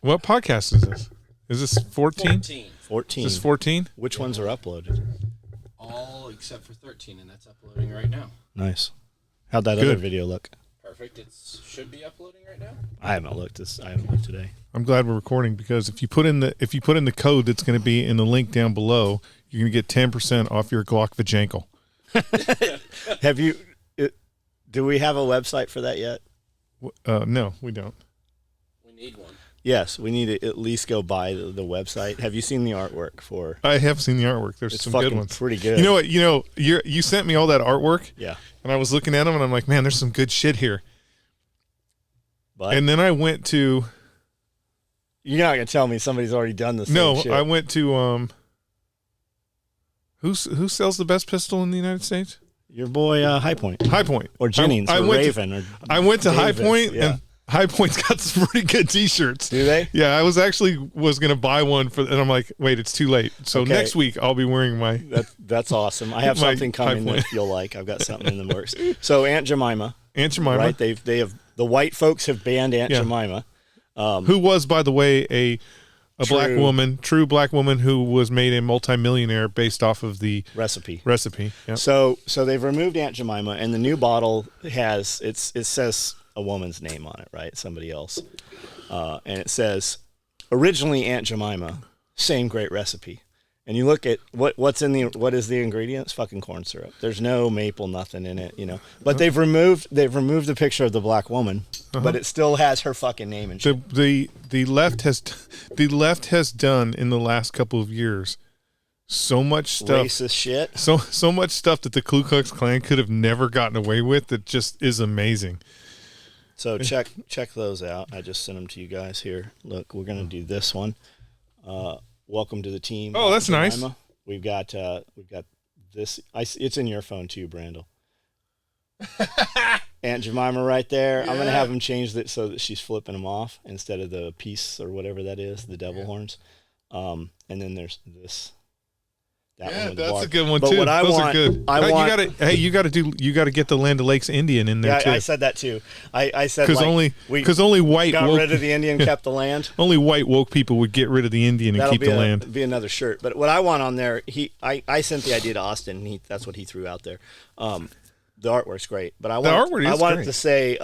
What podcast is this? Is this 14? 14. Is this 14? Which ones are uploaded? All except for 13, and that's uploading right now. Nice. How'd that other video look? Perfect. It should be uploading right now. I haven't looked today. I'm glad we're recording because if you put in the code that's going to be in the link down below, you're going to get 10% off your Glock Vajankle. Do we have a website for that yet? No, we don't. We need one. Yes, we need to at least go by the website. Have you seen the artwork for? I have seen the artwork. There's some good ones. Pretty good. You know what? You sent me all that artwork. Yeah. And I was looking at them and I'm like, man, there's some good shit here. But and then I went to. You're not gonna tell me somebody's already done this. No, shit. I went to Who sells the best pistol in the United States? Your boy High Point. High Point Or Jennings or Raven. I went to High Davis, Point yeah. and High Point's got some pretty good T-shirts. Do they? Yeah, I was going to buy one and I'm like, wait, it's too late. So Okay. next week I'll be wearing my. That's awesome. I have My something coming High Point. that you'll like. I've got something in the works. So Aunt Jemima. Right? They have the white folks have banned Aunt Jemima. Who was, by the way, a true black woman who was made a multimillionaire based off of the recipe. Yep. So they've removed Aunt Jemima, and the new bottle has it says a woman's name on it, right? Somebody else, and it says originally Aunt Jemima, same great recipe. And you look at what is the ingredients? Fucking corn syrup. There's no maple, nothing in it, But they've removed the picture of the black woman, but it still has her fucking name and shit. The left has done in the last couple of years so much stuff, Racist shit. so much stuff that the Ku Klux Klan could have never gotten away with. That just is amazing. So check those out. I just sent them to you guys here. Look, we're gonna do this one. Welcome to the team. Oh, that's nice. We've got this. It's in your phone too, Brandel. Aunt Jemima right there. Yeah. I'm gonna have him change it so that she's flipping them off instead of the piece or whatever that is, the devil horns. And then there's this. That's a good one but too. What I Those want, are good. You got to get the Land O'Lakes Indian in there too. I said that too. I said because only white got woke, rid of the Indian, kept the land. Only white woke people would get rid of the Indian and keep the land. Be another shirt. But what I want on there, I sent the idea to Austin. And that's what he threw out there. The artwork's great, but I want it to say,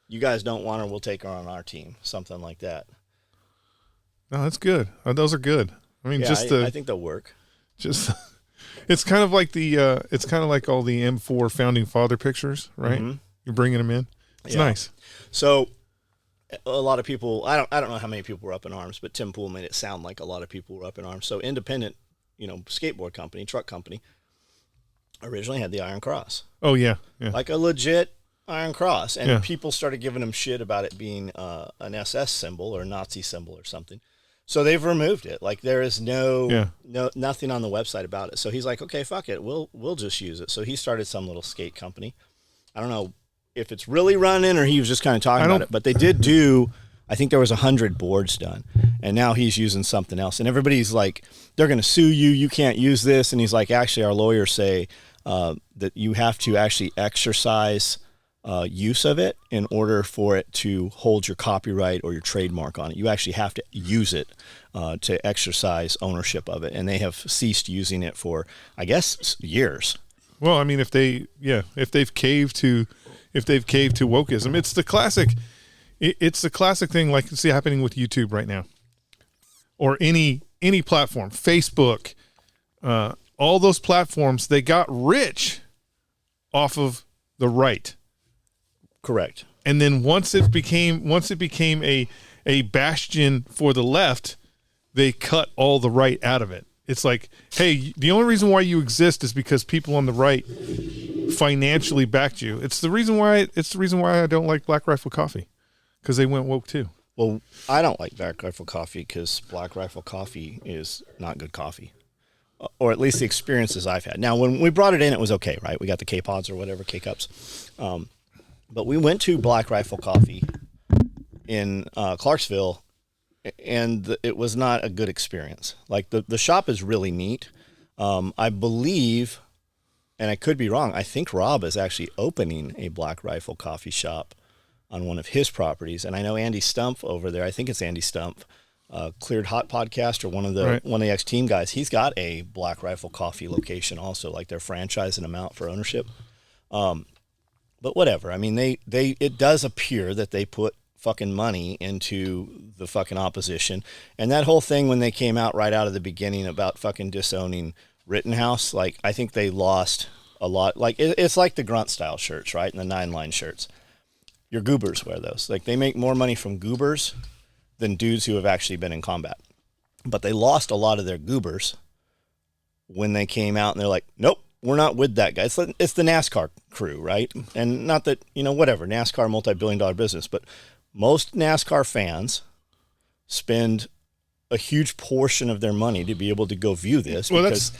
"You guys don't want her, we'll take her on our team," something like that. No, that's good. Those are good. I mean, I think they'll work. Just it's kind of like all the M4 founding father pictures, right? Mm-hmm. You're bringing them in. It's nice. So a lot of people, I don't know how many people were up in arms, but Tim Pool made it sound like a lot of people were up in arms. So independent, skateboard company, truck company, originally had the Iron Cross. Oh yeah. Like a legit Iron Cross, and people started giving him shit about it being an SS symbol or a Nazi symbol or something. So they've removed it. Like there is nothing on the website about it. So he's like, okay, fuck it. We'll just use it. So he started some little skate company. I don't know if it's really running or he was just kind of talking about it, but they did do, I think there was 100 boards done, and now he's using something else. And everybody's like, they're going to sue you. You can't use this. And he's like, actually, our lawyers say that you have to actually exercise use of it in order for it to hold your copyright or your trademark on it. You actually have to use it to exercise ownership of it, and they have ceased using it for, I guess, years. Well, I mean, if they've caved to wokeism, it's the classic thing like it's happening with YouTube right now, or any platform, Facebook, all those platforms. They got rich off of the right. Correct. And then once it became a bastion for the left, they cut all the right out of it. It's like, hey, the only reason why you exist is because people on the right financially backed you. It's the reason why I don't like Black Rifle Coffee, because they went woke too. Well, I don't like Black Rifle Coffee because Black Rifle Coffee is not good coffee, or at least the experiences I've had. Now, when we brought it in, it was okay, right? We got the K-Pods or whatever, K-Cups. But we went to Black Rifle Coffee in Clarksville, and it was not a good experience. Like the shop is really neat. I believe, and I could be wrong, I think Rob is actually opening a Black Rifle Coffee shop on one of his properties. And I know Andy Stumpf over there, I think it's Andy Stumpf, Cleared Hot podcast, or one of the ex-team guys. He's got a Black Rifle Coffee location also, like they're franchising them out for ownership. But whatever. I mean, it does appear that they put fucking money into the fucking opposition. And that whole thing when they came out right out of the beginning about fucking disowning Rittenhouse, like, I think they lost a lot. Like, it's like the grunt style shirts, right? And the 9-line shirts. Your goobers wear those. Like, they make more money from goobers than dudes who have actually been in combat. But they lost a lot of their goobers when they came out and they're like, nope, we're not with that guy. It's the NASCAR crew, right? And not that, whatever, NASCAR, multi-billion-dollar business, but most NASCAR fans spend a huge portion of their money to be able to go view this. Well, that's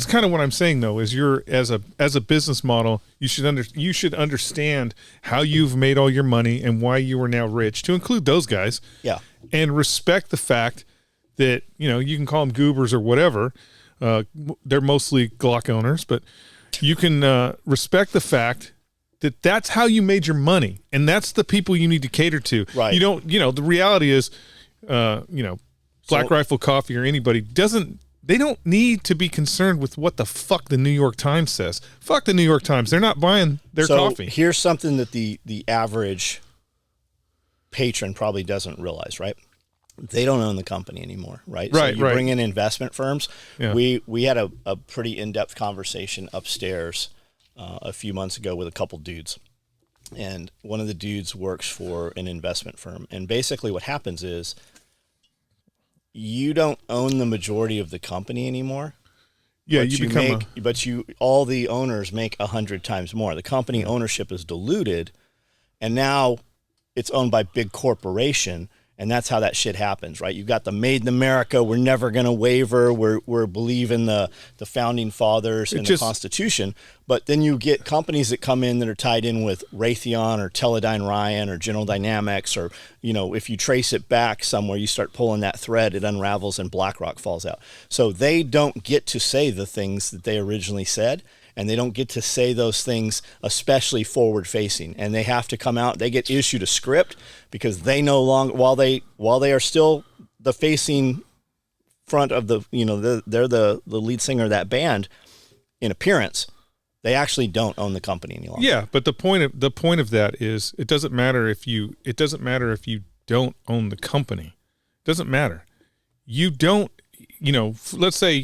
kind of what I'm saying though, is you're as a business model, you should understand how you've made all your money and why you are now rich, to include those guys. Yeah. And respect the fact that, you can call them goobers or whatever. They're mostly Glock owners, but you can respect the fact that that's how you made your money, and that's the people you need to cater to. Right. You don't, the reality is, Black Rifle Coffee or anybody they don't need to be concerned with what the fuck the New York Times says. Fuck the New York Times. They're not buying their coffee. Here's something that the average patron probably doesn't realize, right? They don't own the company anymore, right? Right, so you bring in investment firms. Yeah. We had a pretty in-depth conversation upstairs a few months ago with a couple dudes. And one of the dudes works for an investment firm. And basically what happens is you don't own the majority of the company anymore. Yeah, all the owners make 100 times more. The company ownership is diluted, and now it's owned by big corporation. And that's how that shit happens, right? You've got the Made in America, we're never going to waver, we're believing the founding fathers and the Constitution. But then you get companies that come in that are tied in with Raytheon or Teledyne Ryan or General Dynamics, or, if you trace it back somewhere, you start pulling that thread, it unravels and BlackRock falls out. So they don't get to say the things that they originally said. And they don't get to say those things, especially forward-facing. And they have to come out. They get issued a script because they no longer, while they are still the facing front of the, they're the lead singer of that band in appearance. They actually don't own the company any longer. Yeah, but the point of that is it doesn't matter if you don't own the company. It doesn't matter. You don't, let's say,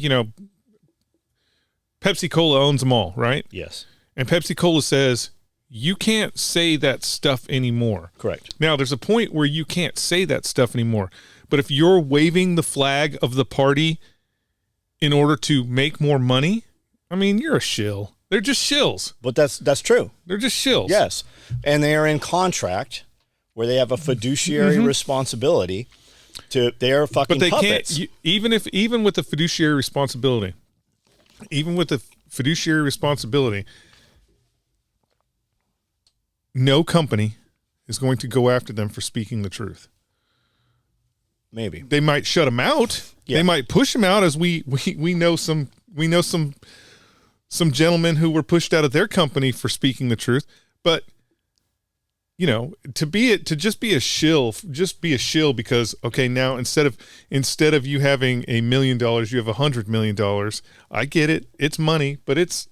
Pepsi Cola owns them all, right? Yes. And Pepsi Cola says, you can't say that stuff anymore. Correct. Now, there's a point where you can't say that stuff anymore. But if you're waving the flag of the party in order to make more money, I mean, you're a shill. They're just shills. But that's true. They're just shills. Yes. And they are in contract where they have a fiduciary responsibility they are fucking puppets. Can't, even with the fiduciary responsibility, no company is going to go after them for speaking the truth. Maybe they might shut them out. Yeah. They might push them out, as we know some gentlemen who were pushed out of their company for speaking the truth. But to just be a shill because, okay, now instead of you having $1 million, you have $100 million. I get it. It's money, but that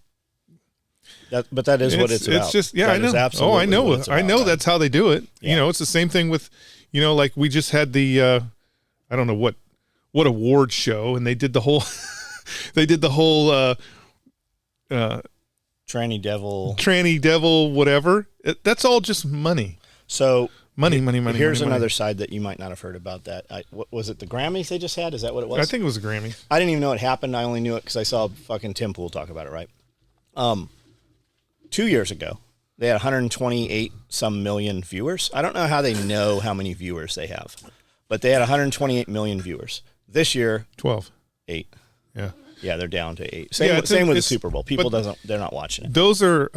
is what it's about. It's just, yeah, I know. Oh, I know. I know that's how they do it. Yeah. It's the same thing with, like we just had the, I don't know what award show, and they did the whole, tranny devil, whatever. That's all just money. So money. Here's money. another side that you might not have heard about. That what was it? The Grammys they just had? Is that what it was? I think it was the Grammys. I didn't even know it happened. I only knew it because I saw fucking Tim Pool talk about it. Right. 2 years ago, they had 128 some million viewers. I don't know how they know how many viewers they have, but they had 128 million viewers. This year, 8. Yeah. Yeah, they're down to 8. Same with the Super Bowl. They're not watching it. Those are,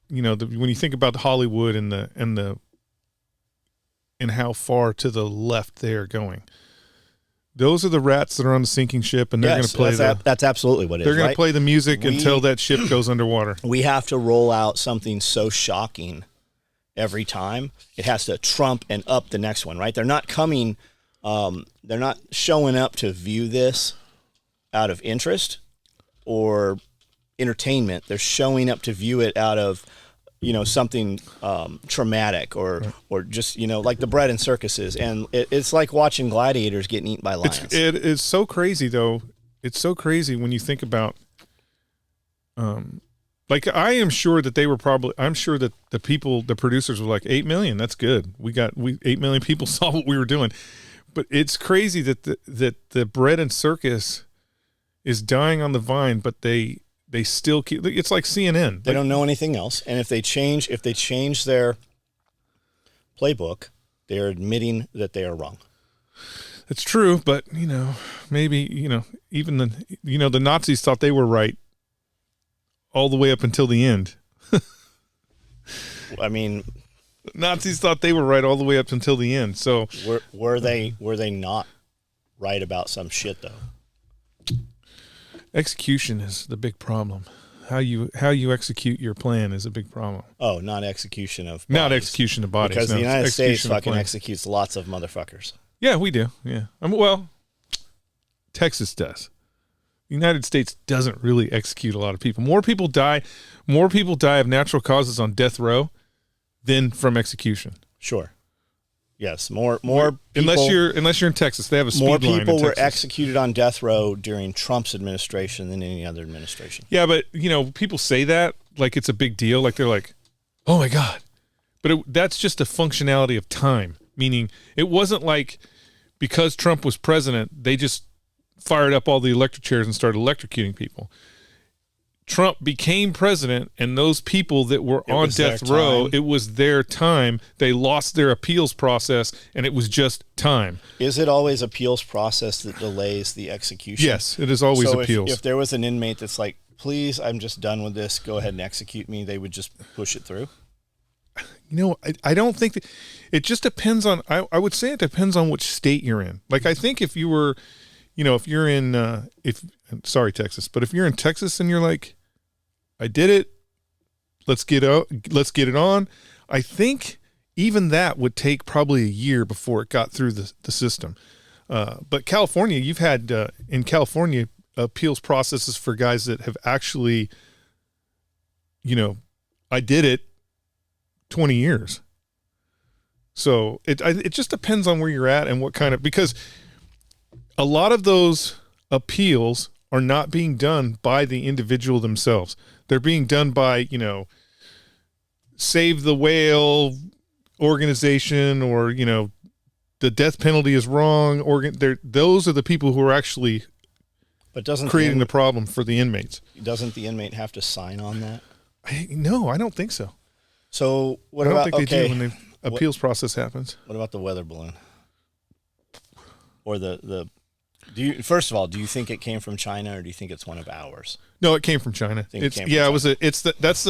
when you think about Hollywood and how far to the left they are going. Those are the rats that are on the sinking ship, and they're going to play that's absolutely what it is. They're going to play the music until that ship goes underwater. We have to roll out something so shocking every time. It has to trump and up the next one, right? They're not coming, they're not showing up to view this out of interest or entertainment. They're showing up to view it out of, something traumatic or just, like the bread and circuses. And it's like watching gladiators getting eaten by lions. It is so crazy, though. It's so crazy when you think about, like, I'm sure that the producers were like, 8 million, that's good. 8 million people saw what we were doing. But it's crazy that the bread and circus is dying on the vine, but they still keep. It's like CNN. They don't know anything else, and if they change their playbook, they're admitting that they are wrong. It's true, but maybe even the Nazis thought they were right all the way up until the end. I mean, Nazis thought they were right all the way up until the end. So were they not right about some shit though? Execution is the big problem. How you execute your plan is a big problem. Oh, not execution of bodies. Not execution of bodies. Because the United States fucking executes lots of motherfuckers. Yeah, we do. Yeah. Well, Texas does. The United States doesn't really execute a lot of people. More people die of natural causes on death row than from execution. Sure. Yes, more people, unless you're in Texas, they have a speed line. More people were executed on death row during Trump's administration than any other administration. Yeah, but people say that like it's a big deal, like they're like, "Oh my God," but that's just a functionality of time. Meaning, it wasn't like because Trump was president, they just fired up all the electric chairs and started electrocuting people. Trump became president, and those people that were on death row, it was their time. They lost their appeals process, and it was just time. Is it always appeals process that delays the execution? Yes, it is always appeals. If there was an inmate that's like, please, I'm just done with this, go ahead and execute me, they would just push it through? I don't think that. It just depends on, I would say it depends on which state you're in. Like, I think if you were, if you're in, sorry, Texas, but if you're in Texas and you're like, I did it, let's get it on. I think even that would take probably a year before it got through the system. But California, you've had in California appeals processes for guys that have actually, I did it 20 years. So it just depends on where you're at and what kind of, because a lot of those appeals are not being done by the individual themselves. They're being done by, Save the Whale organization, or, the death penalty is wrong. Those are the people who are actually creating the problem for the inmates. Doesn't the inmate have to sign on that? No, I don't think so. So I don't think they do when the appeals process happens. What about the weather balloon? Or first of all, do you think it came from China, or do you think it's one of ours? No, it came from China. That's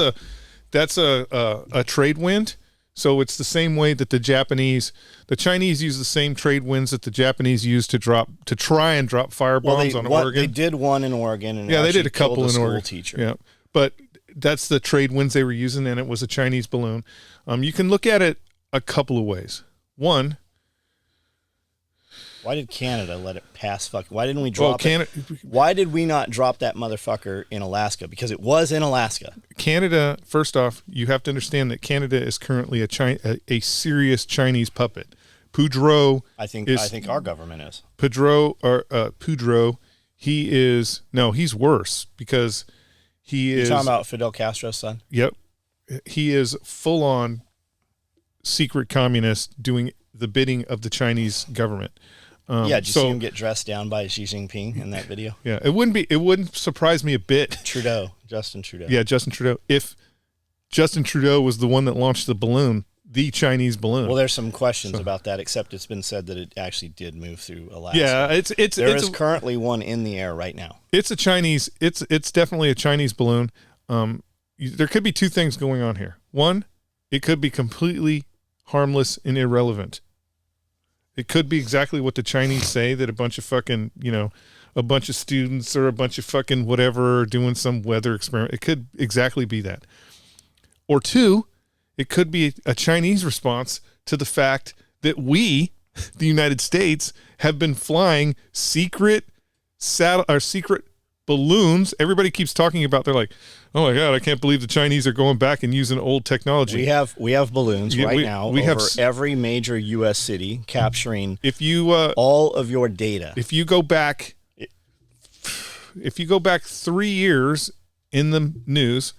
a trade wind. So it's the same way that the Chinese use the same trade winds that the Japanese use to try and drop firebombs on Oregon. They did one in Oregon, and they did a couple in Oregon. Teacher. Yeah, but that's the trade winds they were using, and it was a Chinese balloon. You can look at it a couple of ways. One, why did Canada let it pass? Why didn't we drop it? Why did we not drop that motherfucker in Alaska? Because it was in Alaska. Canada, first off, you have to understand that Canada is currently a serious Chinese puppet. Poudreau, I think our government is. Poudreau, he's worse because he is. You're talking about Fidel Castro's son? Yep. He is full on secret communist doing the bidding of the Chinese government. Did you see him get dressed down by Xi Jinping in that video? Yeah, it wouldn't surprise me a bit. Justin Trudeau. Yeah, Justin Trudeau. If Justin Trudeau was the one that launched the balloon, the Chinese balloon. Well, there's some questions about that, except it's been said that it actually did move through Alaska. Yeah, there is currently one in the air right now. It's a Chinese. It's definitely a Chinese balloon. There could be two things going on here. One, it could be completely harmless and irrelevant. It could be exactly what the Chinese say, that a bunch of fucking, a bunch of students or a bunch of fucking whatever are doing some weather experiment. It could exactly be that. Or two, It could be a Chinese response to the fact that we, the United States, have been flying secret balloons. Everybody keeps talking about, they're like, oh my God, I can't believe the Chinese are going back and using old technology. We have balloons now over every major U.S. city capturing all of your data. If you go back 3 years in the news,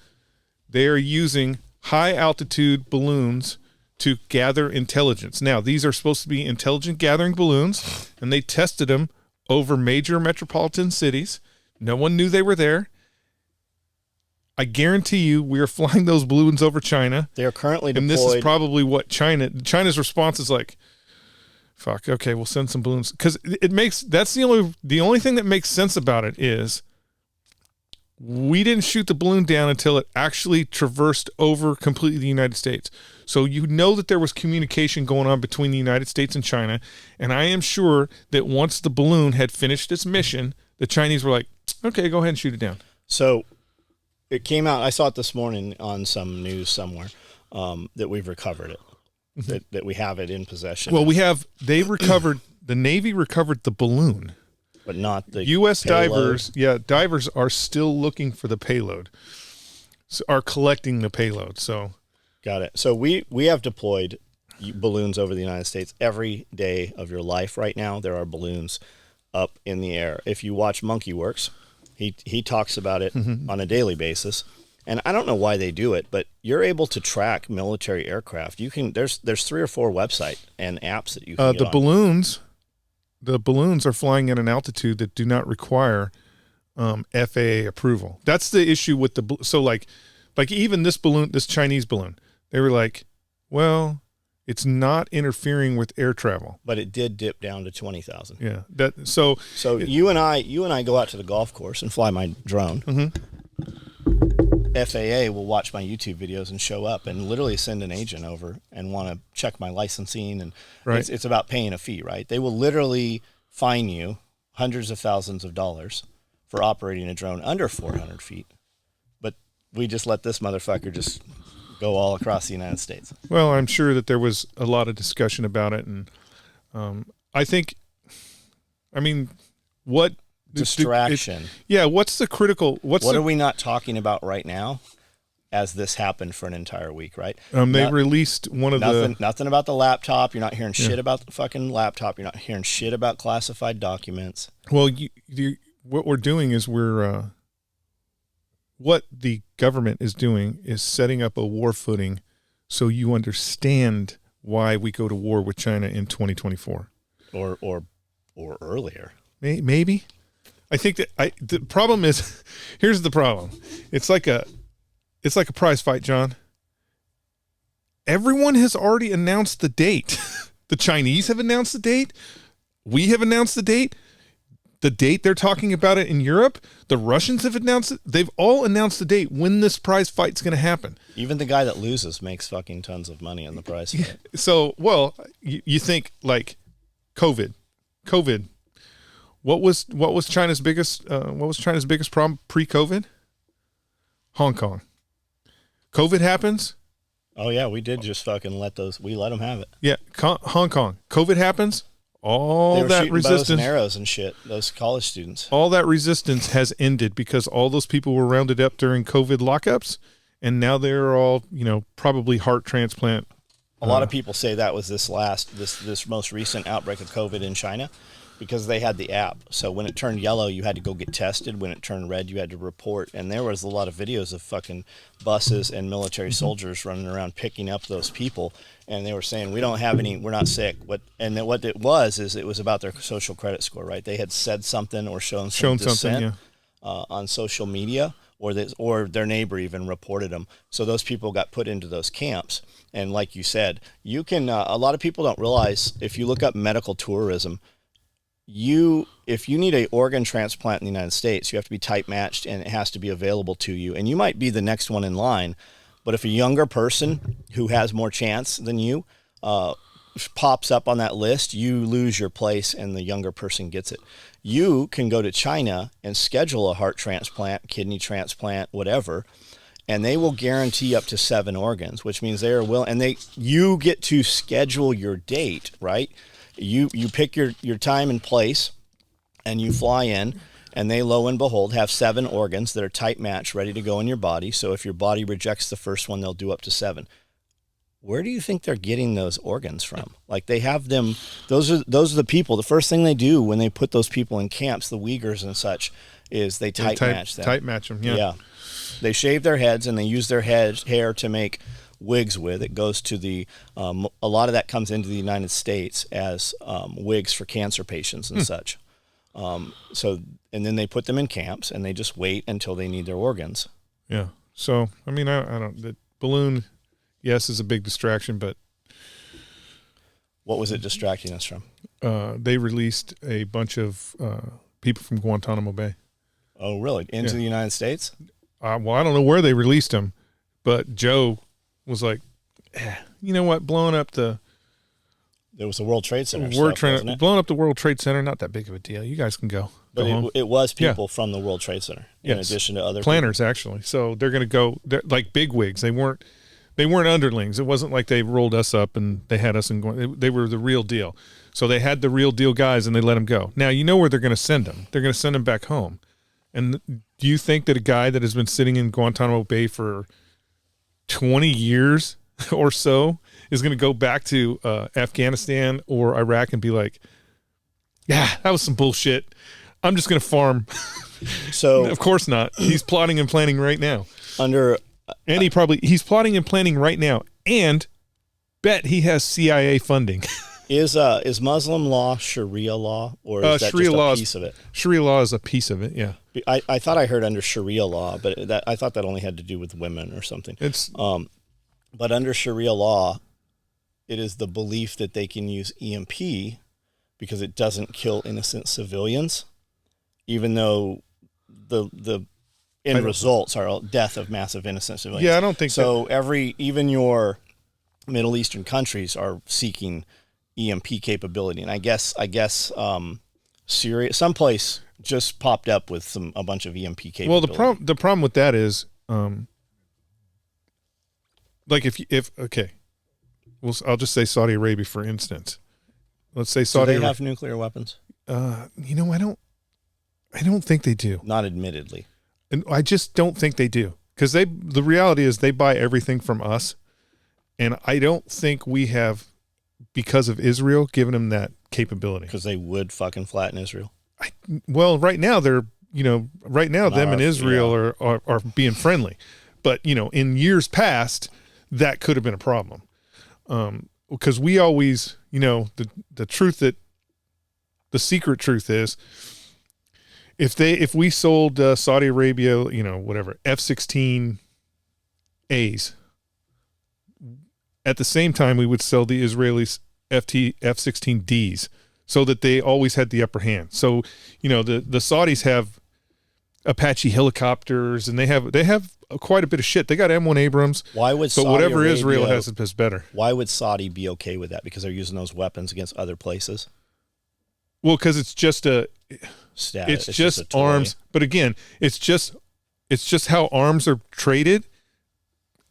they are using high altitude balloons to gather intelligence. Now, these are supposed to be intelligent gathering balloons, and they tested them over major metropolitan cities. No one knew they were there. I guarantee you we are flying those balloons over China. They are currently deployed. And this is probably what China's response is like, fuck, okay, we'll send some balloons. Because that's the only thing that makes sense about it is we didn't shoot the balloon down until it actually traversed over completely the United States. So you know that there was communication going on between the United States and China. And I am sure that once the balloon had finished its mission, the Chinese were like, okay, go ahead and shoot it down. So it came out, I saw it this morning on some news somewhere, that we've recovered it, that we have it in possession. Well, the Navy recovered the balloon. But not the U.S. payload. divers are still looking for the payload, are collecting the payload. So, got it. So we have deployed balloons over the United States every day of your life. Right now, there are balloons up in the air. If you watch Monkey Works, he talks about it on a daily basis. And I don't know why they do it, but you're able to track military aircraft. You can. There's 3 or 4 websites and apps that you can get on. The balloons are flying at an altitude that do not require FAA approval. That's the issue with so like even this Chinese balloon, they were like, well, it's not interfering with air travel. But it did dip down to 20,000. Yeah. So you and I go out to the golf course and fly my drone. FAA will watch my YouTube videos and show up and literally send an agent over and want to check my licensing. And it's about paying a fee, right? They will literally fine you hundreds of thousands of dollars for operating a drone under 400 feet. But we just let this motherfucker just go all across the United States. Well, I'm sure that there was a lot of discussion about it. And what... distraction. What's the critical... What are we not talking about right now as this happened for an entire week, right? They released nothing about the laptop. You're not hearing shit about the fucking laptop. You're not hearing shit about classified documents. Well, what we're doing is what the government is doing is setting up a war footing so you understand why we go to war with China in 2024. Or earlier. Maybe. I think that the problem is, here's the problem. It's like a prize fight, John. Everyone has already announced the date. The Chinese have announced the date. We have announced the date. The date they're talking about it in Europe. The Russians have announced it. They've all announced the date when this prize fight's going to happen. Even the guy that loses makes fucking tons of money on the prize fight. So, well, you think like COVID. What was China's biggest problem pre-COVID? Hong Kong. COVID happens. Oh yeah, we did just fucking let them have it. Yeah, Hong Kong. COVID happens. All that resistance, bows and arrows and shit. Those college students. All that resistance has ended because all those people were rounded up during COVID lockups, and now they're all probably heart transplant. A lot of people say that was this most recent outbreak of COVID in China, because they had the app. So when it turned yellow, you had to go get tested. When it turned red, you had to report. And there was a lot of videos of fucking buses and military soldiers running around picking up those people. And they were saying, we're not sick. What it was about their social credit score, right? They had said something or shown dissent on social media, or their neighbor even reported them. So those people got put into those camps. And like you said, you can, a lot of people don't realize, if you look up medical tourism, if you need an organ transplant in the United States, you have to be type matched and it has to be available to you. And you might be the next one in line, but if a younger person who has more chance than you pops up on that list, you lose your place and the younger person gets it. You can go to China and schedule a heart transplant, kidney transplant, whatever, and they will guarantee up to 7 organs, which means they are willing, and you get to schedule your date, right? You pick your time and place, and you fly in, and they, lo and behold, have 7 organs that are tight matched, ready to go in your body. So if your body rejects the first one, they'll do up to 7. Where do you think they're getting those organs from? Like, they have them, those are the people. The first thing they do when they put those people in camps, the Uyghurs and such, is they tight match them. Tight match them, yeah. They shave their heads, and they use their hair to make wigs with. It goes to the, a lot of that comes into the United States as wigs for cancer patients and such. So, and then they put them in camps, and they just wait until they need their organs. Yeah. So, I mean, I don't, the balloon, yes, is a big distraction, but. What was it distracting us from? They released a bunch of people from Guantanamo Bay. Oh, really? Into the United States? Well, I don't know where they released them, but Joe was like, you know what, blowing up the. There was the World Trade Center. Blowing up the World Trade Center, not that big of a deal. You guys can go. But it was people from the World Trade Center, in addition to other planners, actually. So they're going to go, they're like big wigs. They weren't underlings. It wasn't like they rolled us up and they had us in. They were the real deal. So they had the real deal guys, and they let them go. Now, you know where they're going to send them. They're going to send them back home. And do you think that a guy that has been sitting in Guantanamo Bay for 20 years or so is going to go back to Afghanistan or Iraq and be like, yeah, that was some bullshit. I'm just going to farm. So of course not. He's plotting and planning right now. He's plotting and planning right now, and bet he has CIA funding. Is Muslim law Sharia law, or is that Sharia just a piece of it? Sharia law is a piece of it, yeah. I thought I heard under Sharia law, but I thought that only had to do with women or something. But under Sharia law, it is the belief that they can use EMP because it doesn't kill innocent civilians, even though the end results are death of massive innocent civilians. Yeah, I don't think so. Even your Middle Eastern countries are seeking EMP capability, and I guess Syria, someplace just popped up with a bunch of EMP capability. Well, the problem with that is, like I'll just say Saudi Arabia for instance. Let's say Saudi. Do they have nuclear weapons? I don't think they do. Not admittedly. And I just don't think they do, because the reality is they buy everything from us, and I don't think we have, because of Israel, given them that capability. Because they would fucking flatten Israel. Right now them and Israel are being friendly, but in years past that could have been a problem, because we always, the truth that the secret truth is, if we sold Saudi Arabia, whatever F-16As, at the same time we would sell the Israelis F-16Ds, so that they always had the upper hand. So, the Saudis have Apache helicopters, and they have quite a bit of shit. They got M1 Abrams. Why would Saudi whatever Arabia, Israel has is better. Why would Saudi be okay with that? Because they're using those weapons against other places. Well, because it's just it's just arms. But again, it's just how arms are traded.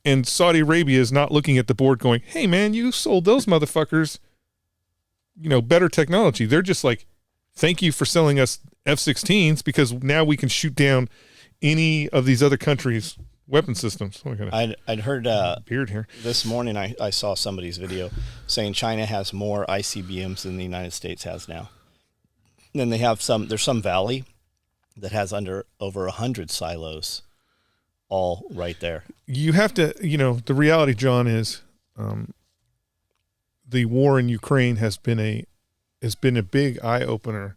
And Saudi Arabia is not looking at the board going, hey man, you sold those motherfuckers, better technology. They're just like, thank you for selling us F-16s, because now we can shoot down any of these other countries' weapon systems. I'd heard beard here this morning. I saw somebody's video saying China has more ICBMs than the United States has now. And then they have there's some valley that has over 100 silos, all right there. You have to, the reality, John, is the war in Ukraine has been a big eye opener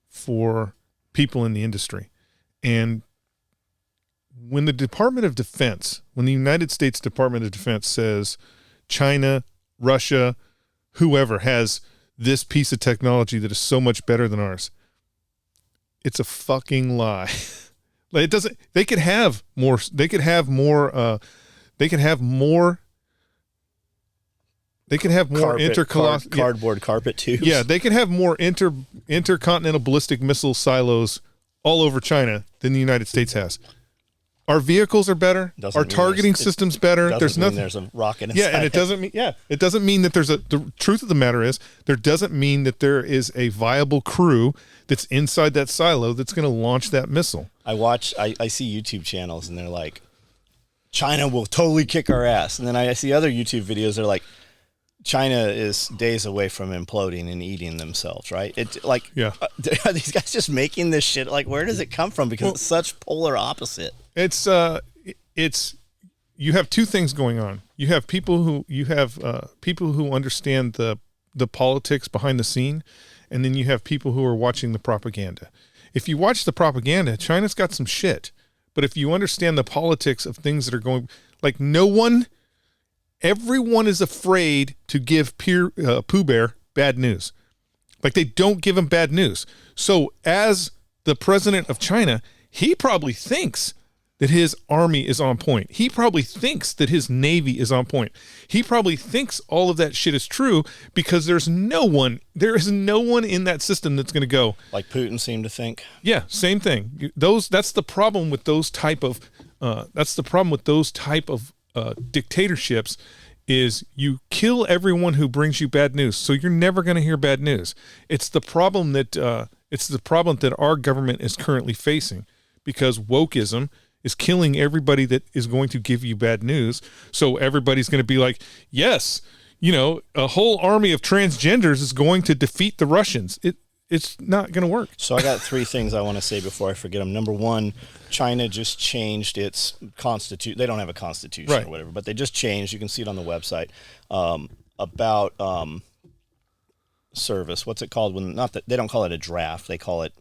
for people in the industry. And when the United States Department of Defense says China, Russia, whoever has this piece of technology that is so much better than ours, it's a fucking lie. Like, it doesn't. They could have more. They could have more cardboard carpet tubes. Yeah, they could have more intercontinental ballistic missile silos all over China than the United States has. Our vehicles are better. Our targeting system's better. There's nothing. There's a rocket inside. Yeah, and it doesn't mean. Yeah, it doesn't mean that there's a. The truth of the matter is, there doesn't mean that there is a viable crew that's inside that silo that's going to launch that missile. I see YouTube channels and they're like, China will totally kick our ass, and then I see other YouTube videos. They're like, China is days away from imploding and eating themselves, right? Are these guys just making this shit? Like, where does it come from? Because it's such polar opposite. It's you have two things going on. You have people who understand the politics behind the scene, and then you have people who are watching the propaganda. If you watch the propaganda, China's got some shit. But if you understand the politics of things that are going, like everyone is afraid to give Pooh Bear bad news. Like, they don't give him bad news. So as the president of China, he probably thinks that his army is on point. He probably thinks that his navy is on point. He probably thinks all of that shit is true because there is no one in that system that's going to go. Like Putin seemed to think. Yeah, same thing. That's the problem with those type of dictatorships, is you kill everyone who brings you bad news. So you're never going to hear bad news. It's the problem that our government is currently facing, because wokeism is killing everybody that is going to give you bad news. So everybody's going to be like, yes, a whole army of transgenders is going to defeat the Russians. It's not going to work. So I got three things I want to say before I forget them. Number one, China just changed its constitution. They don't have a constitution or whatever, but they just changed. You can see it on the website about service. What's it called? They don't call it a draft. They call it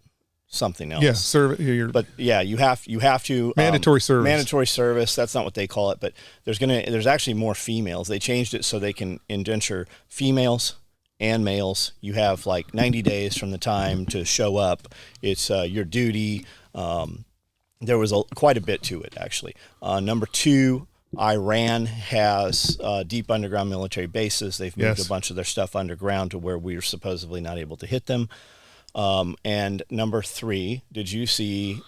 something else. Yeah, but yeah, you have to mandatory service. Mandatory service. That's not what they call it, but there's actually more females. They changed it so they can indenture females and males. You have like 90 days from the time to show up. It's your duty. There was quite a bit to it, actually. Number two, Iran has deep underground military bases. They've moved a bunch of their stuff underground to where we're supposedly not able to hit them. And number three, did you see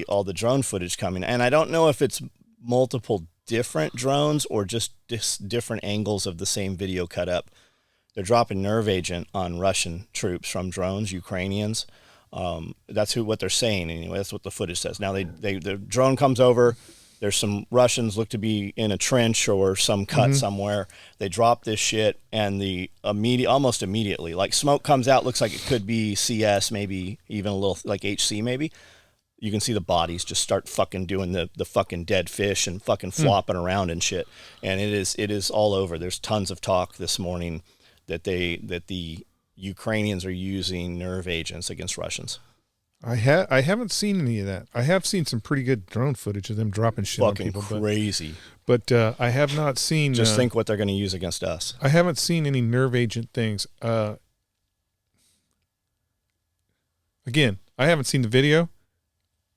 all the drone footage coming? And I don't know if it's multiple different drones or just different angles of the same video cut up. They're dropping nerve agent on Russian troops from drones, Ukrainians. That's what they're saying anyway. That's what the footage says. Now the drone comes over. There's some Russians look to be in a trench or some cut somewhere. They drop this shit, and almost immediately, like, smoke comes out. Looks like it could be CS, maybe even a little like HC, maybe. You can see the bodies just start fucking doing the fucking dead fish and fucking flopping around and shit. And it is all over. There's tons of talk this morning that the Ukrainians are using nerve agents against Russians. I haven't seen any of that. I have seen some pretty good drone footage of them dropping shit on people. Fucking crazy. But I have not seen. Just think what they're going to use against us. I haven't seen any nerve agent things. Again, I haven't seen the video.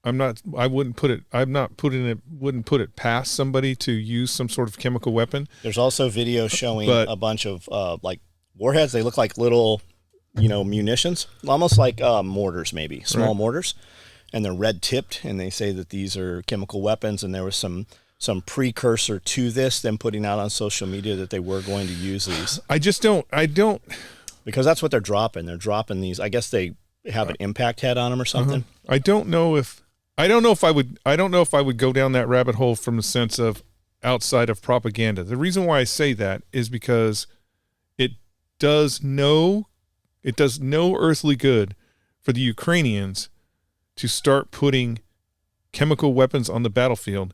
Wouldn't put it past somebody to use some sort of chemical weapon. There's also video showing a bunch of like warheads. They look like little, munitions, almost like mortars, maybe small mortars, and they're red tipped. And they say that these are chemical weapons. And there was some precursor to this, them putting out on social media that they were going to use these. I don't, because that's what they're dropping. They're dropping these. I guess they have an impact head on them or something. I don't know if I would go down that rabbit hole from the sense of outside of propaganda. The reason why I say that is because it does no earthly good for the Ukrainians to start putting chemical weapons on the battlefield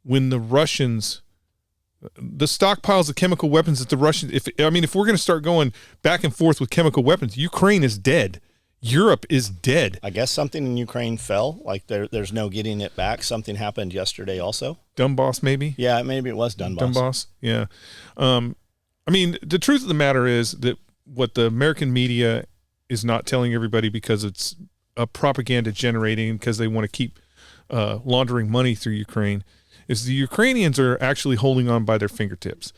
when the Russians, the stockpiles of chemical weapons that the Russians, if we're going to start going back and forth with chemical weapons, Ukraine is dead. Europe is dead. I guess something in Ukraine fell. Like there's no getting it back. Something happened yesterday also. Donbass, maybe? Yeah, maybe it was Donbass. Donbass, yeah. The truth of the matter is that what the American media is not telling everybody, because it's a propaganda generating, because they want to keep laundering money through Ukraine, is the Ukrainians are actually holding on by their fingertips.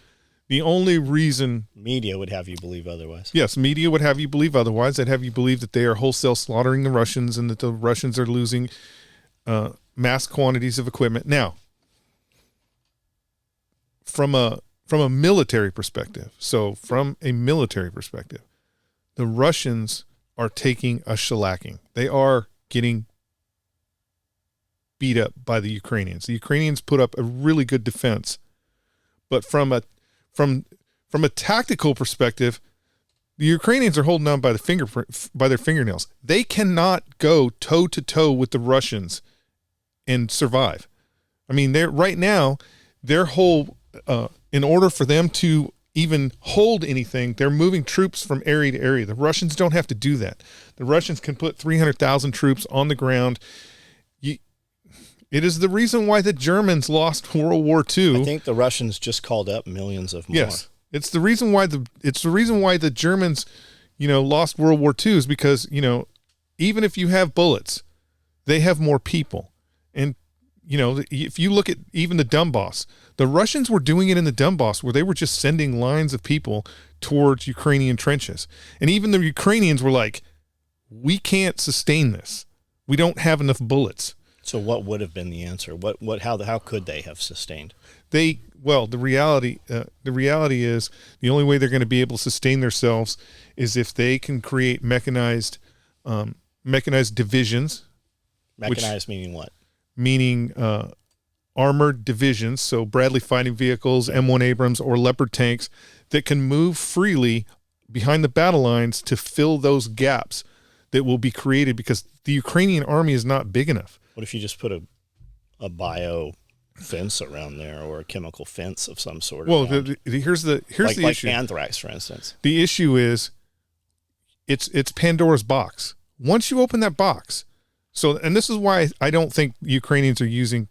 The only reason media would have you believe otherwise. Yes, media would have you believe otherwise. They'd have you believe that they are wholesale slaughtering the Russians and that the Russians are losing mass quantities of equipment. Now, from a military perspective, the Russians are taking a shellacking. They are getting beat up by the Ukrainians. The Ukrainians put up a really good defense, but from a tactical perspective, the Ukrainians are holding on by their fingernails. They cannot go toe to toe with the Russians and survive. I mean, right now, their whole in order for them to even hold anything, they're moving troops from area to area. The Russians don't have to do that. The Russians can put 300,000 troops on the ground. It is the reason why the Germans lost World War II. I think the Russians just called up millions of more. Yes. It's the reason why the Germans, lost World War II is because, even if you have bullets, they have more people. And, if you look at even the Donbass, the Russians were doing it in the Donbass where they were just sending lines of people towards Ukrainian trenches. And even the Ukrainians were like, we can't sustain this. We don't have enough bullets. So what would have been the answer? How could they have sustained? The reality is the only way they're going to be able to sustain themselves is if they can create mechanized divisions. Mechanized meaning what? Meaning armored divisions, so Bradley fighting vehicles, M1 Abrams, or Leopard tanks that can move freely behind the battle lines to fill those gaps that will be created because the Ukrainian army is not big enough. What if you just put a bio fence around there or a chemical fence of some sort? Well, here's the issue. Like anthrax, for instance. The issue is it's Pandora's box. Once you open that box, and this is why I don't think Ukrainians are using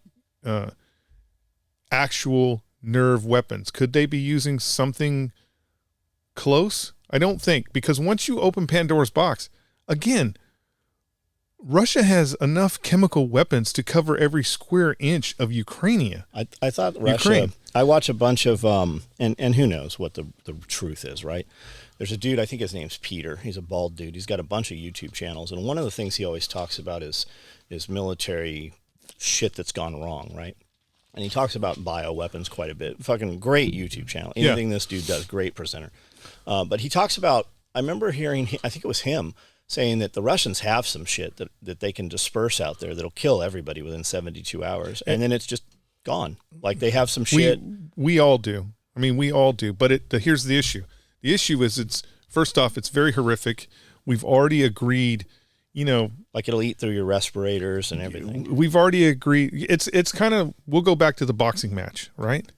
actual nerve weapons. Could they be using something close? I don't think, because once you open Pandora's box, again, Russia has enough chemical weapons to cover every square inch of Ukraine. I thought Russia. I watch a bunch of and who knows what the truth is, right? There's a dude, I think his name's Peter. He's a bald dude. He's got a bunch of YouTube channels, and one of the things he always talks about is military shit that's gone wrong, right? And he talks about bioweapons quite a bit. Fucking great YouTube channel. Anything this dude does, great presenter. But he talks about. I remember hearing. I think it was him saying that the Russians have some shit that they can disperse out there that'll kill everybody within 72 hours. And then it's just gone. Like they have some shit. We all do. I mean, we all do. But here's the issue. The issue is first off, it's very horrific. We've already agreed, like it'll eat through your respirators and everything. We've already agreed. It's kind of, we'll go back to the boxing match, right?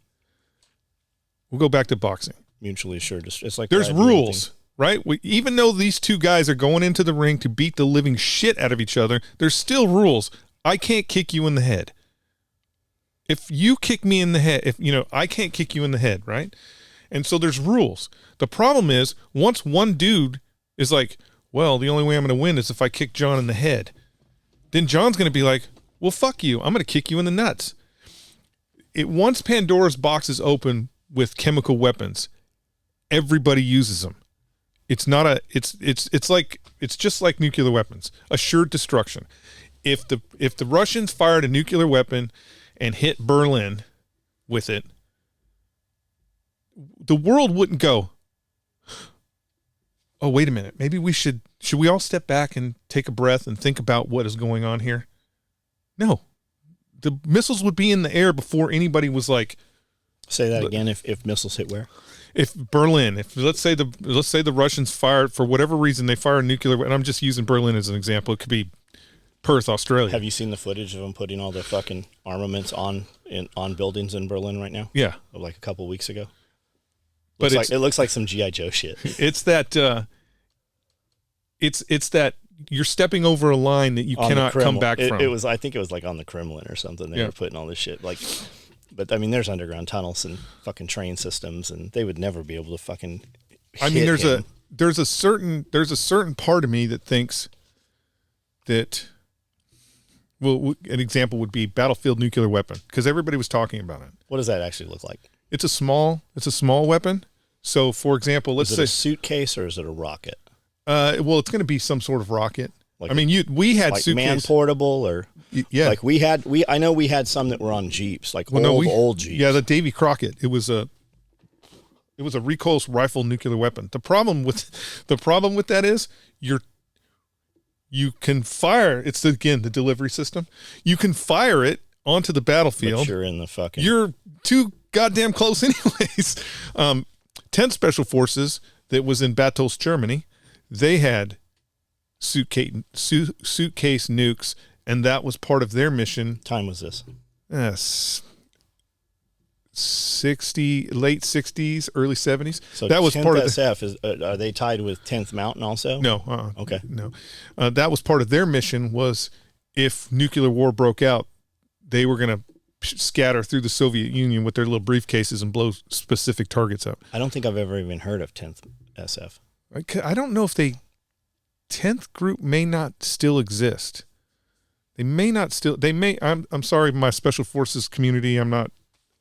We'll go back to boxing. Mutually assured. It's like there's rules. Right? Even though these two guys are going into the ring to beat the living shit out of each other, there's still rules. I can't kick you in the head. If you kick me in the head, I can't kick you in the head, right? And so there's rules. The problem is, once one dude is like, well, the only way I'm going to win is if I kick John in the head, then John's going to be like, well, fuck you. I'm going to kick you in the nuts. Once Pandora's box is open with chemical weapons, everybody uses them. It's just like nuclear weapons, assured destruction. If the Russians fired a nuclear weapon and hit Berlin with it, the world wouldn't go, oh, wait a minute, maybe should we all step back and take a breath and think about what is going on here? No, the missiles would be in the air before anybody was like. Say that again. If missiles hit where? If Berlin, let's say the Russians fired, for whatever reason, they fire a nuclear, and I'm just using Berlin as an example. It could be Perth, Australia. Have you seen the footage of them putting all their fucking armaments on buildings in Berlin right now? Yeah, like a couple weeks ago. But it looks like some G.I. Joe shit. It's that it's that you're stepping over a line that you cannot come back from. I think it was like on the Kremlin or something. They were putting all this shit like. But I mean, there's underground tunnels and fucking train systems, and they would never be able to fucking. There's a certain part of me that thinks that. Well, an example would be battlefield nuclear weapon, because everybody was talking about it. What does that actually look like? It's a small weapon. So, for example, let's say a suitcase or is it a rocket? Well, it's going to be some sort of rocket. Like I mean, we had like suitcase man portable or yeah. Like I know we had some that were on Jeeps, like old Jeeps. Yeah, the Davy Crockett. It was a recoil rifle nuclear weapon. The problem with that is you can fire. It's again the delivery system. You can fire it onto the battlefield. But you're in the fucking. You're too goddamn close, anyways. 10th Special Forces that was in Battles, Germany. They had suitcase nukes, and that was part of their mission. Time was this? Yes. Late 60s, early 70s. So that was 10th part of SF. Are they tied with 10th Mountain also? No. Okay. No. That was part of their mission. Was if nuclear war broke out, they were going to scatter through the Soviet Union with their little briefcases and blow specific targets up. I don't think I've ever even heard of 10th SF. I don't know if 10th group may not still exist. They may not still. They may. I'm sorry, my special forces community. I'm not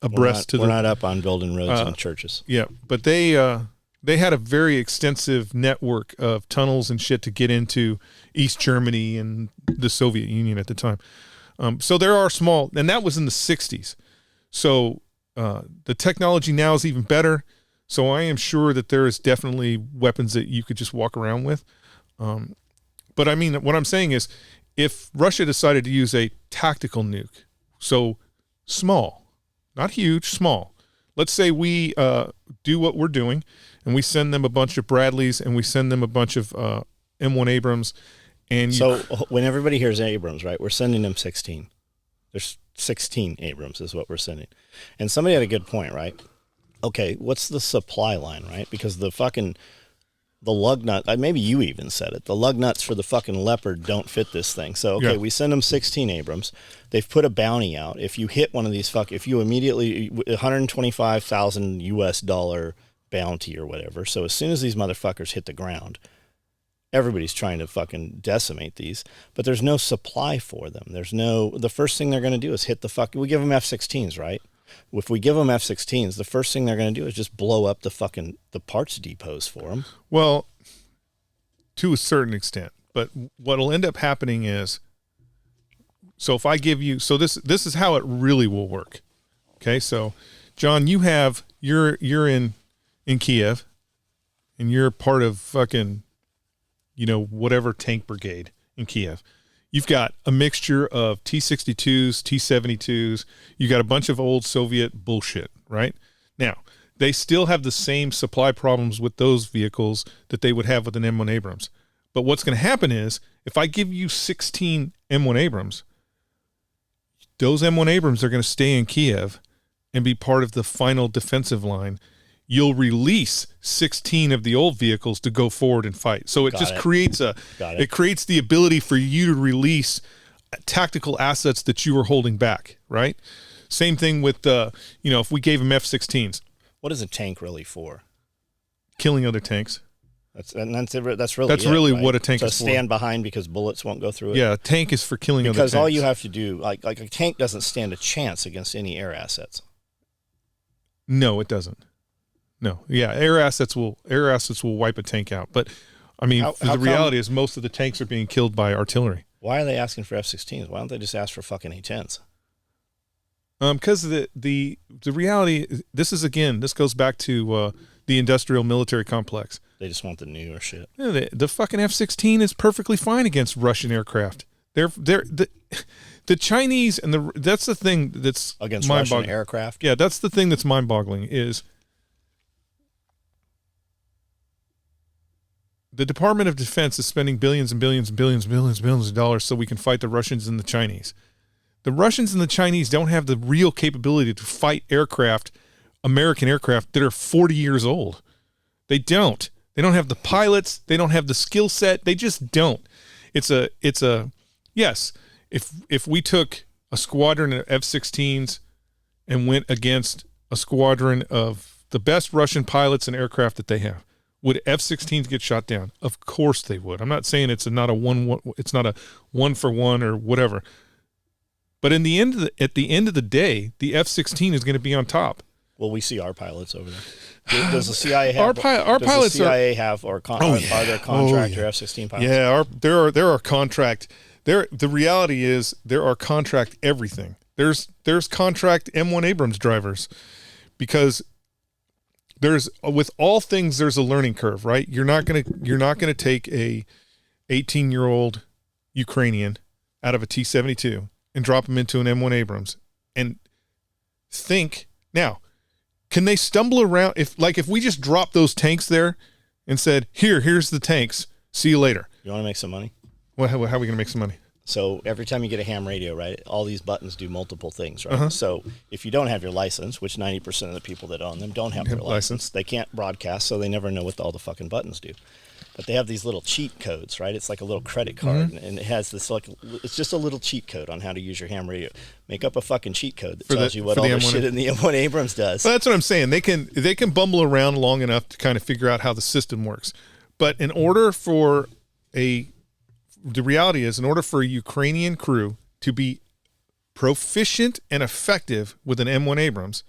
abreast We're not up on building roads and churches. Yeah, but they had a very extensive network of tunnels and shit to get into East Germany and the Soviet Union at the time. So there are small, and that was in the 60s. So the technology now is even better. So I am sure that there is definitely weapons that you could just walk around with. But I mean, what I'm saying is, if Russia decided to use a tactical nuke, so small, not huge, small. Let's say we do what we're doing, and we send them a bunch of Bradleys, and we send them a bunch of M1 Abrams. And so when everybody hears Abrams, right, we're sending them 16. There's 16 Abrams is what we're sending. And somebody had a good point, right? Okay, what's the supply line, right? Because the lug nut, maybe you even said it, the lug nuts for the fucking Leopard don't fit this thing. So, okay, we send them 16 Abrams. They've put a bounty out. If you hit one of these if you immediately, $125,000 US bounty or whatever. So as soon as these motherfuckers hit the ground, everybody's trying to fucking decimate these, but there's no supply for them. The first thing they're going to do is we give them F-16s, right? If we give them F-16s, the first thing they're going to do is just blow up the parts depots for them. Well, to a certain extent, but what'll end up happening is, so if I give you, so this is how it really will work. Okay, so John, you're in Kiev, and you're part of fucking, whatever tank brigade in Kiev. You've got a mixture of T-62s, T-72s. You got a bunch of old Soviet bullshit, right? Now, they still have the same supply problems with those vehicles that they would have with an M1 Abrams. But what's going to happen is, if I give you 16 M1 Abrams, those M1 Abrams are going to stay in Kiev and be part of the final defensive line. You'll release 16 of the old vehicles to go forward and fight. So it creates the ability for you to release tactical assets that you were holding back, right? Same thing with if we gave them F-16s. What is a tank really for? Killing other tanks. That's really what a tank is for. Stand behind because bullets won't go through it. Yeah, a tank is for killing other tanks. Because all you have to do, like a tank doesn't stand a chance against any air assets. No, it doesn't. No, yeah, air assets will wipe a tank out. But I mean, the reality is most of the tanks are being killed by artillery. Why are they asking for F-16s? Why don't they just ask for fucking A-10s? Because the reality, this goes back to the industrial military complex. They just want the newer shit. Yeah, the fucking F-16 is perfectly fine against Russian aircraft. The Chinese and that's the thing that's against Russian aircraft. Yeah, that's the thing that's mind-boggling is the Department of Defense is spending billions and billions and billions and billions and billions of dollars so we can fight the Russians and the Chinese. The Russians and the Chinese don't have the real capability to fight American aircraft that are 40 years old. They don't. They don't have the pilots. They don't have the skill set. They just don't. Yes, if we took a squadron of F-16s and went against a squadron of the best Russian pilots and aircraft that they have, would F-16s get shot down? Of course they would. I'm not saying it's not a one for one or whatever. But at the end of the day, the F-16 is going to be on top. Well, we see our pilots over there. Does the CIA have our pilots? The CIA have are there contractor F-16 pilots? Yeah, there are contract. The reality is there are contract everything. There's contract M1 Abrams drivers, because there's with all things there's a learning curve, right? You're not gonna take a 18-year-old Ukrainian out of a T-72 and drop him into an M1 Abrams and think now. Can they stumble around if we just dropped those tanks there and said, here's the tanks, see you later? You want to make some money? Well, how are we going to make some money? So every time you get a ham radio, right, all these buttons do multiple things, right? So if you don't have your license, which 90% of the people that own them don't have their license, they can't broadcast, so they never know what all the fucking buttons do. But they have these little cheat codes, right? It's like a little credit card, and it has this it's just a little cheat code on how to use your ham radio. Make up a fucking cheat code that tells you what all the shit in the M1 Abrams does. Well, that's what I'm saying. They can bumble around long enough to kind of figure out how the system works. But in order for the reality is, in order for a Ukrainian crew to be proficient and effective with an M1 Abrams,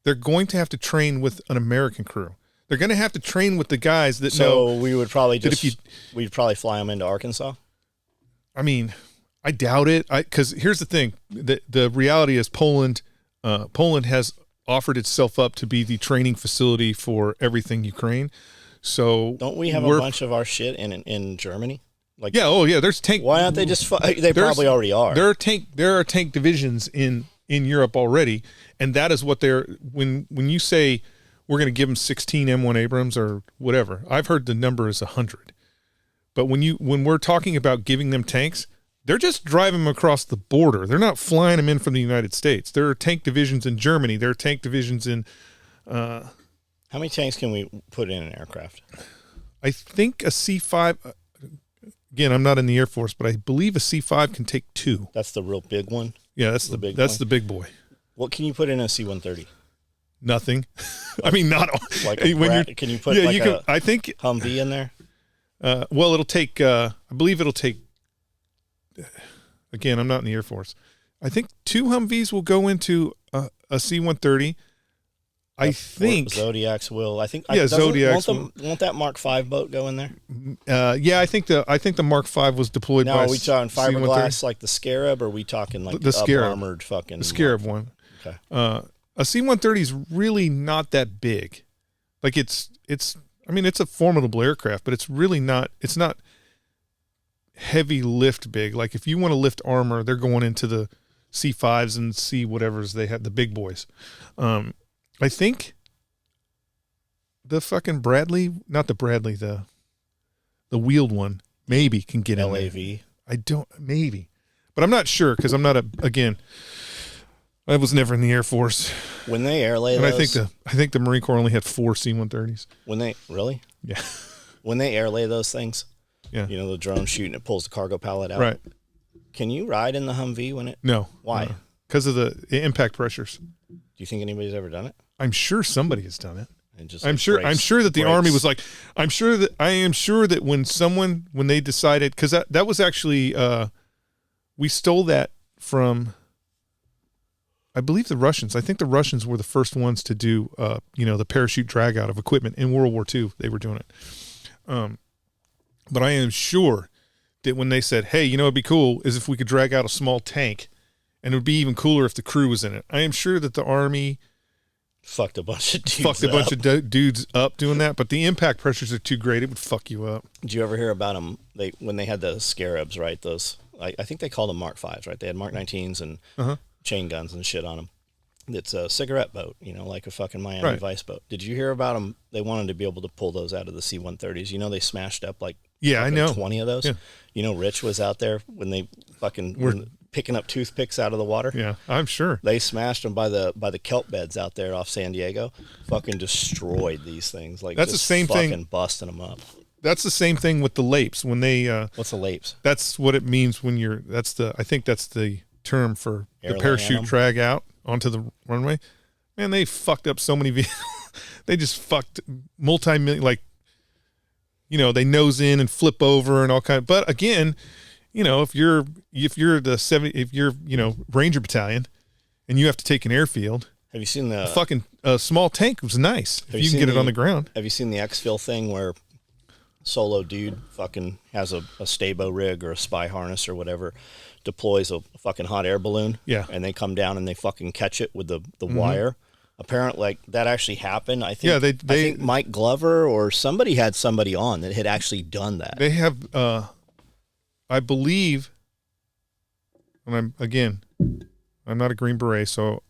they're going to have to train with an American crew. They're going to have to train with the guys that know. So we would probably we'd probably fly them into Arkansas. I mean, I doubt it. Because here's the thing: the reality is Poland has offered itself up to be the training facility for everything Ukraine. So don't we have a bunch of our shit in Germany? Like, yeah, there's tank. Why aren't they just? They probably already are. There are tank divisions in Europe already, and that is what they're. When you say we're going to give them 16 M1 Abrams or whatever, I've heard the number is 100. But when we're talking about giving them tanks, they're just driving them across the border. They're not flying them in from the United States. There are tank divisions in Germany. There are tank divisions in. How many tanks can we put in an aircraft? I think a C-5. Again, I'm not in the Air Force, but I believe a C-5 can take 2. That's the real big one? Yeah, that's the big boy. What can you put in a C-130? Nothing. I mean, not like can you put I think Humvee in there? Well, it'll take. I believe it'll take. Again, I'm not in the Air Force. I think 2 Humvees will go into a C-130. I think Zodiacs will. I think Zodiacs. Won't that Mark V boat go in there? Yeah, I think the Mark V was deployed. Now, are we talking fiberglass like the Scarab, or are we talking like the Scarab, armored fucking? The Scarab one. Okay. A C-130 is really not that big. Like it's. I mean, it's a formidable aircraft, but it's really not. It's not heavy lift big. Like if you want to lift armor, they're going into the C-5s and C-whatevers they have, the big boys. I think the fucking Bradley, not the Bradley, the wheeled one, maybe can get in LAV. there. Maybe. But I'm not sure because I'm not I was never in the Air Force. When they airlay and those. I think the Marine Corps only had 4 C-130s. Really? Yeah. When they airlay those things, yeah. You know, the drone shooting, it pulls the cargo pallet out. Right. Can you ride in the Humvee when it? No. Why? Because of the impact pressures. Do you think anybody's ever done it? I'm sure somebody has done it. And just I'm sure that the Army was like, I am sure that when they decided, because that was actually, we stole that from, I believe the Russians. I think the Russians were the first ones to do, the parachute drag out of equipment in World War II. They were doing it. But I am sure that when they said, hey, it'd be cool is if we could drag out a small tank, and it would be even cooler if the crew was in it. I am sure that the Army fucked a bunch of dudes up doing that, but the impact pressures are too great. It would fuck you up. Did you ever hear about them? When they had the Scarabs, right? Those, I think they called them Mark Vs, right? They had Mark 19s and chain guns and shit on them. It's a cigarette boat, like a fucking Miami Vice boat. Did you hear about them? They wanted to be able to pull those out of the C-130s. They smashed up I know 20 of those. Yeah. Rich was out there when they were picking up toothpicks out of the water. Yeah, I'm sure. They smashed them by the kelp beds out there off San Diego. Fucking destroyed these things. That's the same thing. Fucking busting them up. That's the same thing with the lapes when they. What's the lapes? That's what it means when you're. I think that's the term for the parachute drag out onto the runway. Man, they fucked up so many vehicles. They just fucked multi-million. They nose in and flip over and all kind. But again, if you're Ranger Battalion, and you have to take an airfield, Have you seen the fucking small tank was nice if you can get it on the ground. Have you seen the exfil thing where solo dude fucking has a stabo rig or a spy harness or whatever, deploys a fucking hot air balloon, and they come down and they fucking catch it with the wire. Apparently, like, that actually happened. I think. Yeah, I think Mike Glover or somebody had somebody on that had actually done that. They have, I believe, and I'm not a Green Beret, so,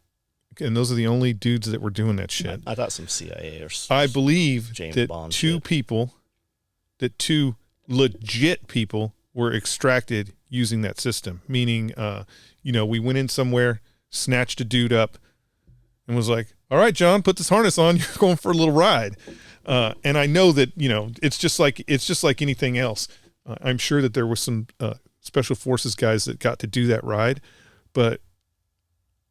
and those are the only dudes that were doing that shit. I thought some CIA or I believe James that Bond two legit people were extracted using that system. Meaning, we went in somewhere, snatched a dude up, and was like, "All right, John, put this harness on. You're going for a little ride." And I know that it's just like anything else. I'm sure that there was some special forces guys that got to do that ride, but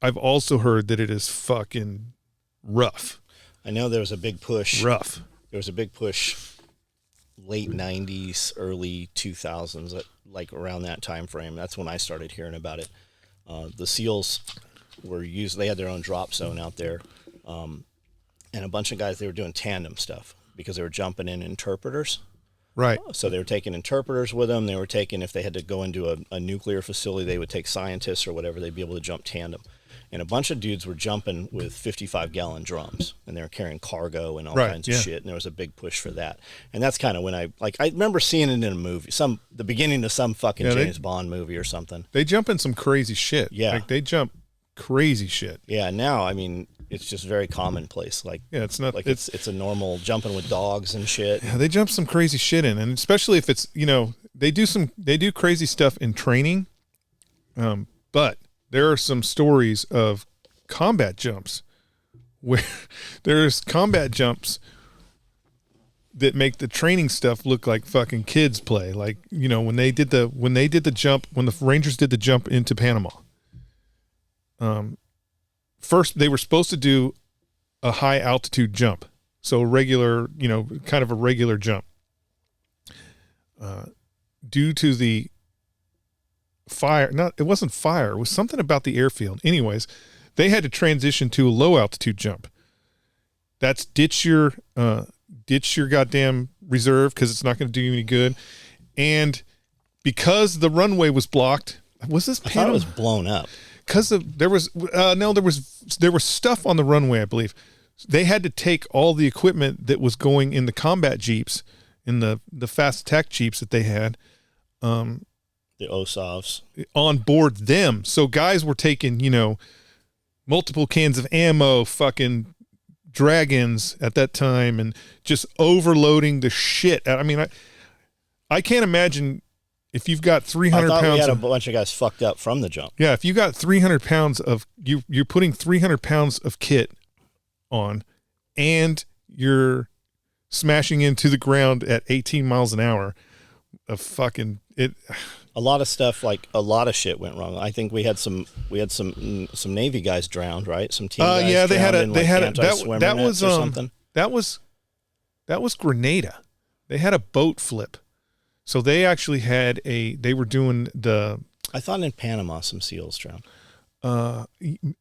I've also heard that it is fucking rough. I know there was a big push. Rough. There was a big push late 90s, early 2000s, like around that time frame. That's when I started hearing about it. The SEALs they had their own drop zone out there. And a bunch of guys, they were doing tandem stuff because they were jumping in interpreters. Right. So they were taking interpreters with them. They were taking, if they had to go into a nuclear facility, they would take scientists or whatever. They'd be able to jump tandem. And a bunch of dudes were jumping with 55-gallon drums, and they were carrying cargo and all kinds of shit. And there was a big push for that. And that's kind of when I remember seeing it in a movie, the beginning of some fucking James Bond movie or something. They jump in some crazy shit. Yeah. Like, they jump crazy shit. Yeah. Now, I mean, it's just very commonplace. Like, it's not like it's a normal jumping with dogs and shit. Yeah, they jump some crazy shit in, and especially if it's they do crazy stuff in training. But there are some stories of combat jumps where there's combat jumps that make the training stuff look like fucking kids play. Like, when they did the jump, when the Rangers did the jump into Panama. First, they were supposed to do a high altitude jump. So regular, kind of a regular jump. Due to the fire, it wasn't fire, it was something about the airfield. Anyways, they had to transition to a low altitude jump. That's ditch your goddamn reserve because it's not going to do you any good. And because the runway was blocked, was this Panama? I thought it was blown up. Because there was stuff on the runway, I believe. They had to take all the equipment that was going in the combat jeeps, in the fast attack jeeps that they had, the OSAVs, on board them. So guys were taking, multiple cans of ammo, fucking dragons at that time, and just overloading the shit. I mean, I can't imagine. If you've got 300 pounds, we had a bunch of guys fucked up from the jump. Yeah, if you got 300 pounds of you're putting 300 pounds of kit on, and you're smashing into the ground at 18 miles an hour, a lot of stuff, like a lot of shit went wrong. I think we had some Navy guys drowned, right? Some team guys. Yeah, they had something. That was Grenada. They had a boat flip. So they actually had they were doing I thought in Panama some SEALs drowned.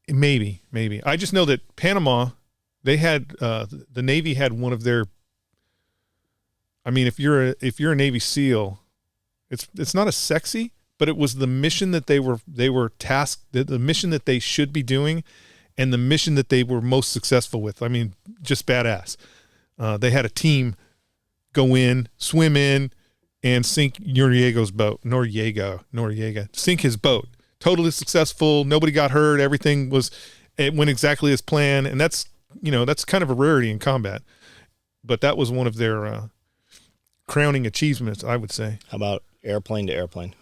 Maybe. I just know that Panama, they had, the Navy had one of their, I mean, if you're a Navy SEAL, it's not as sexy, but it was the mission that they were tasked, the mission that they should be doing, and the mission that they were most successful with. I mean, just badass. They had a team go in, swim in, and sink Noriega's boat. Noriega. Sink his boat. Totally successful. Nobody got hurt. It went exactly as planned. And that's kind of a rarity in combat. But that was one of their crowning achievements, I would say. How about airplane to airplane?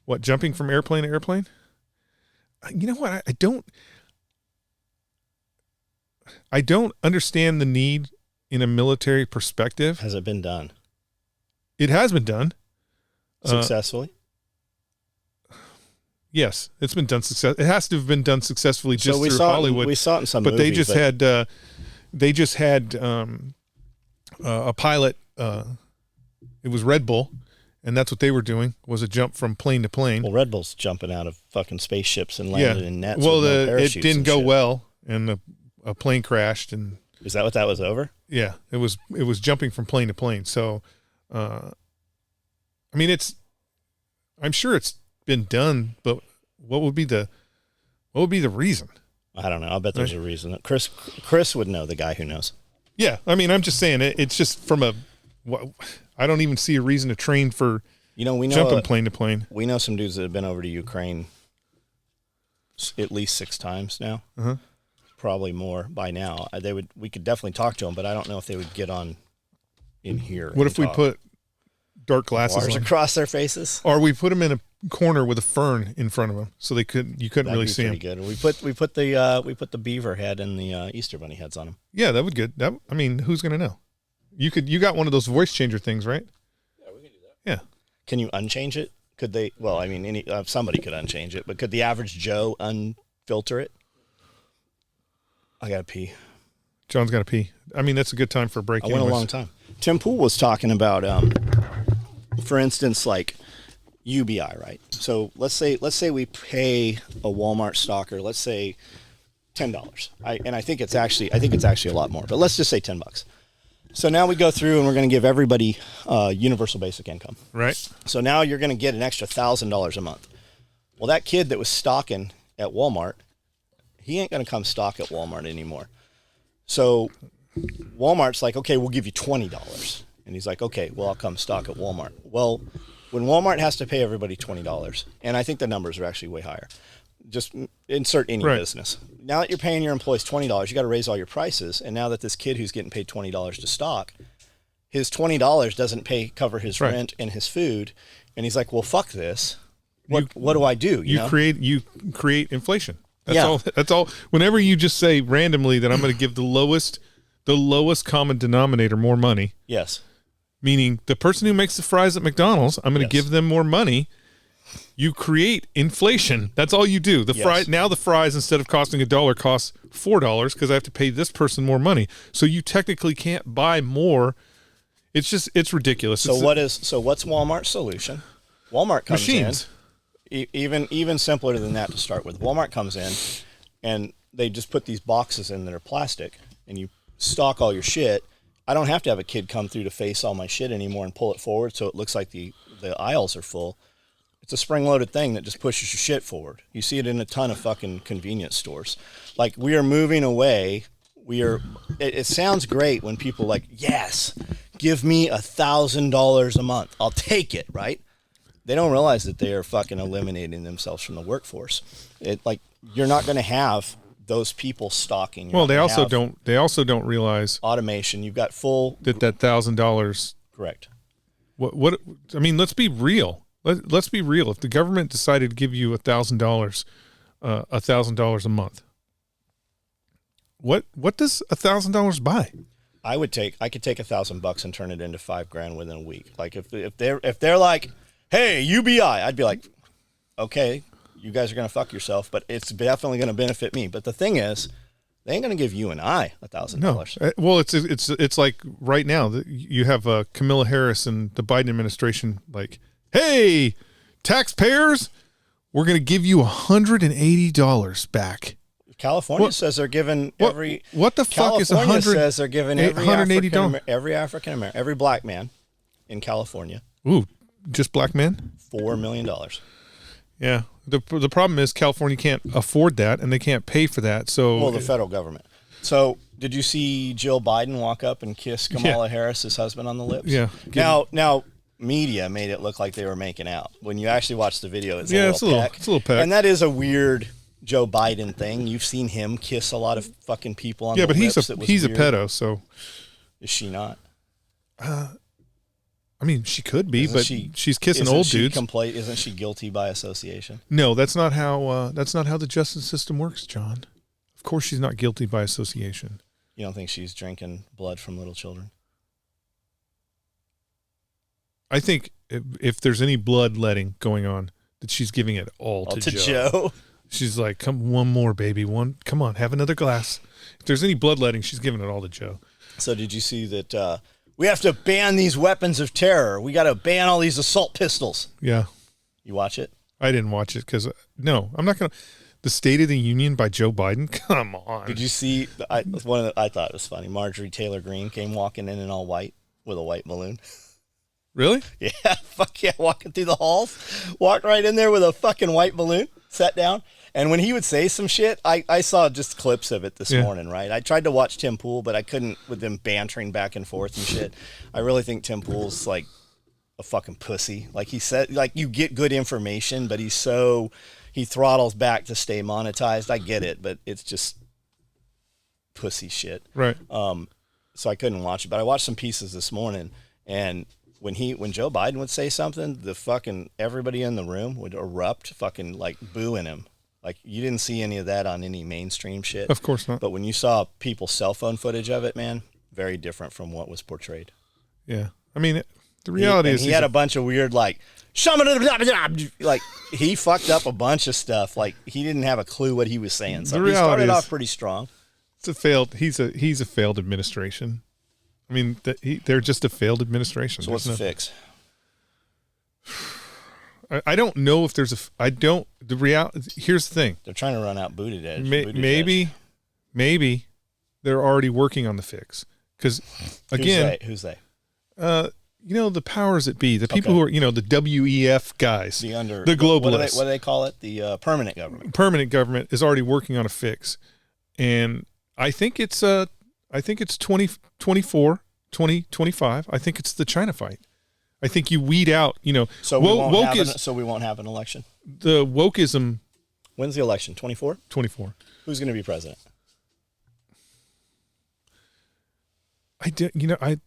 What, jumping from airplane to airplane? You know what? I don't understand the need in a military perspective. Has it been done? It has been done. Successfully? Yes, it's been done success. It has to have been done successfully just through Hollywood. We saw it in some movies. But They just had a pilot. It was Red Bull, and that's what they were doing, was a jump from plane to plane. Well, Red Bull's jumping out of fucking spaceships and landing in nets. Well, it didn't go well. and a plane crashed, and is that what that was over? Yeah, it was jumping from plane to plane. So, I mean, I'm sure it's been done, but what would be the reason? I don't know. I bet there's a reason. Chris would know, the guy who knows. Yeah, I mean, I'm just saying it's just from I don't even see a reason to train for we know jumping plane to plane. We know some dudes that have been over to Ukraine at least 6 times now. Uh-huh. Probably more by now. We could definitely talk to them, but I don't know if they would get on in here. What if we put dark glasses on across their faces, or we put them in a corner with a fern in front of them so you couldn't really see them? Good. We put the beaver head and the Easter bunny heads on them. Yeah, that would good. I mean, who's gonna know? You got one of those voice changer things, right? Yeah, we can do that. Yeah. Can you unchange it? Could they? Well, I mean, somebody could unchange it, but could the average Joe unfilter it? I gotta pee. John's gotta pee. I mean, that's a good time for a break. I went a long time. Tim Pool was talking about, for instance, like UBI, right? So let's say we pay a Walmart stalker, let's say $10. I think it's actually a lot more, but let's just say $10. So now we go through and we're going to give everybody universal basic income. Right. So now you're going to get an extra $1,000 a month. Well, that kid that was stalking at Walmart, he ain't going to come stock at Walmart anymore. So Walmart's like, okay, we'll give you $20. And he's like, okay, well, I'll come stock at Walmart. Well, when Walmart has to pay everybody $20, and I think the numbers are actually way higher, just insert any business. Now that you're paying your employees $20, you got to raise all your prices. And now that this kid who's getting paid $20 to stock, his $20 doesn't cover his rent and his food. And he's like, well, fuck this. What do I do? You create inflation. That's all. Whenever you just say randomly that I'm going to give the lowest common denominator more money. Yes. Meaning the person who makes the fries at McDonald's, I'm going to give them more money. You create inflation. That's all you do. The fries, instead of costing $1, cost $4 because I have to pay this person more money. So you technically can't buy more. It's ridiculous. So what's Walmart's solution? Walmart comes machines. In. Even simpler than that to start with. Walmart comes in and they just put these boxes in that are plastic and you stock all your shit. I don't have to have a kid come through to face all my shit anymore and pull it forward so it looks like the aisles are full. It's a spring-loaded thing that just pushes your shit forward. You see it in a ton of fucking convenience stores. Like, we are moving away. It sounds great when people like, yes, give me $1,000 a month. I'll take it, right? They don't realize that they are fucking eliminating themselves from the workforce. You're not going to have those people stalking. Well, they also don't realize automation. You've got full that $1,000. Correct. What I mean, let's be real. Let's be real. If the government decided to give you $1,000 a month, what does $1,000 buy? I could take $1,000 and turn it into $5,000 within a week. Like if they're like, hey, UBI, I'd be like, okay, you guys are gonna fuck yourself, but it's definitely gonna benefit me. But the thing is, they ain't gonna give you and I $1,000. No. Well, it's like right now that you have Kamala Harris and the Biden administration like, hey, taxpayers, we're going to give you $180 back. California says they're giving every. What the fuck is $180? Says they're giving every African American, every black man in California. Ooh, just black men? $4 million. Yeah. The problem is California can't afford that and they can't pay for that. So the federal government. So did you see Jill Biden walk up and kiss Kamala Harris, his husband, on the lips? Yeah. Now. Media made it look like they were making out. When you actually watch the video, it's a little peck. And that is a weird Joe Biden thing. You've seen him kiss a lot of fucking people on the lips. Yeah, but he's a pedo, so. Is she not? I mean, she could be, she's kissing old dudes. Isn't she guilty by association? No, that's not how the justice system works, John. Of course she's not guilty by association. You don't think she's drinking blood from little children? I think if there's any bloodletting going on, that she's giving it all to Joe. She's like, come one more, baby. Come on, have another glass. If there's any bloodletting, she's giving it all to Joe. So did you see that we have to ban these weapons of terror? We got to ban all these assault pistols. Yeah. You watch it? I didn't watch it because, no, I'm not going to. the State of the Union by Joe Biden. Come on. Did you see? I thought it was funny. Marjorie Taylor Greene came walking in all white with a white balloon. Really? Yeah, fuck yeah, walking through the halls, walked right in there with a fucking white balloon, sat down. And when he would say some shit, I saw just clips of it this morning, right? I tried to watch Tim Pool, but I couldn't with them bantering back and forth and shit. I really think Tim Pool's like a fucking pussy. Like he said, like you get good information, but he throttles back to stay monetized. I get it, but it's just pussy shit. Right. So I couldn't watch it, but I watched some pieces this morning, and when Joe Biden would say something, the fucking everybody in the room would erupt, fucking like booing him. Like you didn't see any of that on any mainstream shit. Of course not. But when you saw people's cell phone footage of it, man, very different from what was portrayed. Yeah. I mean, the reality is he had a bunch of weird like he fucked up a bunch of stuff. Like he didn't have a clue what he was saying. So he started off pretty strong. He's a failed administration. I mean, they're just a failed administration. So what's the fix? I don't know if there's here's the thing. They're trying to run out Buttigieg. Maybe they're already working on the fix. Because again, who's they? The powers that be, the people who are, the WEF guys, the globalists. What do they call it? The permanent government. Permanent government is already working on a fix. And I think it's 2024, 2025. I think it's the China fight. I think you weed out, So we won't have an election. The wokeism. When's the election? 24? 24. Who's going to be president? The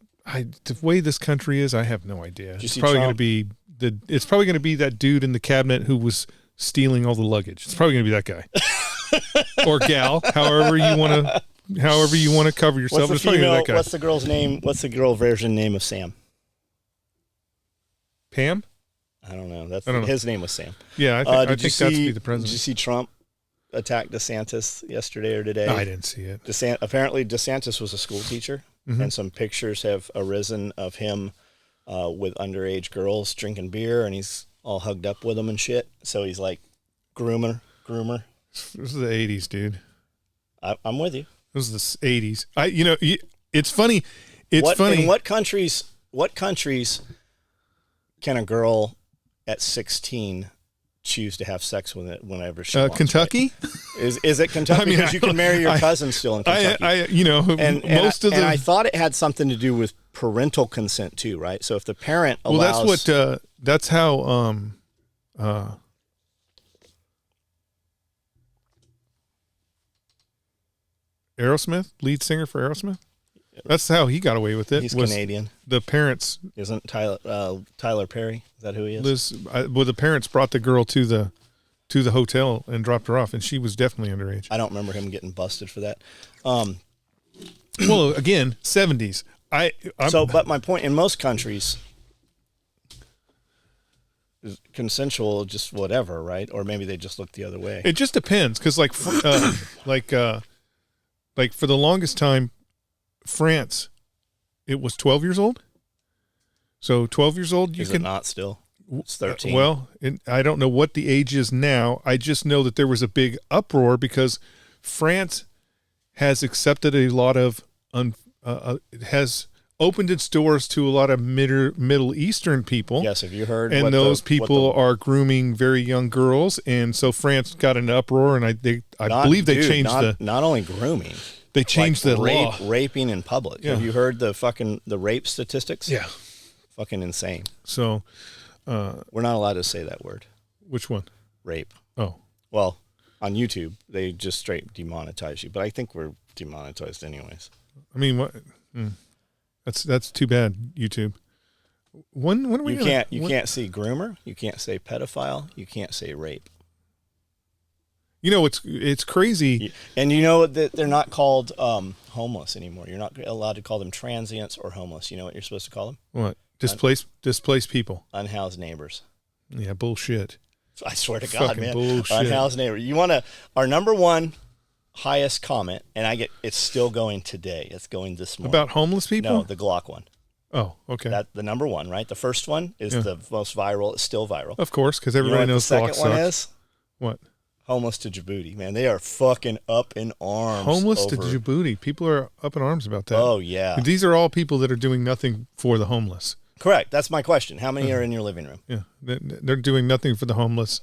way this country is, I have no idea. It's probably going to be that dude in the cabinet who was stealing all the luggage. It's probably going to be that guy or gal, however you want to cover yourself. What's the girl's name? What's the girl version name of Sam? Pam? I don't know. His name was Sam. Yeah, I think that's be the president. Did you see Trump attack DeSantis yesterday or today? No, I didn't see it. Apparently, DeSantis was a school teacher, and some pictures have arisen of him with underage girls drinking beer, and he's all hugged up with them and shit. So he's like groomer. This is the 80s, dude. I'm with you. This is the 80s. It's funny. Funny. In what countries can a girl at 16 choose to have sex with it whenever she wants? Kentucky? Right? Is it Kentucky? Because you can marry your cousin still in Kentucky. I thought it had something to do with parental consent too, right? So if the parent allows... Well, that's how Aerosmith, lead singer for Aerosmith. That's how he got away with it. He's Canadian. The parents isn't Tyler Perry? Is that who he is? The parents brought the girl to the hotel and dropped her off, and she was definitely underage. I don't remember him getting busted for that. Well, again, 70s. But my point, in most countries, is consensual, just whatever, right? Or maybe they just look the other way. It just depends, because like for the longest time, France, it was 12 years old. So 12 years old, Is it not still? It's 13. Well, I don't know what the age is now. I just know that there was a big uproar because France has accepted a lot of, has opened its doors to a lot of Middle Eastern people. Yes, have you heard? And those people are grooming very young girls, and so France got an uproar, and I believe they changed not only grooming. They changed the law. Raping in public. Yeah. Have you heard the rape statistics? Yeah. Fucking insane. So, we're not allowed to say that word. Which one? Rape. Oh. Well, on YouTube, they just straight demonetize you, but I think we're demonetized anyways. I mean, what? That's too bad, YouTube. When are we You can't say groomer, you can't say pedophile, you can't say rape. It's crazy. And you know that they're not called homeless anymore. You're not allowed to call them transients or homeless. You know what you're supposed to call them? What? Displaced people. Unhoused neighbors. Yeah, bullshit. I swear to God, man. Bullshit. Unhoused neighbor. Our number one highest comment, and it's still going today. It's going this morning. About homeless people? No, the Glock one. Oh, okay. That's the number one, right? The first one is the most viral. It's still viral. Of course, because everybody knows Glock sucks. The second one is? What? Homeless to Djibouti, man. They are fucking up in arms. Homeless to Djibouti. People are up in arms about that. Oh, yeah. These are all people that are doing nothing for the homeless. Correct. That's my question. How many are in your living room? Yeah. They're doing nothing for the homeless.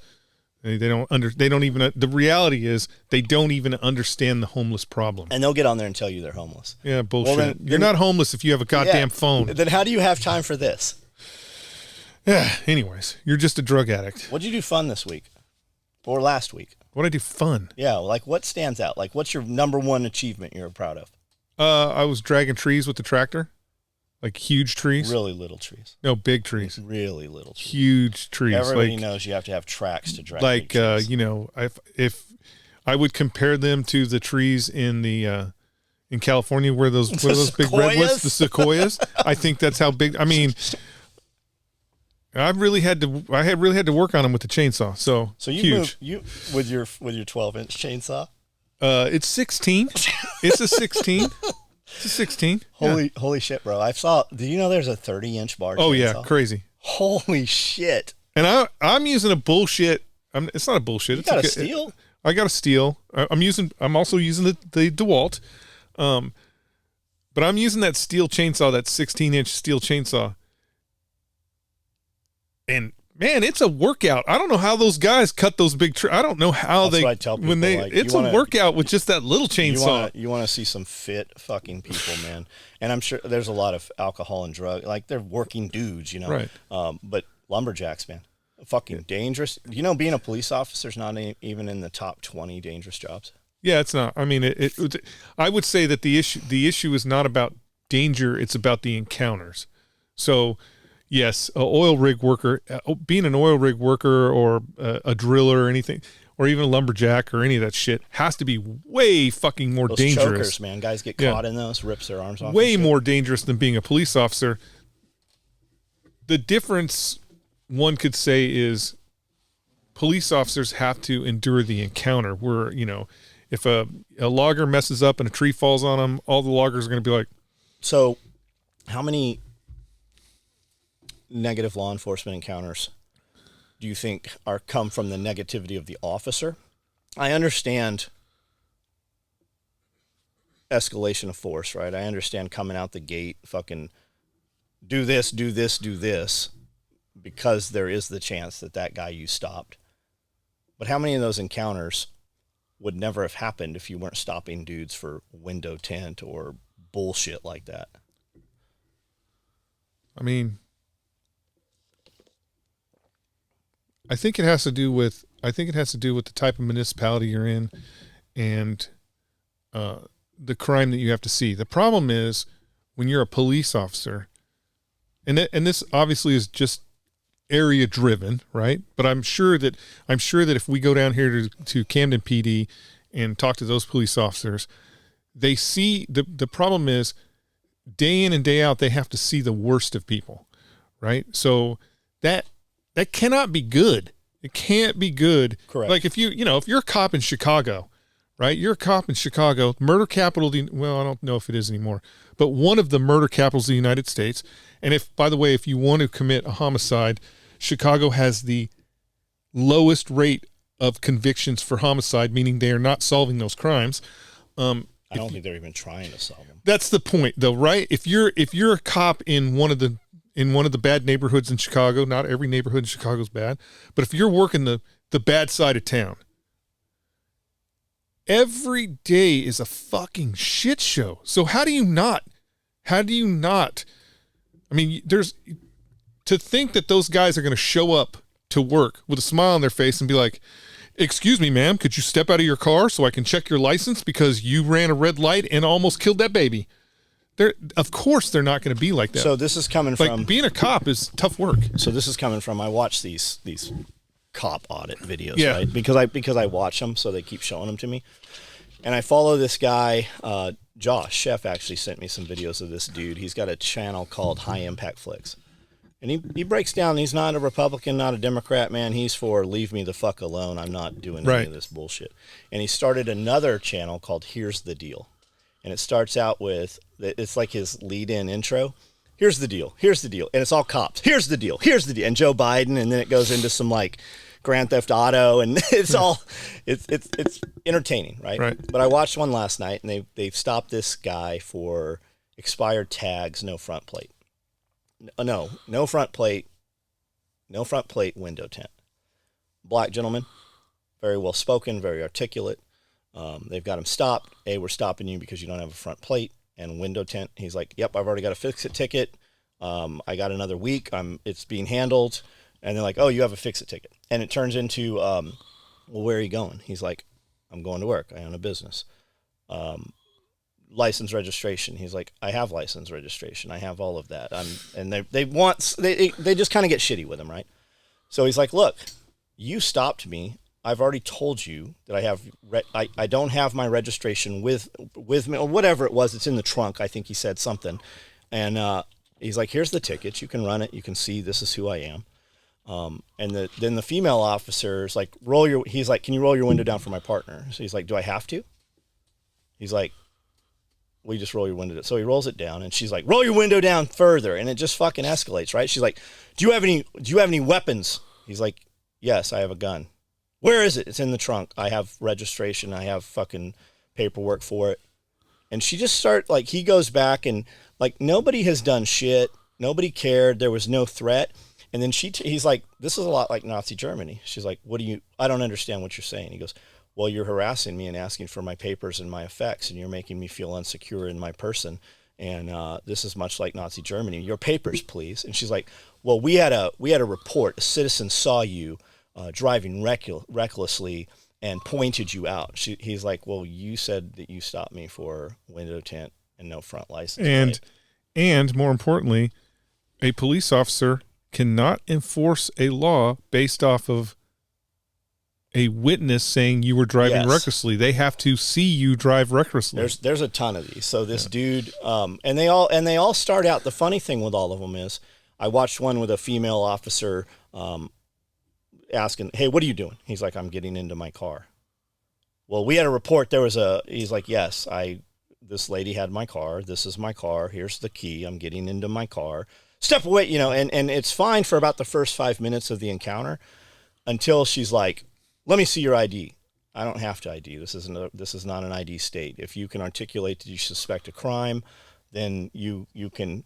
They don't even, the reality is they don't even understand the homeless problem. And they'll get on there and tell you they're homeless. Yeah, bullshit. Well, you're not homeless if you have a goddamn phone. Then how do you have time for this? Yeah, anyways, you're just a drug addict. What'd you do fun this week? Or last week? What'd I do fun? Yeah, like what stands out? Like what's your number one achievement you're proud of? I was dragging trees with the tractor. Like huge trees? Really little trees. No, big trees. Really little trees. Huge trees. Everybody knows you have to have tracks to drag. Like, if I would compare them to the trees in California where those big redwoods, the sequoias, I think that's how big. I mean, I really had to work on them with the chainsaw. So you huge. With your 12-inch chainsaw? It's 16. It's a 16. It's a 16. Holy shit, bro! Do you know there's a 30-inch bar? Oh chainsaw? Yeah, crazy. Holy shit! And I'm using a bullshit. It's not a bullshit. You got a steel? I got a steel. I'm also using the DeWalt, but I'm using that steel chainsaw, that 16-inch steel chainsaw. And man, it's a workout. I don't know how those guys cut those big trees. I don't know how That's what I tell people, it's a workout with just that little chainsaw. You want to see some fit fucking people, man. And I'm sure there's a lot of alcohol and drug, like they're working dudes, Right. But lumberjacks, man, fucking dangerous. Being a police officer is not even in the top 20 dangerous jobs. Yeah, it's not. I mean, I would say that the issue is not about danger. It's about the encounters. So, yes, an oil rig worker, being an oil rig worker or a driller or anything, or even a lumberjack or any of that shit, has to be way fucking more dangerous. Chokers, man. Guys get caught in those, rips their arms off. Way more dangerous than being a police officer. The difference, one could say, is police officers have to endure the encounter where, if a logger messes up and a tree falls on them, all the loggers are going to be like. So how many negative law enforcement encounters do you think come from the negativity of the officer? I understand escalation of force, right? I understand coming out the gate, fucking do this, because there is the chance that guy you stopped. But how many of those encounters would never have happened if you weren't stopping dudes for window tint or bullshit like that? I mean, I think it has to do with the type of municipality you're in and the crime that you have to see. The problem is when you're a police officer, and this obviously is just area driven, right? But I'm sure that if we go down here to Camden PD and talk to those police officers, they see the problem is day in and day out they have to see the worst of people, right? So that cannot be good. It can't be good. Correct. Like if you're a cop in Chicago, right? You're a cop in Chicago, murder capital. Well, I don't know if it is anymore, but one of the murder capitals of the United States. And by the way, if you want to commit a homicide, Chicago has the lowest rate of convictions for homicide, meaning they are not solving those crimes. I don't think they're even trying to solve them. That's the point, though, right? If you're a cop in one of the bad neighborhoods in Chicago, not every neighborhood in Chicago is bad, but if you're working the bad side of town, every day is a fucking shit show. So how do you not, I mean, to think that those guys are going to show up to work with a smile on their face and be like, "Excuse me, ma'am, could you step out of your car so I can check your license because you ran a red light and almost killed that baby?" Of course they're not going to be like that. So this is coming from being a cop is tough work. So this is coming from, I watch these cop audit videos, yeah, right? Because I watch them, so they keep showing them to me. And I follow this guy, Josh Chef actually sent me some videos of this dude. He's got a channel called High Impact Flicks. And he breaks down, he's not a Republican, not a Democrat, man. He's for leave me the fuck alone. I'm not doing any of this bullshit. And he started another channel called Here's the Deal. And it starts out with, it's like his lead-in intro. Here's the deal. Here's the deal. And it's all cops. Here's the deal. Here's the deal. And Joe Biden. And then it goes into some like Grand Theft Auto, and it's entertaining, right? Right. But I watched one last night, and they've stopped this guy for expired tags, no front plate. No front plate, window tint. Black gentleman, very well spoken, very articulate. They've got him stopped. Hey, we're stopping you because you don't have a front plate and window tint. He's like, yep, I've already got a fix-it ticket. I got another week. It's being handled. And they're like, oh, you have a fix-it ticket. And it turns into, well, where are you going? He's like, I'm going to work. I own a business. License registration. He's like, I have license registration. I have all of that. And they just kind of get shitty with him, right? So he's like, look, you stopped me. I've already told you that I don't have my registration with me, or whatever it was. It's in the trunk. I think he said something. And he's like, here's the ticket. You can run it. You can see this is who I am. And then the female officer's like, he's like, can you roll your window down for my partner? So he's like, do I have to? He's like, well, you just roll your window down. So he rolls it down, and she's like, roll your window down further. And it just fucking escalates, right? She's like, do you have any weapons? He's like, yes, I have a gun. Where is it? It's in the trunk. I have registration. I have fucking paperwork for it. And she just he goes back and like, nobody has done shit. Nobody cared. There was no threat. And then he's like, this is a lot like Nazi Germany. She's like, I don't understand what you're saying. He goes, well, you're harassing me and asking for my papers and my effects, and you're making me feel insecure in my person. And this is much like Nazi Germany. Your papers, please. And she's like, well, we had a report. A citizen saw you driving recklessly and pointed you out. He's like, well, you said that you stopped me for window tint and no front license. And more importantly, a police officer cannot enforce a law based off of a witness saying you were driving recklessly. They have to see you drive recklessly. There's a ton of these. So this dude, and they all start out. The funny thing with all of them is, I watched one with a female officer asking, hey, what are you doing? He's like, I'm getting into my car. Well, we had a report. He's like, yes, this lady had my car. This is my car. Here's the key. I'm getting into my car. Step away, and it's fine for about the first 5 minutes of the encounter until she's like, let me see your ID. I don't have to ID. This is not an ID state. If you can articulate that you suspect a crime, then you can,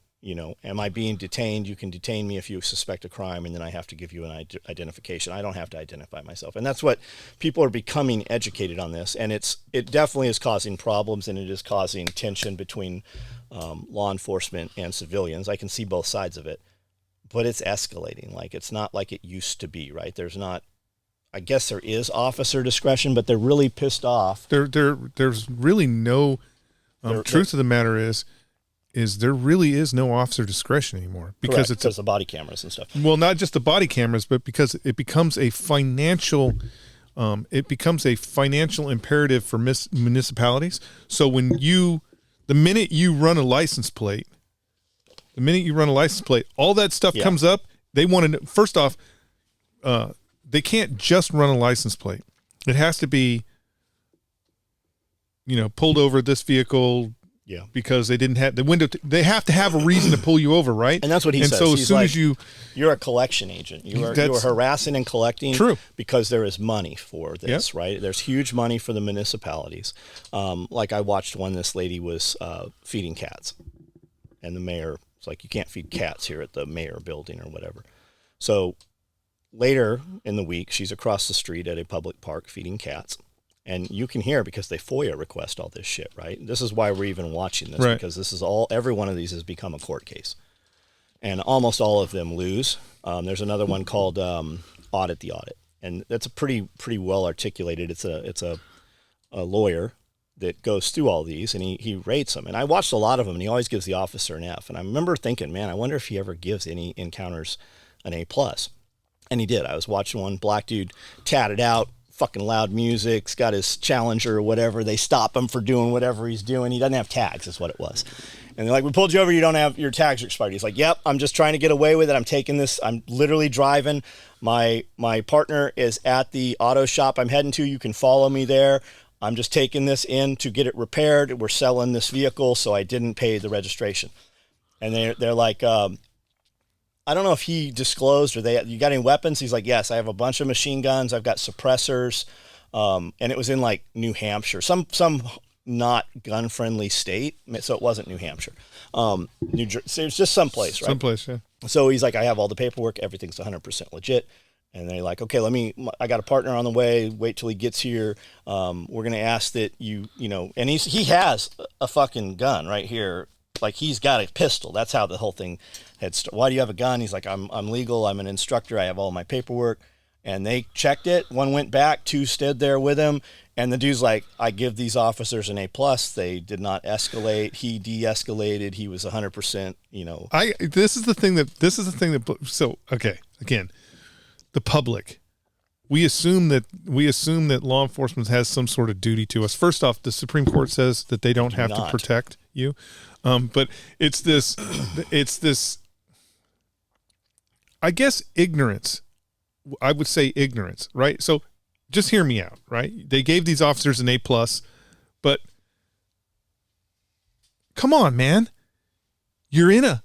am I being detained? You can detain me if you suspect a crime, and then I have to give you an identification. I don't have to identify myself. And that's what people are becoming educated on this. And it definitely is causing problems, and it is causing tension between law enforcement and civilians. I can see both sides of it, but it's escalating. Like, it's not like it used to be, right? I guess there is officer discretion, but they're really pissed off. There's really no truth of the matter is there really is no officer discretion anymore because it's the body cameras and stuff. Well, not just the body cameras, but because it becomes a financial imperative for municipalities. So the minute you run a license plate, all that stuff comes up. They want to know, first off, they can't just run a license plate. It has to be, pulled over this vehicle because they didn't have the window. They have to have a reason to pull you over, right? And that's what he says. And so as soon as you're a collection agent. You are harassing and collecting because there is money for this, right? There's huge money for the municipalities. Like I watched one, this lady was feeding cats. And the mayor was like, you can't feed cats here at the mayor building or whatever. So later in the week, she's across the street at a public park feeding cats. And you can hear, because they FOIA request all this shit, right? This is why we're even watching this, because this is every one of these has become a court case. And almost all of them lose. There's another one called Audit the Audit. And that's a pretty well articulated. It's a lawyer that goes through all these, and he rates them. And I watched a lot of them, and he always gives the officer an F. And I remember thinking, man, I wonder if he ever gives any encounters an A+. And he did. I was watching one, black dude, tatted out, fucking loud music's got his Challenger or whatever. They stop him for doing whatever he's doing. He doesn't have tags, is what it was. And they're like, we pulled you over, you don't have, your tags are expired. He's like, yep, I'm just trying to get away with it. I'm taking this, I'm literally driving. My partner is at the auto shop I'm heading to. You can follow me there. I'm just taking this in to get it repaired. We're selling this vehicle, so I didn't pay the registration. And they're like, I don't know if he disclosed or you got any weapons? He's like, yes, I have a bunch of machine guns. I've got suppressors. And it was in like New Hampshire, some not gun friendly state. So it wasn't New Hampshire. New Jersey. So it was just someplace, right? Someplace, yeah. So he's like, I have all the paperwork. Everything's 100% legit. And they're like, okay, I got a partner on the way. Wait till he gets here. We're going to ask that and he has a fucking gun right here. Like he's got a pistol. That's how the whole thing had started. Why do you have a gun? He's like, I'm legal. I'm an instructor. I have all my paperwork. And they checked it. One went back. Two stood there with him. And the dude's like, I give these officers an A+. They did not escalate. He de-escalated. He was 100%, This is the thing that, so, okay, again, the public, we assume that law enforcement has some sort of duty to us. First off, the Supreme Court says that they don't have to protect you. But it's this, I guess, ignorance. I would say ignorance, right? So just hear me out, right? They gave these officers an A+, but come on, man. You're in a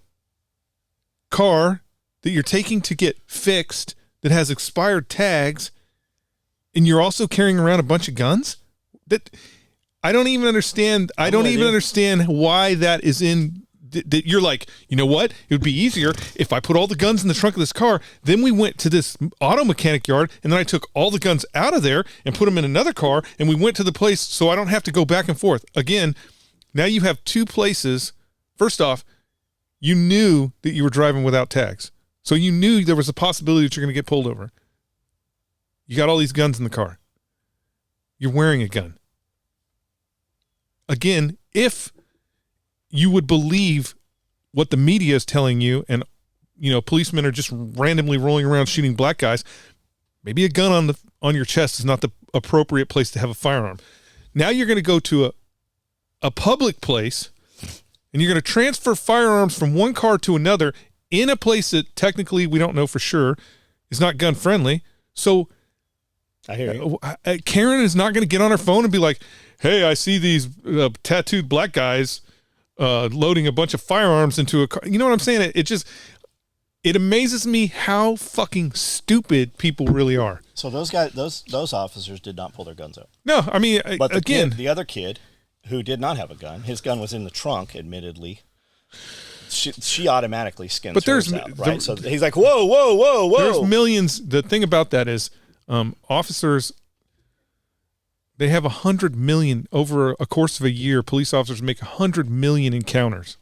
car that you're taking to get fixed that has expired tags, and you're also carrying around a bunch of guns? That I don't even understand. I don't even understand why that is in. That you're like, you know what? It would be easier if I put all the guns in the trunk of this car. Then we went to this auto mechanic yard, and then I took all the guns out of there and put them in another car, and we went to the place so I don't have to go back and forth. Again, now you have two places. First off, you knew that you were driving without tags. So you knew there was a possibility that you're going to get pulled over. You got all these guns in the car. You're wearing a gun. Again, if you would believe what the media is telling you, and policemen are just randomly rolling around shooting black guys, maybe a gun on your chest is not the appropriate place to have a firearm. Now you're going to go to a public place, and you're going to transfer firearms from one car to another in a place that technically we don't know for sure is not gun friendly. So I hear you. Karen is not going to get on her phone and be like, hey, I see these tattooed black guys loading a bunch of firearms into a car. You know what I'm saying? It amazes me how fucking stupid people really are. So those guys, those officers did not pull their guns out. No, I mean, but the other kid who did not have a gun, his gun was in the trunk, admittedly. She automatically skins hers out, right? So he's like, whoa. There's millions. The thing about that is officers, they have 100 million over a course of a year. Police officers make 100 million encounters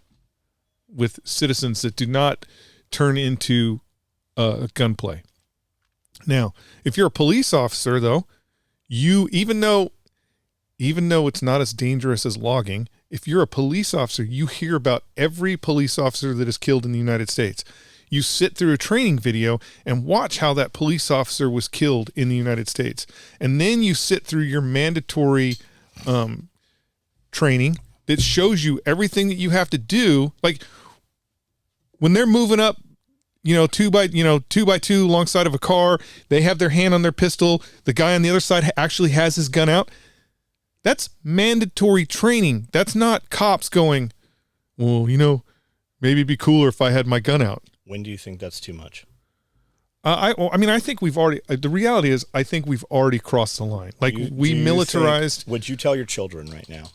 with citizens that do not turn into gunplay. Now, if you're a police officer, though, even though it's not as dangerous as logging, if you're a police officer, you hear about every police officer that is killed in the United States. You sit through a training video and watch how that police officer was killed in the United States. And then you sit through your mandatory training that shows you everything that you have to do. Like when they're moving up, two by two alongside of a car, they have their hand on their pistol. The guy on the other side actually has his gun out. That's mandatory training. That's not cops going, well, maybe it'd be cooler if I had my gun out. When do you think that's too much? I think we've already, the reality is, I think we've already crossed the line. Like we militarized. Would you tell your children right now,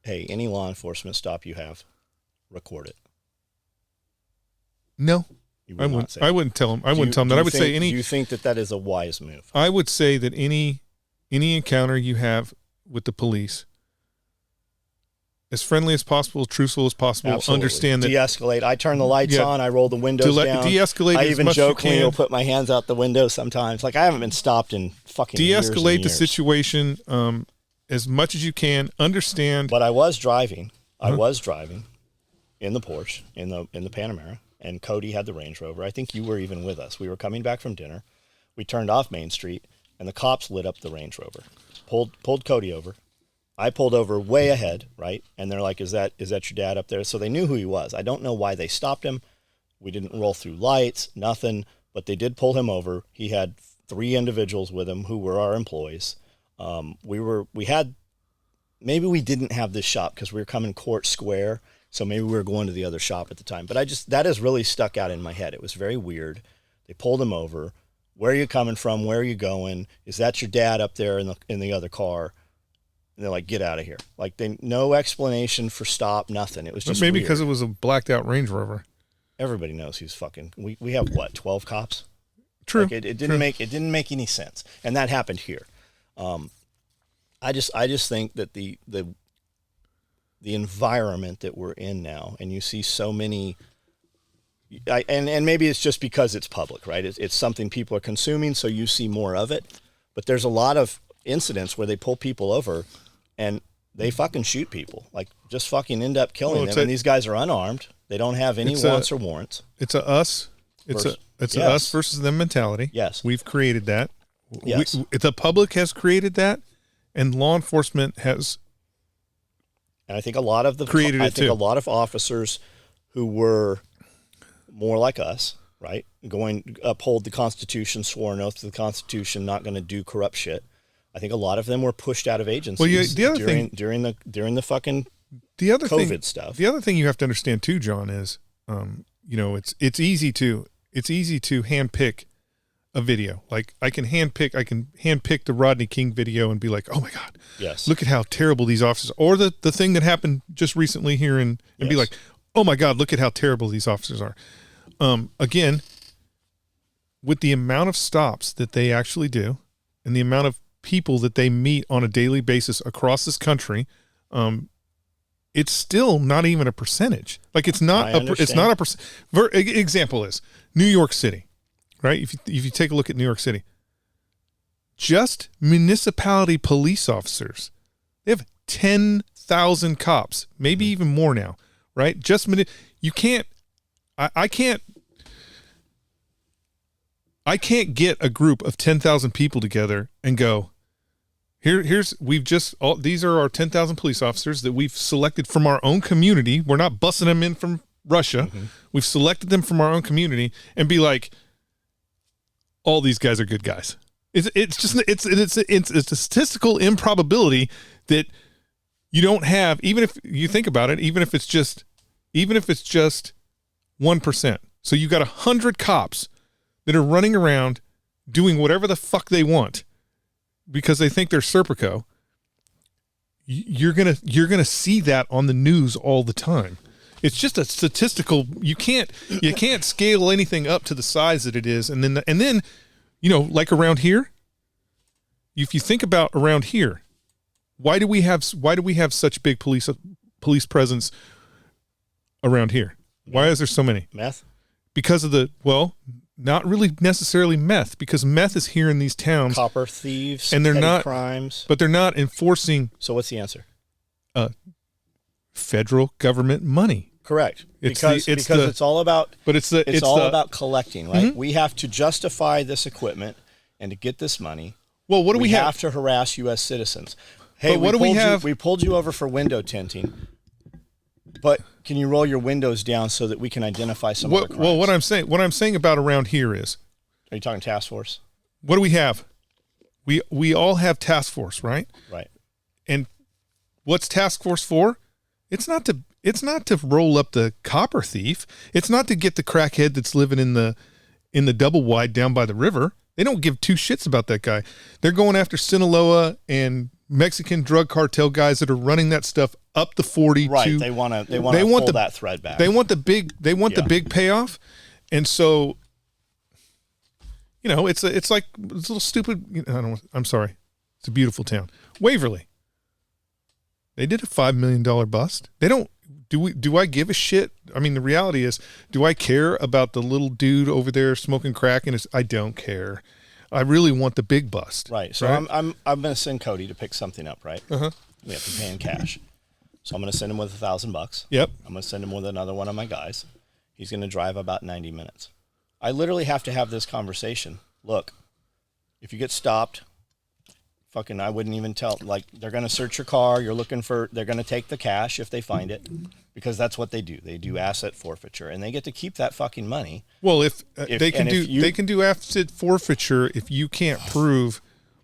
hey, any law enforcement stop you have, record it? No, I wouldn't tell them. I wouldn't tell them that. I would say any. Do you think that is a wise move? I would say that any encounter you have with the police, as friendly as possible, truthful as possible. Absolutely. Understand that. De-escalate. I turn the lights on. I roll the windows down. De-escalate. I even jokingly will put my hands out the window sometimes. Like I haven't been stopped in fucking de-escalate years. The situation as much as you can. Understand. But I was driving. I was driving in the Porsche in the Panamera, and Cody had the Range Rover. I think you were even with us. We were coming back from dinner. We turned off Main Street, and the cops lit up the Range Rover. Pulled Cody over. I pulled over way ahead, right? And they're like, is that your dad up there? So they knew who he was. I don't know why they stopped him. We didn't roll through lights, nothing, but they did pull him over. He had 3 individuals with him who were our employees. Maybe we didn't have this shop because we were coming Court Square. So maybe we were going to the other shop at the time. But that has really stuck out in my head. It was very weird. They pulled him over. Where are you coming from? Where are you going? Is that your dad up there in the other car? And they're like, get out of here. Like, no explanation for stop, nothing. It was just maybe weird. because it was a blacked out Range Rover. Everybody knows he's fucking. We have what, 12 cops? True. Like it didn't make any sense, and that happened here. I just think that the environment that we're in now, and you see so many. And maybe it's just because it's public, right? It's something people are consuming, so you see more of it. But there's a lot of incidents where they pull people over, and they fucking shoot people. Like, just fucking end up killing them. And these guys are unarmed. They don't have any wants or warrants. It's a us. It's a us versus them mentality. Yes, we've created that. Yes, the public has created that, and law enforcement has. And I think a lot of a lot of officers who were more like us, right, going uphold the Constitution, swore an oath to the Constitution, not going to do corrupt shit. I think a lot of them were pushed out of agencies. Well, during the fucking COVID stuff. The other thing you have to understand too, John, is it's easy to handpick a video. Like I can handpick the Rodney King video and be like, oh my God, yes, look at how terrible these officers are. Or the thing that happened just recently here and be like, oh my God, look at how terrible these officers are. Again, with the amount of stops that they actually do and the amount of people that they meet on a daily basis across this country, it's still not even a percentage. Like it's not a percent. Example is New York City, right? If you take a look at New York City, just municipality police officers, they have 10,000 cops, maybe even more now, right? You can't. I can't get a group of 10,000 people together and go, these are our 10,000 police officers that we've selected from our own community. We're not busing them in from Russia. Mm-hmm. We've selected them from our own community and be like, all these guys are good guys. It's a statistical improbability that you don't have, even if you think about it, even if it's just 1%. So you got 100 cops that are running around doing whatever the fuck they want because they think they're Serpico. You're gonna see that on the news all the time. It's just a statistical. You can't scale anything up to the size that it is, and then like around here. If you think about around here, why do we have such big police presence around here? Why is there so many? Meth? Because of not really necessarily meth, because meth is here in these towns. Copper thieves, and they're not crimes. But they're not enforcing. So what's the answer? Federal government money. Correct. Because it's all about. But it's all about collecting, right? Mm-hmm. We have to justify this equipment and to get this money. Well, what do we have? We have to harass U.S. citizens. Hey, what do we have? We pulled you over for window tinting. But can you roll your windows down so that we can identify some of the crimes? Well, what I'm saying about around here is, are you talking task force? What do we have? We all have task force, right? Right. And what's task force for? It's not to roll up the copper thief. It's not to get the crackhead that's living in the double wide down by the river. They don't give two shits about that guy. They're going after Sinaloa and Mexican drug cartel guys that are running that stuff up the 40. Right. They want to pull that thread back. They want the big payoff. And so, it's like it's a little stupid. I'm sorry. It's a beautiful town. Waverly. They did a $5 million bust. They don't. Do I give a shit? I mean, the reality is, do I care about the little dude over there smoking crack? And I don't care. I really want the big bust. Right. So right? I'm going to send Cody to pick something up. Right. Uh-huh. We have to pay in cash. So I'm going to send him with $1,000. Yep. I'm going to send him with another one of my guys. He's going to drive about 90 minutes. I literally have to have this conversation. Look, if you get stopped, I wouldn't even tell. Like, they're going to search your car. They're going to take the cash if they find it, because that's what they do. They do asset forfeiture, and they get to keep that fucking money. Well, they can do asset forfeiture if you can't prove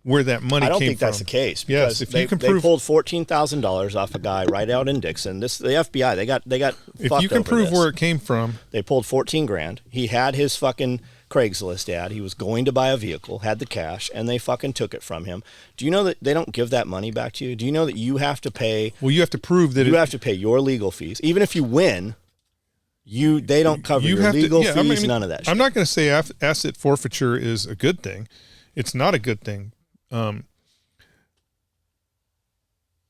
where that money came from. I don't think that's the case. Yes, if you can prove, they pulled $14,000 off a guy right out in Dixon. The FBI, they got. If you can prove where it came from, they pulled $14,000. He had his fucking Craigslist ad. He was going to buy a vehicle, had the cash, and they fucking took it from him. Do you know that they don't give that money back to you? Do you know that you have to pay? Well, you have to prove that you have to pay your legal fees, even if you win. They don't cover your legal fees. None of that shit. I'm not going to say asset forfeiture is a good thing. It's not a good thing.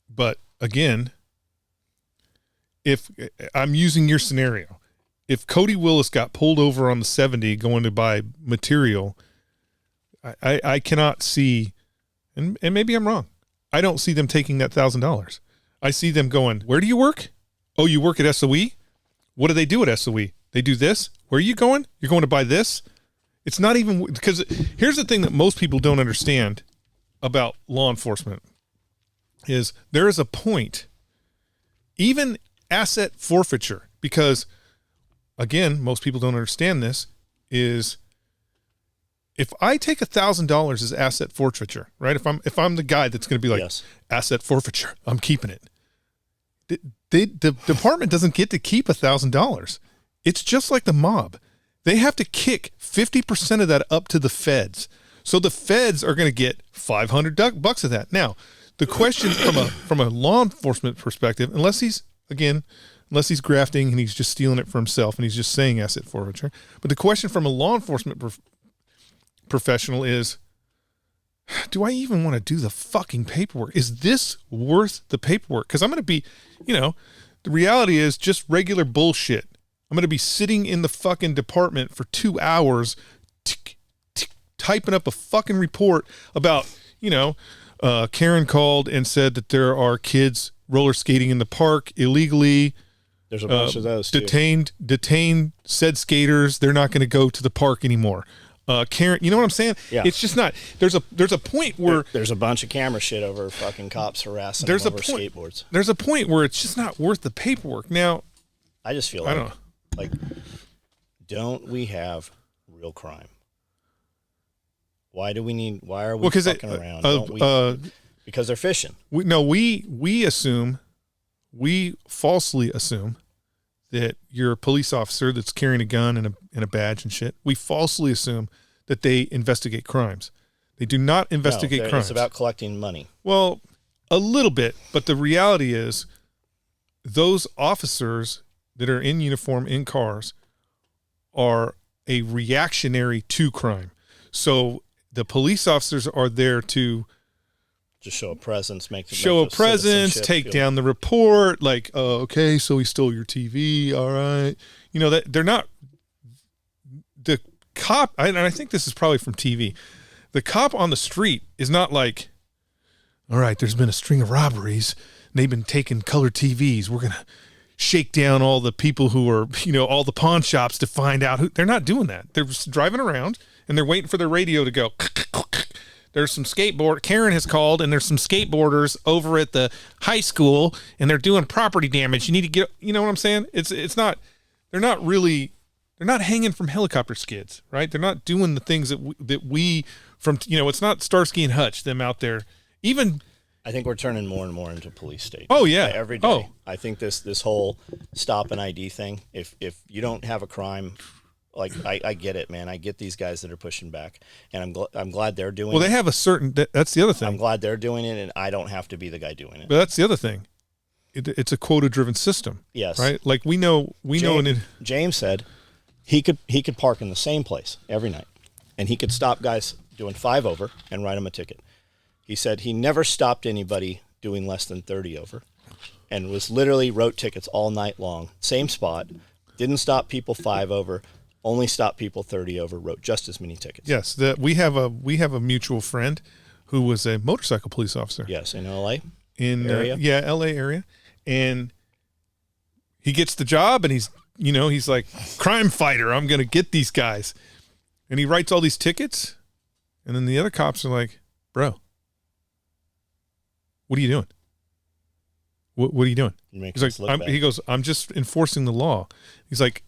But again, if I'm using your scenario, if Cody Willis got pulled over on the 70 going to buy material, I cannot see, and maybe I'm wrong, I don't see them taking that $1,000. I see them going, where do you work? Oh, you work at SOE? What do they do at SOE? They do this? Where are you going? You're going to buy this? It's not even, because here's the thing that most people don't understand about law enforcement is there is a point, even asset forfeiture, because again, most people don't understand this, is if I take $1,000 as asset forfeiture, right? If I'm the guy that's going to be like, yes, asset forfeiture, I'm keeping it. The department doesn't get to keep $1,000. It's just like the mob. They have to kick 50% of that up to the feds. So the feds are going to get $500 of that. Now, the question from a law enforcement perspective, unless he's grafting and he's just stealing it for himself and he's just saying asset forfeiture, but the question from a law enforcement professional is, do I even want to do the fucking paperwork? Is this worth the paperwork? Because I'm going to be, the reality is just regular bullshit. I'm going to be sitting in the fucking department for 2 hours typing up a fucking report about, Karen called and said that there are kids roller skating in the park illegally. There's a bunch of those too. Detained said skaters. They're not going to go to the park anymore. Karen, you know what I'm saying? Yeah. It's just not. There's a point where there's a bunch of camera shit over fucking cops harassing them over skateboards. There's a point where it's just not worth the paperwork. Now, I just feel like don't we have real crime? Why are we fucking around? Because they're fishing. We falsely assume that you're a police officer that's carrying a gun and a badge and shit. We falsely assume that they investigate crimes. They do not investigate crimes. It's about collecting money. Well, a little bit, but the reality is those officers that are in uniform in cars are a reactionary to crime. So the police officers are there to just show a presence, take down the report. Like, oh, okay, so he stole your TV. All right. That they're not the cop. And I think this is probably from TV. The cop on the street is not like, all right, there's been a string of robberies and they've been taking color TVs. We're going to shake down all the people who are, all the pawn shops to find out who. They're not doing that. They're just driving around and they're waiting for their radio to go. There's some Karen has called and there's some skateboarders over at the high school and they're doing property damage. You need to get, you know what I'm saying? They're not hanging from helicopter skids, right? They're not doing the things that we it's not Starsky and Hutch, them out there. Even I think we're turning more and more into police state. Oh yeah. Every day. Oh. I think this whole stop and ID thing, if you don't have a crime, like I get it, man. I get these guys that are pushing back, and I'm glad they're doing it. Well, they have a certain. That's the other thing. I'm glad they're doing it, and I don't have to be the guy doing it. But that's the other thing. It's a quota-driven system. Yes. Right. Like we know. James said he could park in the same place every night, and he could stop guys doing 5 over and write them a ticket. He said he never stopped anybody doing less than 30 over, and wrote tickets all night long. Same spot. Didn't stop people 5 over. Only stopped people 30 over, wrote just as many tickets. Yes, we have a mutual friend who was a motorcycle police officer. Yes, in LA. Area? LA area. And he gets the job and he's like, crime fighter, I'm going to get these guys. And he writes all these tickets. And then the other cops are like, bro, what are you doing? What are you doing? He's like, he goes, I'm just enforcing the law. He's like,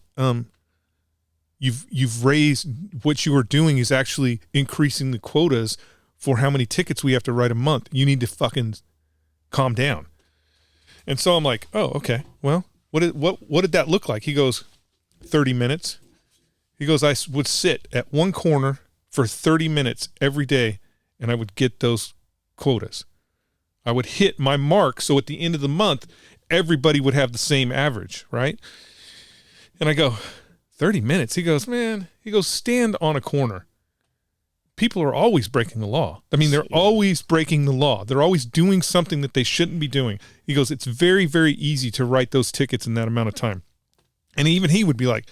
you've raised, what you are doing is actually increasing the quotas for how many tickets we have to write a month. You need to fucking calm down. And so I'm like, oh, okay. Well, what did that look like? He goes, 30 minutes. He goes, I would sit at one corner for 30 minutes every day, and I would get those quotas. I would hit my mark, so at the end of the month, everybody would have the same average, right? And I go, 30 minutes? He goes, man, stand on a corner. People are always breaking the law. I mean, they're always breaking the law. They're always doing something that they shouldn't be doing. He goes, it's very, very easy to write those tickets in that amount of time. And even he would be like,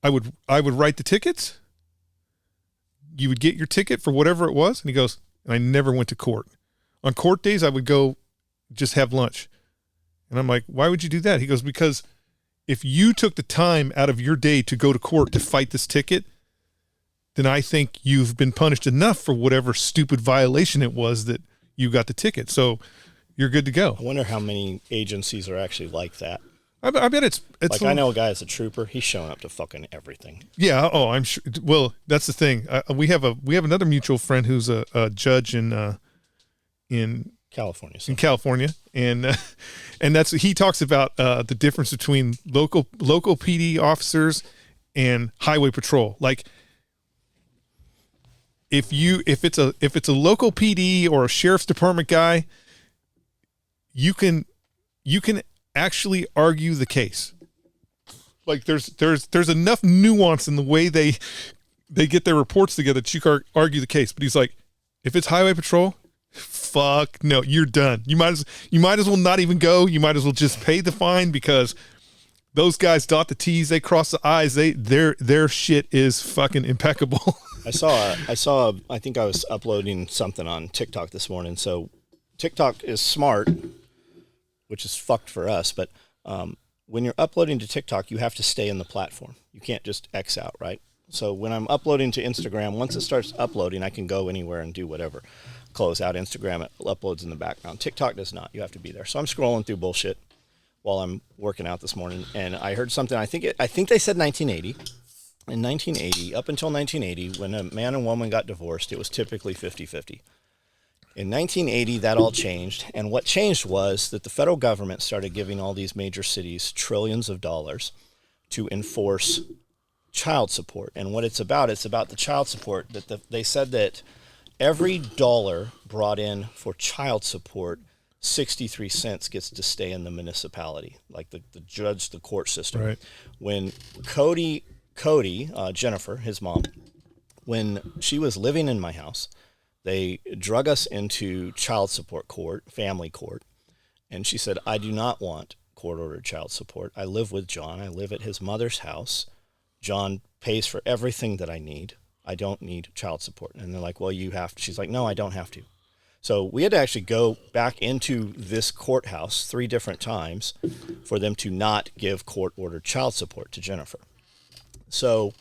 I would write the tickets. You would get your ticket for whatever it was. And he goes, and I never went to court. On court days, I would go just have lunch. And I'm like, why would you do that? He goes, because if you took the time out of your day to go to court to fight this ticket, then I think you've been punished enough for whatever stupid violation it was that you got the ticket. So you're good to go. I wonder how many agencies are actually like that. I bet it's like, I know a guy that's a trooper. He's showing up to fucking everything. Yeah. Oh, I'm sure. Well, that's the thing. We have another mutual friend who's a judge in California. In California, and that's, he talks about the difference between local PD officers and highway patrol. Like, if it's a local PD or a sheriff's department guy, you can actually argue the case. Like, there's enough nuance in the way they get their reports together that you can argue the case. But he's like, if it's highway patrol, fuck no, you're done. You might as well not even go. You might as well just pay the fine, because those guys dot the T's, they cross the I's. Their shit is fucking impeccable. I think I was uploading something on TikTok this morning. So TikTok is smart, which is fucked for us. But when you're uploading to TikTok, you have to stay in the platform. You can't just X out, right? So when I'm uploading to Instagram, once it starts uploading, I can go anywhere and do whatever. Close out Instagram, it uploads in the background. TikTok does not. You have to be there. So I'm scrolling through bullshit while I'm working out this morning, and I heard something. I think they said 1980. In 1980, up until 1980, when a man and woman got divorced, it was typically 50-50. In 1980, that all changed, and what changed was that the federal government started giving all these major cities trillions of dollars to enforce child support. And what it's about the child support. They said that every dollar brought in for child support, 63 cents gets to stay in the municipality, like the judge, the court system. Right. When Cody, Jennifer, his mom, when she was living in my house, they drug us into child support court, family court, and she said, I do not want court-ordered child support. I live with John. I live at his mother's house. John pays for everything that I need. I don't need child support. And they're like, well, you have to. She's like, no, I don't have to. So we had to actually go back into this courthouse 3 different times for them to not give court-ordered child support to Jennifer. So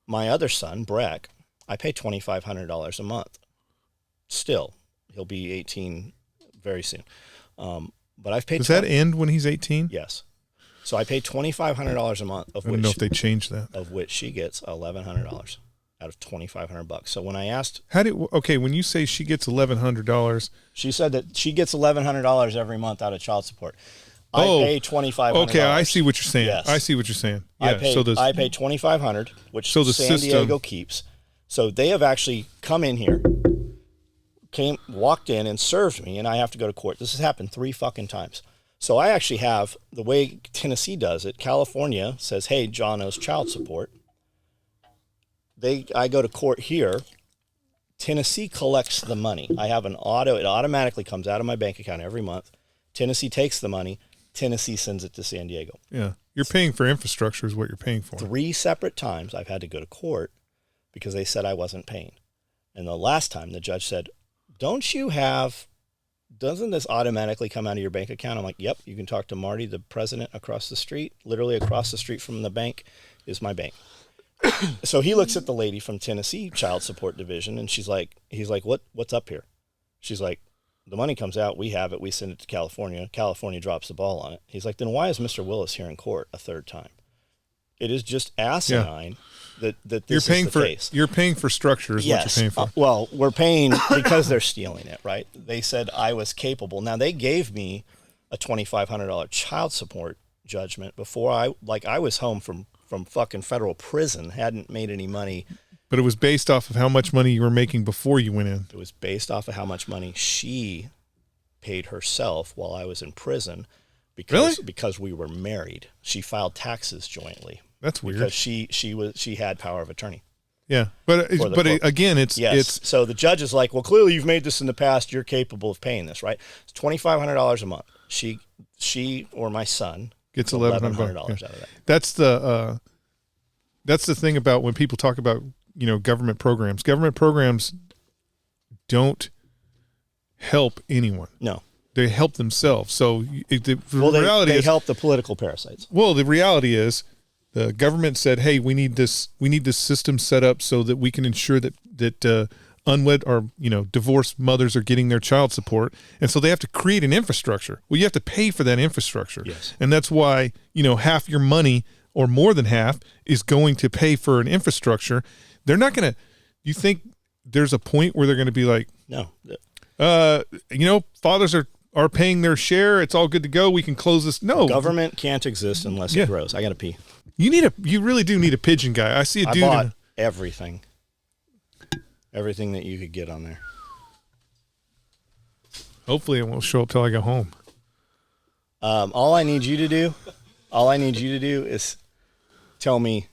my other son, Breck, I pay $2,500 a month. Still, he'll be 18 very soon. But I've paid. Does that end when he's 18? Yes. So I pay $2,500 a month. I don't know if they changed that. Of which she gets $1,100 out of $2,500. So when I asked, when you say she gets $1,100, she said that she gets $1,100 every month out of child support. I pay $2,500. Okay, I see what you're saying. Yes. I see what you're saying. Yeah, I pay $2,500, which San Diego keeps. So they have actually come in here, walked in and served me, and I have to go to court. This has happened 3 fucking times. So I actually have, the way Tennessee does it, California says, hey, John owes child support. I go to court here. Tennessee collects the money. I have an auto. It automatically comes out of my bank account every month. Tennessee takes the money. Tennessee sends it to San Diego. Yeah. You're paying for infrastructure is what you're paying for. 3 separate times I've had to go to court because they said I wasn't paying. And the last time the judge said, doesn't this automatically come out of your bank account? I'm like, yep, you can talk to Marty, the president across the street. Literally across the street from the bank is my bank. So he looks at the lady from Tennessee Child Support Division, and he's like, what's up here? She's like, the money comes out, we have it, we send it to California. California drops the ball on it. He's like, then why is Mr. Willis here in court a 3rd time? It is just asinine that this you're paying is the case. You're paying for structure is what you're paying for. Well, we're paying because they're stealing it, right? They said I was capable. Now, they gave me a $2,500 child support judgment before I was home from fucking federal prison, hadn't made any money. But it was based off of how much money you were making before you went in. It was based off of how much money she paid herself while I was in prison because we were married. She filed taxes jointly. That's weird. Because she had power of attorney. Yeah, but again, it's so the judge is like, well, clearly you've made this in the past. You're capable of paying this, right? It's $2,500 a month. She or my son gets $1,100 out of that. That's the thing about when people talk about government programs. Government programs don't help anyone. No. They help themselves. So reality they is help the political parasites. Well, the reality is the government said, "Hey, we need this system set up so that we can ensure that unwed or divorced mothers are getting their child support." And so they have to create an infrastructure. Well, you have to pay for that infrastructure. Yes. And that's why, half your money or more than half is going to pay for an infrastructure. They're not going to you think there's a point where they're going to be like, "No. Fathers are paying their share. It's all good to go. We can close this." No. Government can't exist unless it grows. I got to pee. You really do need a pigeon guy. I see a dude. I bought everything that you could get on there. Hopefully, it won't show up till I go home. All I need you to do is tell me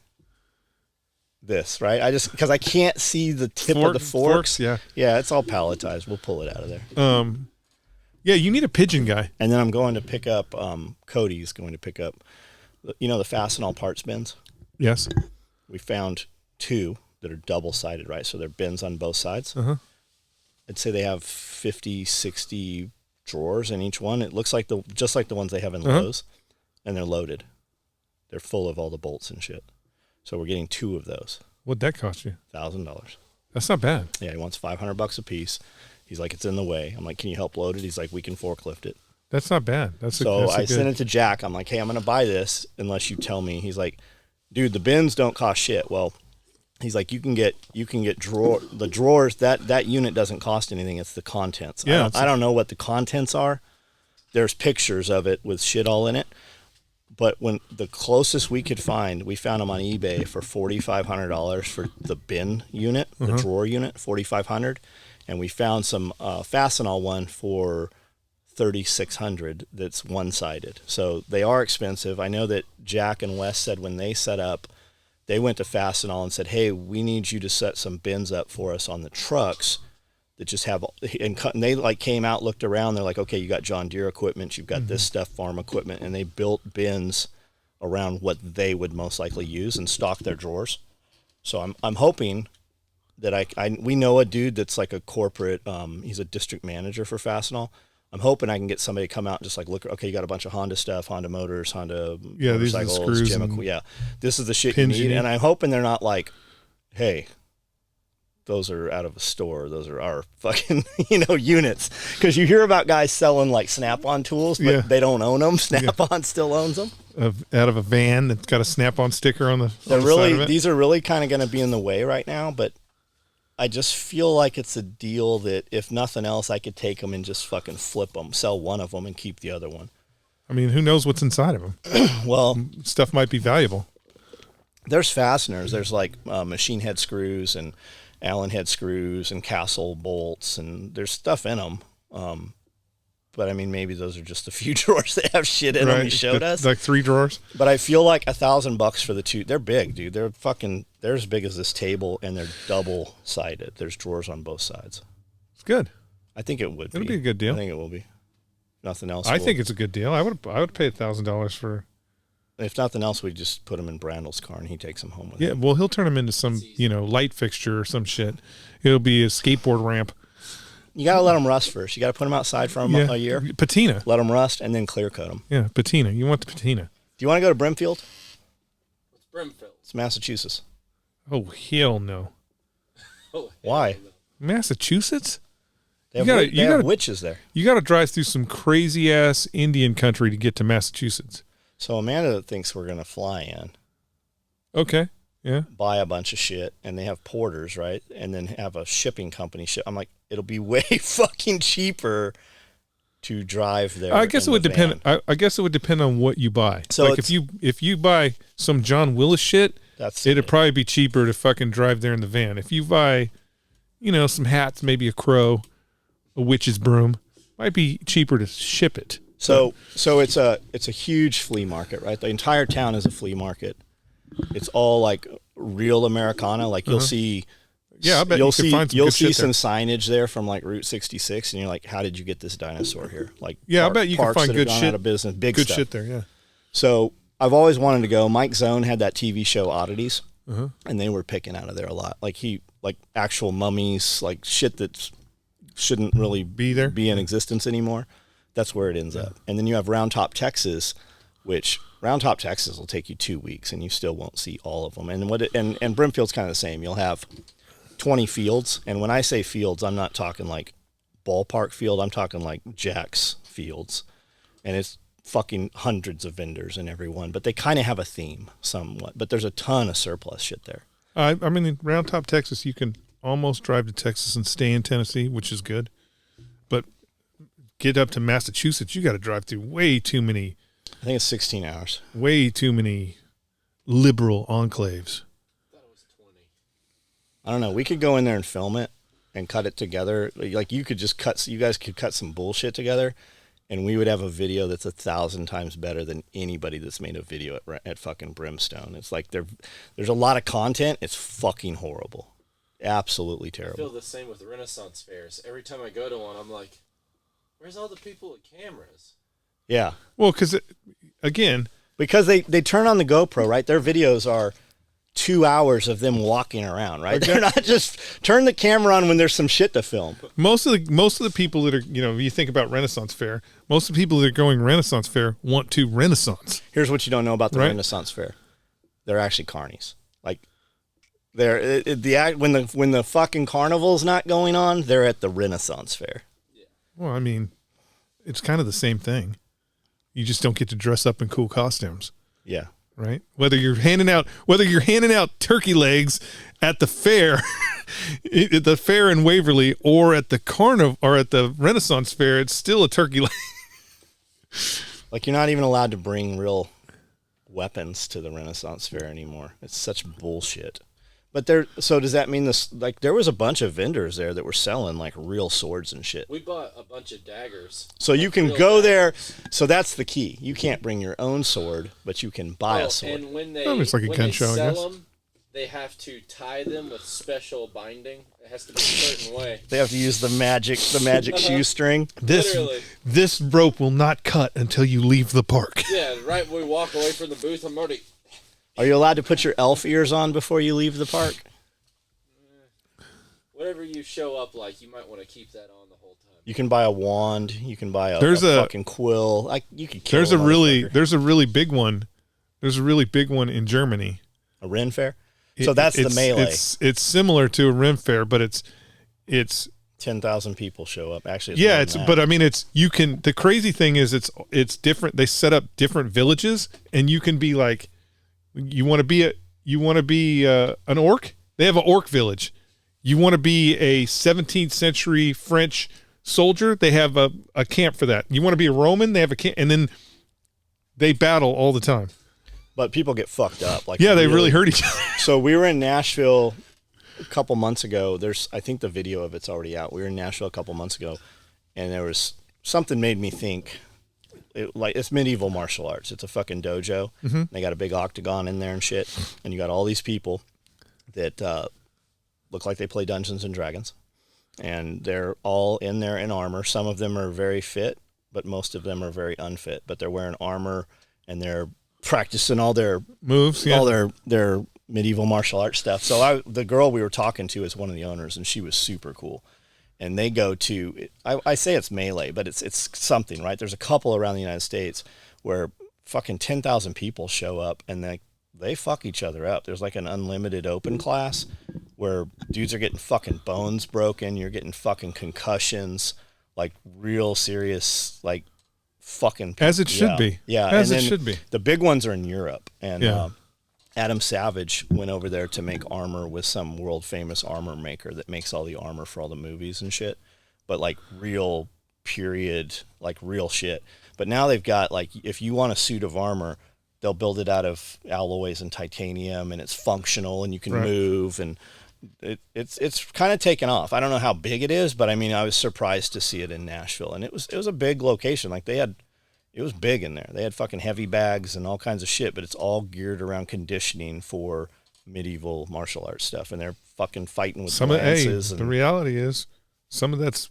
this, right? Because I can't see the tip of the forks. Yeah, it's all palletized. We'll pull it out of there. Yeah, you need a pigeon guy. And then I'm going to pick up. Cody's going to pick up. The Fastenal parts bins? Yes. We found 2 that are double-sided, right? So they're bins on both sides. Uh-huh. I'd say they have 50, 60 drawers in each one. It looks like just like the ones they have in Lowe's, and they're loaded. They're full of all the bolts and shit. So we're getting 2 of those. What'd that cost you? $1,000. That's not bad. Yeah, he wants $500 a piece. He's like, it's in the way. I'm like, can you help load it? He's like, we can forklift it. That's not bad. I sent it to Jack. I'm like, hey, I'm going to buy this unless you tell me. He's like, dude, the bins don't cost shit. Well, he's like, you can get the drawers. That unit doesn't cost anything. It's the contents. Yeah, I don't know what the contents are. There's pictures of it with shit all in it. But when the closest we could find, we found them on eBay for $4,500 for the bin unit, the drawer unit, $4,500, and we found some Fastenal one for $3,600 that's one-sided. So they are expensive. I know that Jack and Wes said when they set up, they went to Fastenal and said, hey, we need you to set some bins up for us on the trucks that just have, and they like came out, looked around, they're like, okay, you got John Deere equipment, you've got this stuff, farm equipment, and they built bins around what they would most likely use and stock their drawers. So I'm hoping that we know a dude that's like a corporate, he's a district manager for Fastenal. I'm hoping I can get somebody to come out and just like look, okay, you got a bunch of Honda stuff, Honda motors, Honda motorcycles, this is the shit you need. And I'm hoping they're not like, hey, those are out of a store. Those are our fucking, units. Because you hear about guys selling like Snap-on tools, but they don't own them. Snap-on still owns them. Out of a van that's got a Snap-on sticker on the side of it. These are really kind of going to be in the way right now, but I just feel like it's a deal that if nothing else, I could take them and just fucking flip them, sell one of them and keep the other one. I mean, who knows what's inside of them? Well, stuff might be valuable. There's fasteners. There's like machine head screws and Allen head screws and castle bolts, and there's stuff in them. But I mean, maybe those are just a few drawers that have shit in them. He showed us like 3 drawers. But I feel like $1,000 for the 2. They're big, dude. They're as big as this table, and they're double sided. There's drawers on both sides. It's good. I think it would. It'll be a good deal. I think it will be. Nothing else. I think it's a good deal. I would pay $1,000 for. If nothing else, we just put him in Brandl's car and he takes them home with him. Yeah, well, he'll turn them into some, light fixture or some shit. It'll be a skateboard ramp. You got to let them rust first. You got to put them outside for a year. Patina. Let them rust and then clear coat them. Yeah, patina. You want the patina. Do you want to go to Brimfield? What's Brimfield? It's Massachusetts. Oh, hell no. Why? Massachusetts? They have witches there. You got to drive through some crazy-ass Indian country to get to Massachusetts. So Amanda thinks we're going to fly in. Okay. Yeah. buy a bunch of shit, and they have porters, right? And then have a shipping company ship. I'm like, it'll be way fucking cheaper to drive there. I guess it in would the depend. van. I guess it would depend on what you buy. So like if you buy some John Willis shit, it'd probably be cheaper to fucking drive there in the van. If you buy, some hats, maybe a crow, a witch's broom, might be cheaper to ship it. So it's a huge flea market, right? The entire town is a flea market. It's all like real Americana. Like you'll see. Yeah, I bet you'll see some signage there from like Route 66, and you're like, "How did you get this dinosaur here?" Like, I bet you can find good shit. Out of business, big good stuff. shit there. Yeah. So I've always wanted to go. Mike Zone had that TV show Oddities, and they were picking out of there a lot. Like actual mummies, like shit that shouldn't really be in existence anymore. That's where it ends up. And then you have Round Top, Texas, which Round Top, Texas will take you 2 weeks, and you still won't see all of them. And Brimfield's kind of the same. You'll have 20 fields, and when I say fields, I'm not talking like ballpark field. I'm talking like Jack's fields, and it's fucking hundreds of vendors in every one. But they kind of have a theme somewhat. But there's a ton of surplus shit there. I mean, in Round Top, Texas, you can almost drive to Texas and stay in Tennessee, which is good. But get up to Massachusetts, you got to drive through way too many. I think it's 16 hours. Way too many liberal enclaves. I don't know. We could go in there and film it and cut it together. Like you guys could cut some bullshit together, and we would have a video that's 1,000 times better than anybody that's made a video at fucking Brimstone. It's like there's a lot of content. It's fucking horrible. Absolutely terrible. I feel the same with Renaissance fairs. Every time I go to one, I'm like, where's all the people with cameras? Yeah. Well, because they turn on the GoPro, right? Their videos are 2 hours of them walking around, right? They're not just turn the camera on when there's some shit to film. Most of the people that are, you think about Renaissance Fair, most of the people that are going Renaissance Fair want to Renaissance. Here's what you don't know about the Renaissance Fair. They're actually carnies. Like when the fucking carnival's not going on, they're at the Renaissance Fair. Yeah. Well, I mean, it's kind of the same thing. You just don't get to dress up in cool costumes. Yeah. Right? Whether you're handing out turkey legs at the fair, the fair in Waverly, or at the carnival or at the Renaissance Fair, it's still a turkey leg. Like you're not even allowed to bring real weapons to the Renaissance Fair anymore. It's such bullshit. But so does that mean this? Like there was a bunch of vendors there that were selling like real swords and shit. We bought a bunch of daggers. So you can go there. So that's the key. You can't bring your own sword, but you can buy a sword. And when they it's like a gun show, sell them, they have to tie them with special binding. It has to be a certain way. They have to use the magic shoestring. This rope will not cut until you leave the park. Yeah, right when we walk away from the booth, I'm already. Are you allowed to put your elf ears on before you leave the park? Whatever you show up like, you might want to keep that on the whole time. You can buy a wand. You can buy a fucking quill. Like you could kill. There's a really big one. There's a really big one in Germany. A Ren Fair. So that's the melee. It's similar to a Ren Fair, but it's 10,000 people show up. Actually, but I mean, the crazy thing is it's different. They set up different villages, and you can be like. You want to be an orc? They have an orc village. You want to be a 17th century French soldier? They have a camp for that. You want to be a Roman? They have a camp, and then they battle all the time. But people get fucked up. Like they really hurt each other. So we were in Nashville a couple months ago. I think the video of it's already out. We were in Nashville a couple months ago, and there was something made me think. It's medieval martial arts. It's a fucking dojo. Mm-hmm. They got a big octagon in there and shit. And you got all these people that look like they play Dungeons and Dragons. And they're all in there in armor. Some of them are very fit, but most of them are very unfit. But they're wearing armor and they're practicing all their moves, all their medieval martial arts stuff. So the girl we were talking to is one of the owners, and she was super cool. And they go to, I say it's melee, but it's something, right? There's a couple around the United States where fucking 10,000 people show up and they fuck each other up. There's like an unlimited open class where dudes are getting fucking bones broken. You're getting fucking concussions, like real serious, like fucking. As it should be. Yeah. As it should be. The big ones are in Europe. And Adam Savage went over there to make armor with some world famous armor maker that makes all the armor for all the movies and shit, but like real period, like real shit. But now they've got like, if you want a suit of armor, they'll build it out of alloys and titanium, and it's functional and you can move, and it's kind of taken off. I don't know how big it is, but I mean, I was surprised to see it in Nashville, and it was a big location. Like it was big in there. They had fucking heavy bags and all kinds of shit, but it's all geared around conditioning for medieval martial arts stuff, and they're fucking fighting with lances. The reality is, some of that's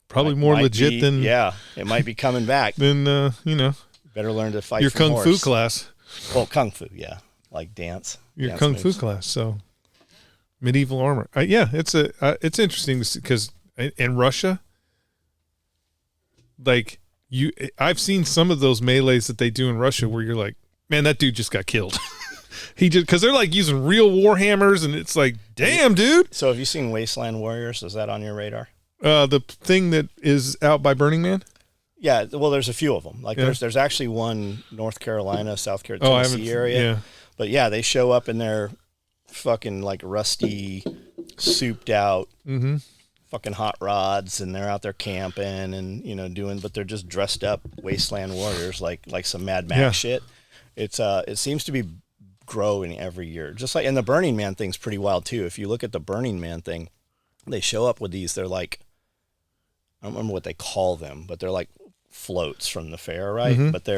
probably more legit than it might be coming back. Then better learn to fight your from kung horse. fu class. Well, kung fu, like dance. Your dance kung moves. fu class. So medieval armor. It's interesting because in Russia, like I've seen some of those melees that they do in Russia where you're like, man, that dude just got killed. Because they're like using real war hammers, and it's like, damn, dude. So have you seen Wasteland Warriors? Is that on your radar? The thing that is out by Burning Man? Yeah, well, there's a few of them. Like there's actually one North Carolina, South Carolina, Tennessee area. Yeah. But yeah, they show up in their fucking like rusty, souped out fucking hot rods, and they're out there camping and doing, but they're just dressed up Wasteland Warriors like some Mad Max shit. It's it seems to be growing every year. Just like, and the Burning Man thing's pretty wild too. If you look at the Burning Man thing, they show up with these, they're like, I don't remember what they call them, but they're like floats from the fair, right? But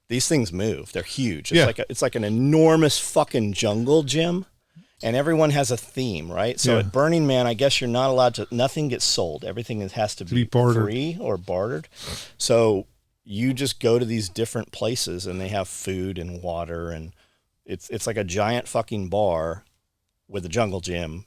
these things move. They're huge. It's like an enormous fucking jungle gym, and everyone has a theme, right? So at Burning Man, I guess you're not allowed to, nothing gets sold. Everything has to be free or bartered. So you just go to these different places, and they have food and water, and it's like a giant fucking bar with a jungle gym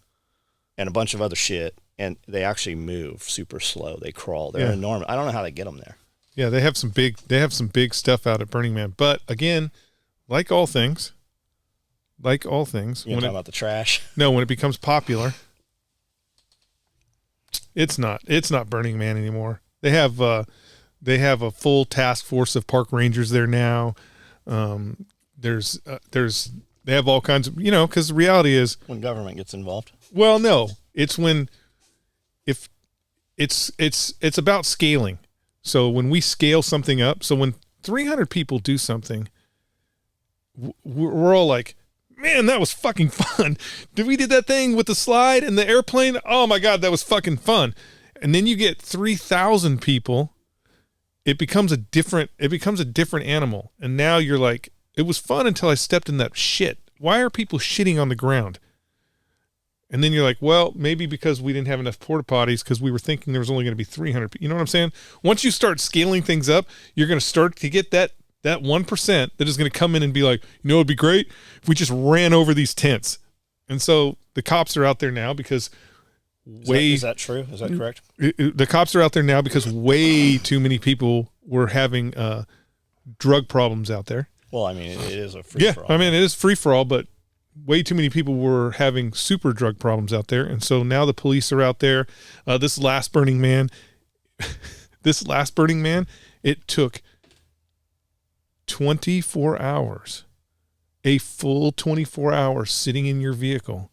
and a bunch of other shit, and they actually move super slow. They crawl. They're enormous. I don't know how they get them there. Yeah, they have some big stuff out at Burning Man. But again, like all things, You talking about the trash? No, when it becomes popular, it's not Burning Man anymore. They have a full task force of park rangers there now. They have all kinds of, because the reality is When government gets involved. Well, no, it's if it's about scaling. So when we scale something up, so when 300 people do something, we're all like, man, that was fucking fun. We did that thing with the slide and the airplane. Oh my God, that was fucking fun. And then you get 3,000 people. It becomes a different animal. And now you're like, it was fun until I stepped in that shit. Why are people shitting on the ground? And then you're like, well, maybe because we didn't have enough porta potties because we were thinking there was only going to be 300 people. You know what I'm saying? Once you start scaling things up, you're going to start to get that 1% that is going to come in and be like, it'd be great if we just ran over these tents. And so the cops are out there now because Is that true? Is that correct? The cops are out there now because way too many people were having drug problems out there. Well, I mean, it is a free-for-all. Yeah, I mean, it is free-for-all, but way too many people were having super drug problems out there. And so now the police are out there. This last Burning Man, it took 24 hours, a full 24 hours sitting in your vehicle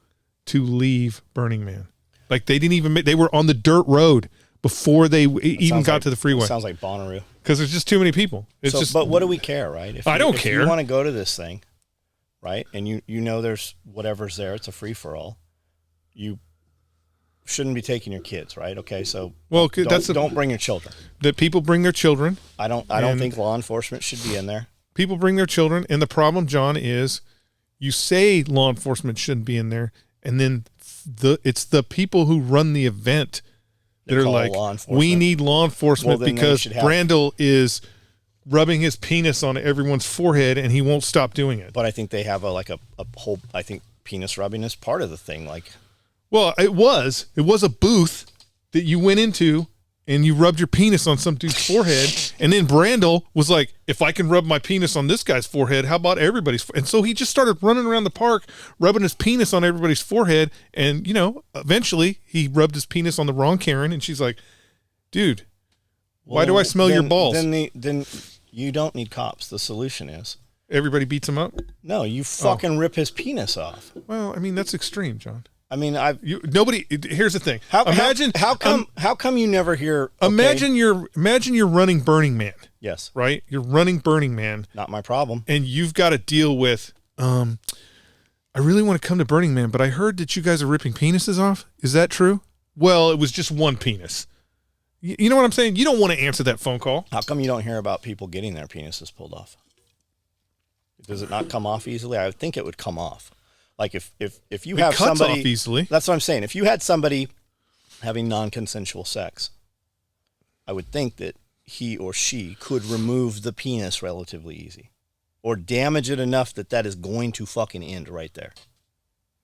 to leave Burning Man. Like they were on the dirt road before they even got to the freeway. Sounds like Bonnaroo. Because there's just too many people. But what do we care, right? I don't care. If you want to go to this thing, right, and you know there's whatever's there, it's a free-for-all, you shouldn't be taking your kids, right? Okay, so don't bring your children. That people bring their children. I don't think law enforcement should be in there. People bring their children, and the problem, John, is you say law enforcement shouldn't be in there, and then it's the people who run the event that are like, we need law enforcement because Brandel is rubbing his penis on everyone's forehead and he won't stop doing it. But I think they have a whole, I think penis rubbing is part of the thing. Like, well, it was a booth that you went into and you rubbed your penis on some dude's forehead. And then Brandel was like, if I can rub my penis on this guy's forehead, how about everybody's? And so he just started running around the park, rubbing his penis on everybody's forehead. And, eventually he rubbed his penis on the wrong Karen. And she's like, dude, why do I smell your balls? Then you don't need cops. The solution is Everybody beats him up? No, you fucking rip his penis off. Well, I mean, that's extreme, John. I mean, here's the thing. How come you never hear? Okay, imagine you're running Burning Man. Yes. Right. You're running Burning Man. Not my problem. And you've got to deal with. I really want to come to Burning Man, but I heard that you guys are ripping penises off. Is that true? Well, it was just one penis. You know what I'm saying? You don't want to answer that phone call. How come you don't hear about people getting their penises pulled off? Does it not come off easily? I would think it would come off. Like if you have cuts somebody off easily. That's what I'm saying. If you had somebody having non-consensual sex, I would think that he or she could remove the penis relatively easy, or damage it enough that is going to fucking end right there.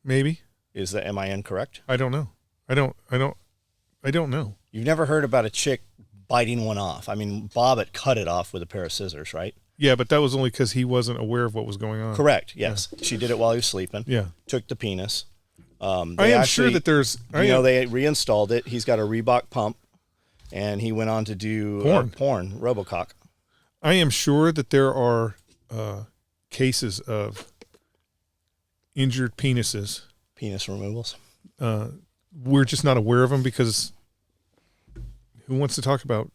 Maybe. Am I incorrect? I don't know. I don't know. You've never heard about a chick biting one off. I mean, Bobbitt cut it off with a pair of scissors, right? Yeah, but that was only because he wasn't aware of what was going on. Correct. Yes, yeah. She did it while he was sleeping. Yeah, took the penis. I am sure that there's. They reinstalled it. He's got a Reebok pump, and he went on to do porn, Robocock. I am sure that there are cases of injured penises, penis removals. We're just not aware of them because who wants to talk about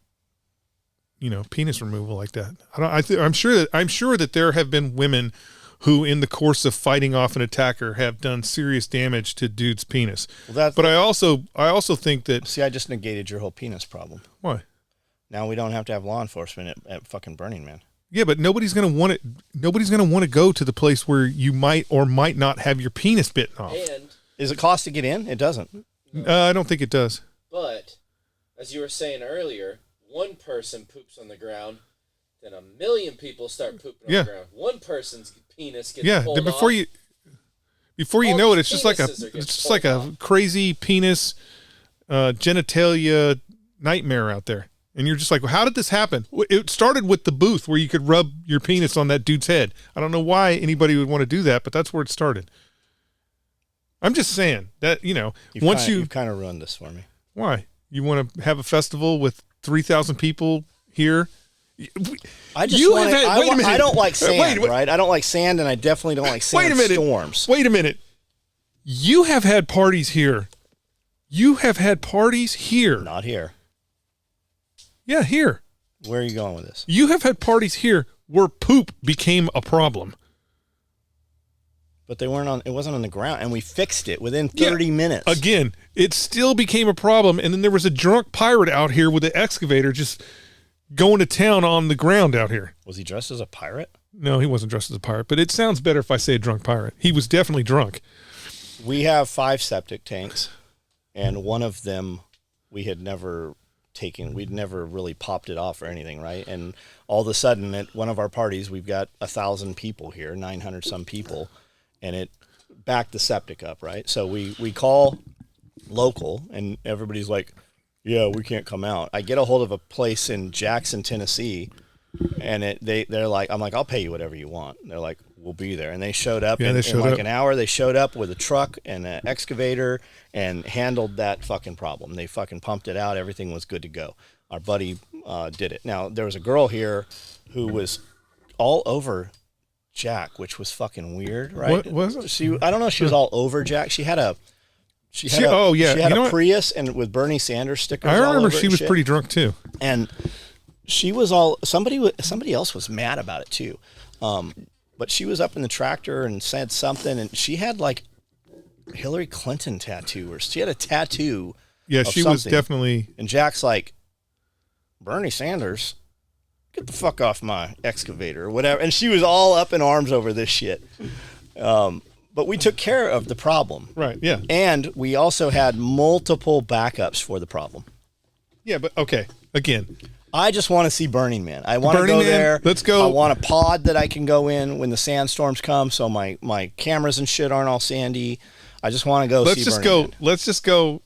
penis removal like that? I'm sure that there have been women who, in the course of fighting off an attacker, have done serious damage to dude's penis. Well, but I also think that. See, I just negated your whole penis problem. Why? Now we don't have to have law enforcement at fucking Burning Man. Yeah, but nobody's going to want it. Nobody's going to want to go to the place where you might or might not have your penis bitten off. And does it cost to get in? It doesn't. I don't think it does. But as you were saying earlier, one person poops on the ground, then 1 million people start pooping on the ground. One person's penis gets pulled off. Before you know it, it's just like a crazy penis genitalia nightmare out there. And you're just like, well, how did this happen? It started with the booth where you could rub your penis on that dude's head. I don't know why anybody would want to do that, but that's where it started. I'm just saying that, you've kind of ruined this for me. Why? You want to have a festival with 3,000 people here? I don't like sand, right? I don't like sand, and I definitely don't like storms. Wait a minute. You have had parties here. Not here. Yeah, here. Where are you going with this? You have had parties here where poop became a problem. But it wasn't on the ground, and we fixed it within 30 minutes. Again, it still became a problem, and then there was a drunk pirate out here with an excavator just going to town on the ground out here. Was he dressed as a pirate? No, he wasn't dressed as a pirate, but it sounds better if I say a drunk pirate. He was definitely drunk. We have 5 septic tanks, and one of them we had never taken. We'd never really popped it off or anything, right? And all of a sudden, at one of our parties, we've got 1,000 people here, 900 some people, and it backed the septic up, right? So we call local, and everybody's like, yeah, we can't come out. I get a hold of a place in Jackson, Tennessee, and they're like, I'm like, I'll pay you whatever you want. And they're like, we'll be there. And they showed up in an hour. They showed up with a truck and an excavator and handled that fucking problem. They fucking pumped it out. Everything was good to go. Our buddy did it. Now, there was a girl here who was all over Jack, which was fucking weird, right? What was it? I don't know if she was all over Jack. She had a Prius and with Bernie Sanders stickers. I remember all over she was pretty drunk too, and she was all somebody else was mad about it too, but she was up in the tractor and said something, and she had like Hillary Clinton tattoo, or she had a tattoo. Yeah, she was definitely. And Jack's like, Bernie Sanders, get the fuck off my excavator or whatever, and she was all up in arms over this shit. But we took care of the problem. Right, yeah. And we also had multiple backups for the problem. Yeah, but okay, again. I just want to see Burning Man. I want to go there. Let's go. I want a pod that I can go in when the sandstorms come so my cameras and shit aren't all sandy. I just want to go see Burning Man. Let's just go.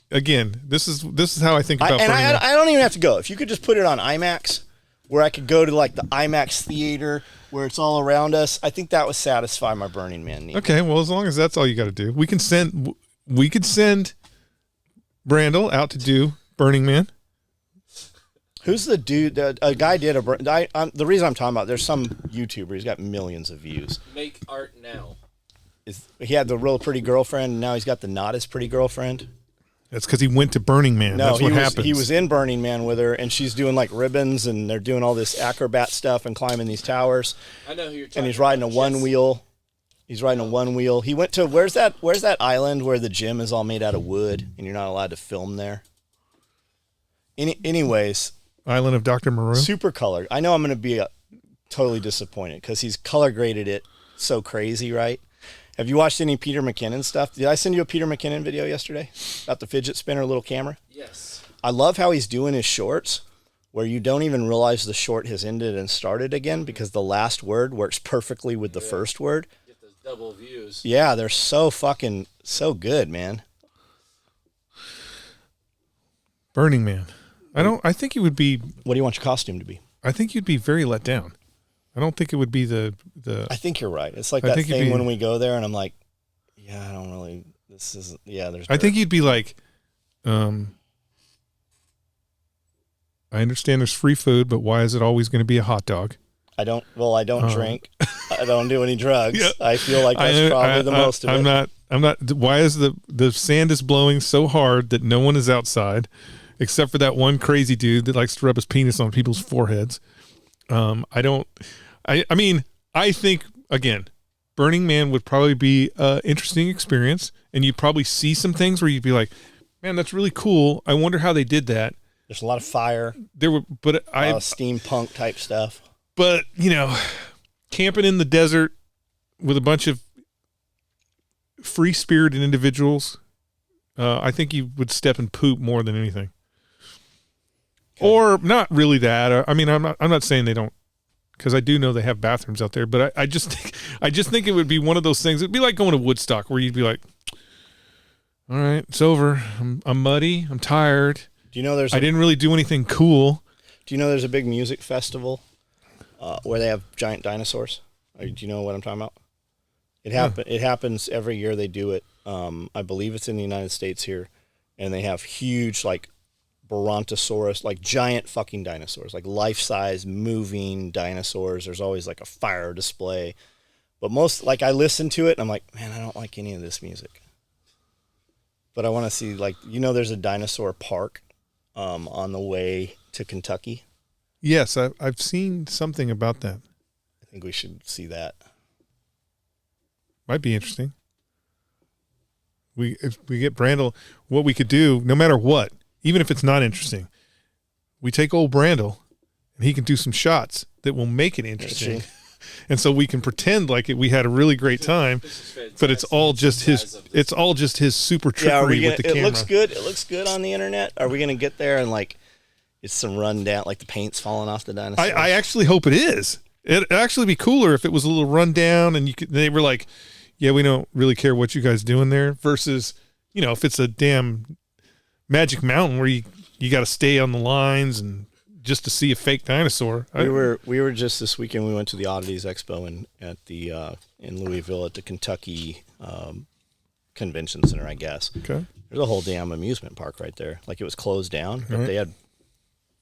Again, this is how I think about Burning Man. I don't even have to go. If you could just put it on IMAX, where I could go to like the IMAX theater where it's all around us, I think that would satisfy my Burning Man need. Okay, well, as long as that's all you got to do, we could send Brandel out to do Burning Man. Who's the dude? A guy did the reason I'm talking about, there's some YouTuber, he's got millions of views. Make art now. He had the real pretty girlfriend, and now he's got the not as pretty girlfriend. That's because he went to Burning Man. No, that's what happens. He was in Burning Man with her, and she's doing like ribbons, and they're doing all this acrobat stuff and climbing these towers. I know who you're talking about. And he's riding a one wheel. He's riding a one wheel. He went to where's that island where the gym is all made out of wood, and you're not allowed to film there. Anyways, Island of Dr. Moreau. Super colored. I know I'm going to be totally disappointed because he's color graded it so crazy, right? Have you watched any Peter McKinnon stuff? Did I send you a Peter McKinnon video yesterday about the fidget spinner little camera? Yes. I love how he's doing his shorts where you don't even realize the short has ended and started again because the last word works perfectly with the first word. Get those double views. Yeah, they're so good, man. Burning Man. I think it would be. What do you want your costume to be? I think you'd be very let down. I don't think it would be the. I think you're right. It's like that thing when we go there and I'm like, yeah, I don't really. This isn't. Yeah, there's. I think you'd be like, I understand there's free food, but why is it always going to be a hot dog? I don't drink. I don't do any drugs. Yeah. I feel like that's probably the most of it. I'm not. Why is the sand is blowing so hard that no one is outside? Except for that one crazy dude that likes to rub his penis on people's foreheads. I think, again, Burning Man would probably be an interesting experience, and you'd probably see some things where you'd be like, man, that's really cool. I wonder how they did that. There's a lot of fire. A lot of steampunk type stuff. But, camping in the desert with a bunch of free-spirited individuals, I think you would step and poop more than anything. Or not really that. I'm not saying they don't, because I do know they have bathrooms out there. But I just think it would be one of those things. It'd be like going to Woodstock, where you'd be like, "All right, it's over. I'm muddy. I'm tired. Do you know I didn't really do anything cool." Do you know there's a big music festival where they have giant dinosaurs? Do you know what I'm talking about? It happens every year. They do it. I believe it's in the United States here, and they have huge Brontosaurus, like giant fucking dinosaurs, like life-size moving dinosaurs. There's always like a fire display. But I listen to it and I'm like, man, I don't like any of this music. But I want to see, there's a dinosaur park on the way to Kentucky. Yes, I've seen something about that. I think we should see that. Might be interesting. If we get Brandel, what we could do, no matter what, even if it's not interesting, we take old Brandel and he can do some shots that will make it interesting. And so we can pretend like we had a really great time, but it's all just his super trickery with the camera. It looks good. It looks good on the internet. Are we going to get there and it's some rundown, like the paint's falling off the dinosaur? I actually hope it is. It'd actually be cooler if it was a little rundown and they were like, yeah, we don't really care what you guys doing there, versus, if it's a damn Magic Mountain where you got to stay on the lines and just to see a fake dinosaur. We were just this weekend. We went to the Oddities Expo in Louisville at the Kentucky Convention Center, I guess. Okay. There's a whole damn amusement park right there. Like, it was closed down, but they had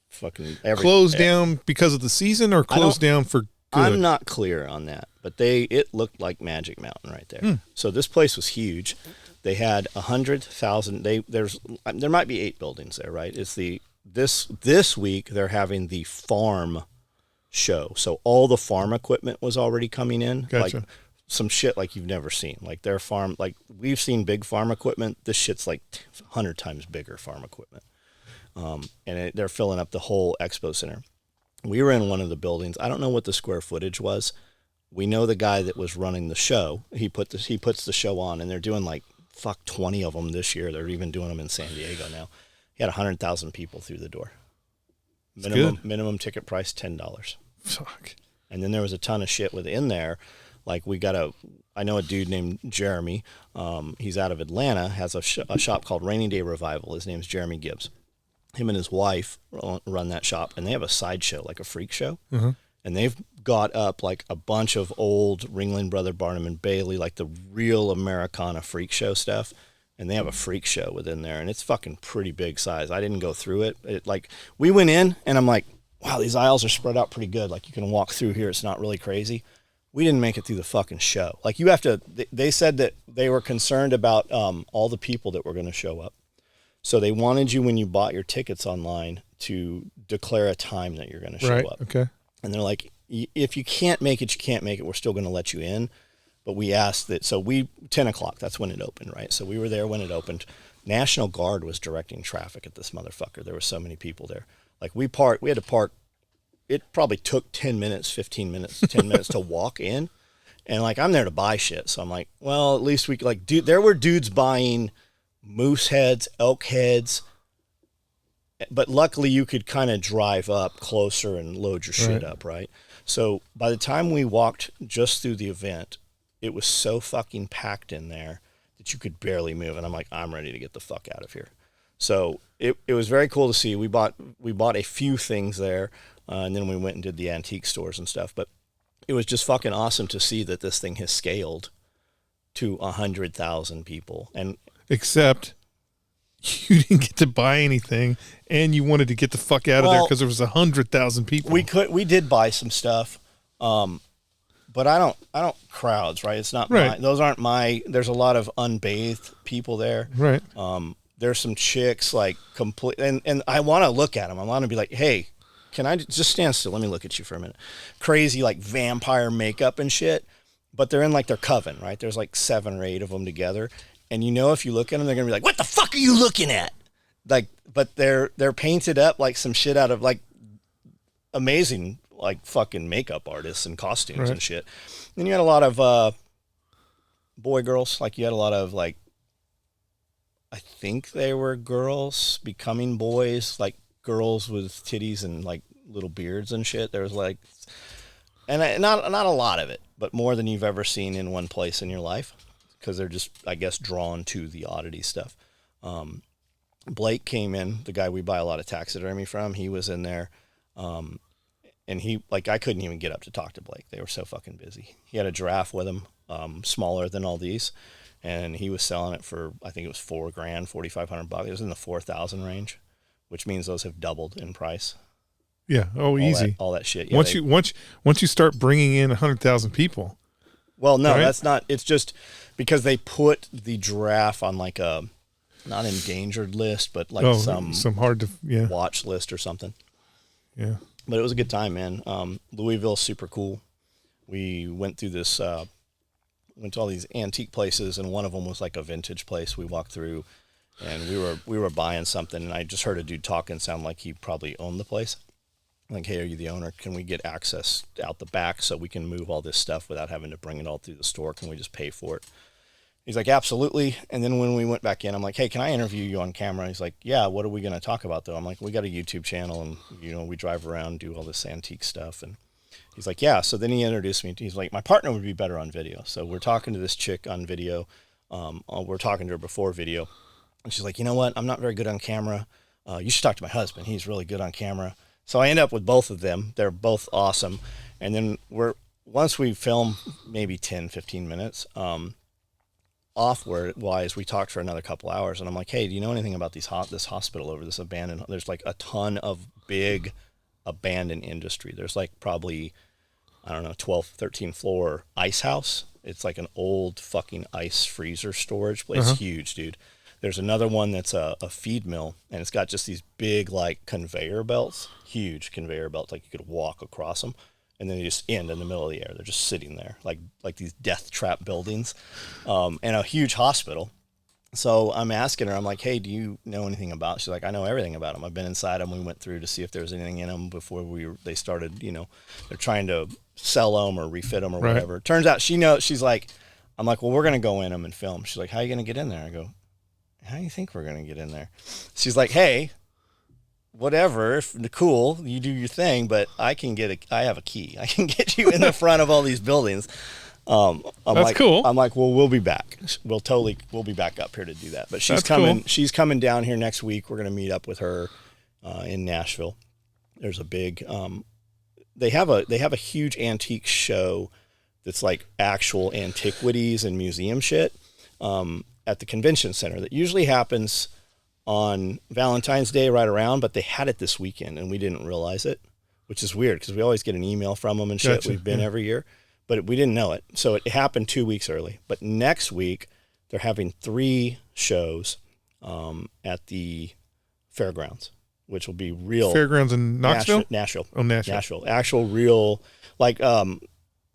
fucking closed down because of the season, or closed down for good? I'm not clear on that, but it looked like Magic Mountain right there. So this place was huge. They had 100,000. There might be 8 buildings there, right? It's this week they're having the farm show. So all the farm equipment was already coming in. Gotcha. Like some shit like you've never seen. Like their farm, like we've seen big farm equipment. This shit's like 100 times bigger farm equipment. And they're filling up the whole expo center. We were in one of the buildings. I don't know what the square footage was. We know the guy that was running the show. He puts the show on, and they're doing 20 of them this year. They're even doing them in San Diego now. He had 100,000 people through the door. Minimum ticket price $10. Fuck. And then there was a ton of shit within there. Like I know a dude named Jeremy. He's out of Atlanta. Has a shop called Rainy Day Revival. His name's Jeremy Gibbs. Him and his wife run that shop, and they have a sideshow, like a freak show. Mm-hmm. And they've got up a bunch of old Ringling Brother, Barnum and Bailey, like the real Americana freak show stuff. and they have a freak show within there, and it's fucking pretty big size. I didn't go through it. Like, we went in, and I'm like, wow, these aisles are spread out pretty good. Like, you can walk through here. It's not really crazy. We didn't make it through the fucking show. Like, you have to, they said that they were concerned about all the people that were going to show up. So they wanted you, when you bought your tickets online, to declare a time that you're going to show up. Okay. And they're like, if you can't make it, you can't make it. We're still going to let you in. But we asked that, so 10 o'clock, that's when it opened, right? So we were there when it opened. National Guard was directing traffic at this motherfucker. There were so many people there. Like, we had to park. It probably took 10 minutes, 15 minutes, 10 minutes to walk in. And like, I'm there to buy shit. So I'm like, well, at least we could, like, there were dudes buying moose heads, elk heads. But luckily you could kind of drive up closer and load your shit up, right? So by the time we walked just through the event, it was so fucking packed in there that you could barely move. And I'm like, I'm ready to get the fuck out of here. So it was very cool to see. We bought a few things there. And then we went and did the antique stores and stuff. But it was just fucking awesome to see that this thing has scaled to 100,000 people. And except you didn't get to buy anything, and you wanted to get the fuck out of there because there was 100,000 people. We did buy some stuff, but I don't crowds, right? It's not those aren't my. There's a lot of unbathed people there, right? There's some chicks like complete, and I want to look at them. I want to be like, hey. Can I just stand still? Let me look at you for a minute. Crazy, like, vampire makeup and shit. But they're in, like, their coven, right? There's, like, 7 or 8 of them together. And you know if you look at them, they're going to be like, what the fuck are you looking at? Like, but they're painted up like some shit out of, like, amazing, like, fucking makeup artists and costumes and shit. Then you had a lot of boy girls. Like, you had a lot of, like, I think they were girls becoming boys, like, girls with titties and like little beards and shit. There was like, and not a lot of it, but more than you've ever seen in one place in your life, because they're just, I guess, drawn to the oddity stuff. Blake came in, the guy we buy a lot of taxidermy from. He was in there, and he, like, I couldn't even get up to talk to Blake. They were so fucking busy. He had a giraffe with him, smaller than all these, and he was selling it for, I think it was $4,000, $4,500. It was in the 4,000 range. Which means those have doubled in price. Yeah. Oh, easy. All that shit. Yeah, once you start bringing in 100,000 people. Well, no, that's not. It's just because they put the giraffe on like a not endangered list, but like some hard to watch list or something. Yeah. But it was a good time, man. Louisville's super cool. We went through this. Went to all these antique places, and one of them was like a vintage place. We walked through. And we were buying something, and I just heard a dude talk and sound like he probably owned the place. I'm like, hey, are you the owner? Can we get access out the back so we can move all this stuff without having to bring it all through the store? Can we just pay for it? He's like, absolutely. And then when we went back in, I'm like, hey, can I interview you on camera? He's like, yeah, what are we going to talk about, though? I'm like, we got a YouTube channel, and, you know, we drive around, do all this antique stuff. And he's like, yeah. So then he introduced me. He's like, my partner would be better on video. So we're talking to this chick on video. We're talking to her before video. And she's like, you know what? I'm not very good on camera. You should talk to my husband. He's really good on camera. So I end up with both of them. They're both awesome. And then once we film maybe 10, 15 minutes, off-wise, we talked for another couple hours. And I'm like, hey, do you know anything about this hospital over this abandoned? There's like a ton of big abandoned industry. There's like probably, I don't know, 12, 13 floor ice house. It's like an old fucking ice freezer storage place. It's huge, dude. There's another one that's a feed mill, and it's got just these big, like, conveyor belts, huge conveyor belts, like you could walk across them, and then they just end in the middle of the air. They're just sitting there, like these death trap buildings, and a huge hospital. So I'm asking her, I'm like, hey, do you know anything about it? She's like, I know everything about them. I've been inside them. We went through to see if there was anything in them before they started, you know, they're trying to sell them or refit them or whatever. Turns out she knows. She's like, I'm like, well, we're going to go in them and film. She's like, how are you going to get in there? I go, how do you think we're going to get in there? She's like, hey, whatever, cool, you do your thing, but I have a key. I can get you in the front of all these buildings. That's like, cool. I'm like, well, we'll be back. We'll be back up here to do that. But she's coming. Cool. She's coming down here next week. We're going to meet up with her in Nashville. There's a big, they have a huge antique show that's like actual antiquities and museum shit. at the convention center that usually happens on Valentine's Day right around, but they had it this weekend and we didn't realize it, which is weird because we always get an email from them and shit. Gotcha. We've been every year, but we didn't know it. So it happened 2 weeks early. But next week, they're having 3 shows at the fairgrounds, which will be real. Fairgrounds in Knoxville? Nashville. Oh, Nashville. Nashville. Actual real, like,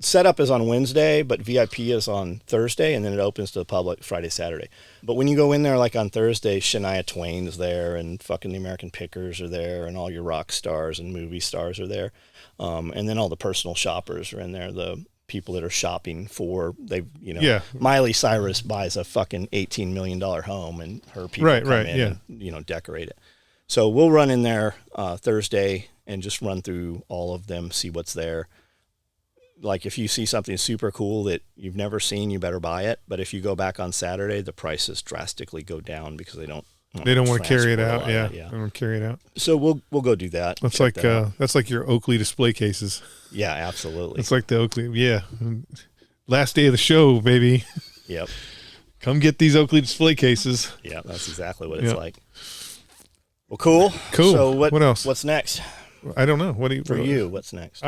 setup is on Wednesday, but VIP is on Thursday, and then it opens to the public Friday, Saturday. But when you go in there, like on Thursday, Shania Twain's there, and fucking the American Pickers are there, and all your rock stars and movie stars are there. And then all the personal shoppers are in there, the people that are shopping for, Miley Cyrus buys a fucking $18 million home, and her people come in and, decorate it. So we'll run in there Thursday and just run through all of them, see what's there. Like if you see something super cool that you've never seen, you better buy it. But if you go back on Saturday, the prices drastically go down because they don't want to carry it out. Yeah. They don't want to carry it out. So we'll go do that. That's like that's like your Oakley display cases. Yeah, absolutely. It's like the Oakley. Yeah. Last day of the show, baby. Yep. Come get these Oakley display cases. Yeah, that's exactly what it's like. Well, cool. So what else? What's next? I don't know. What's next?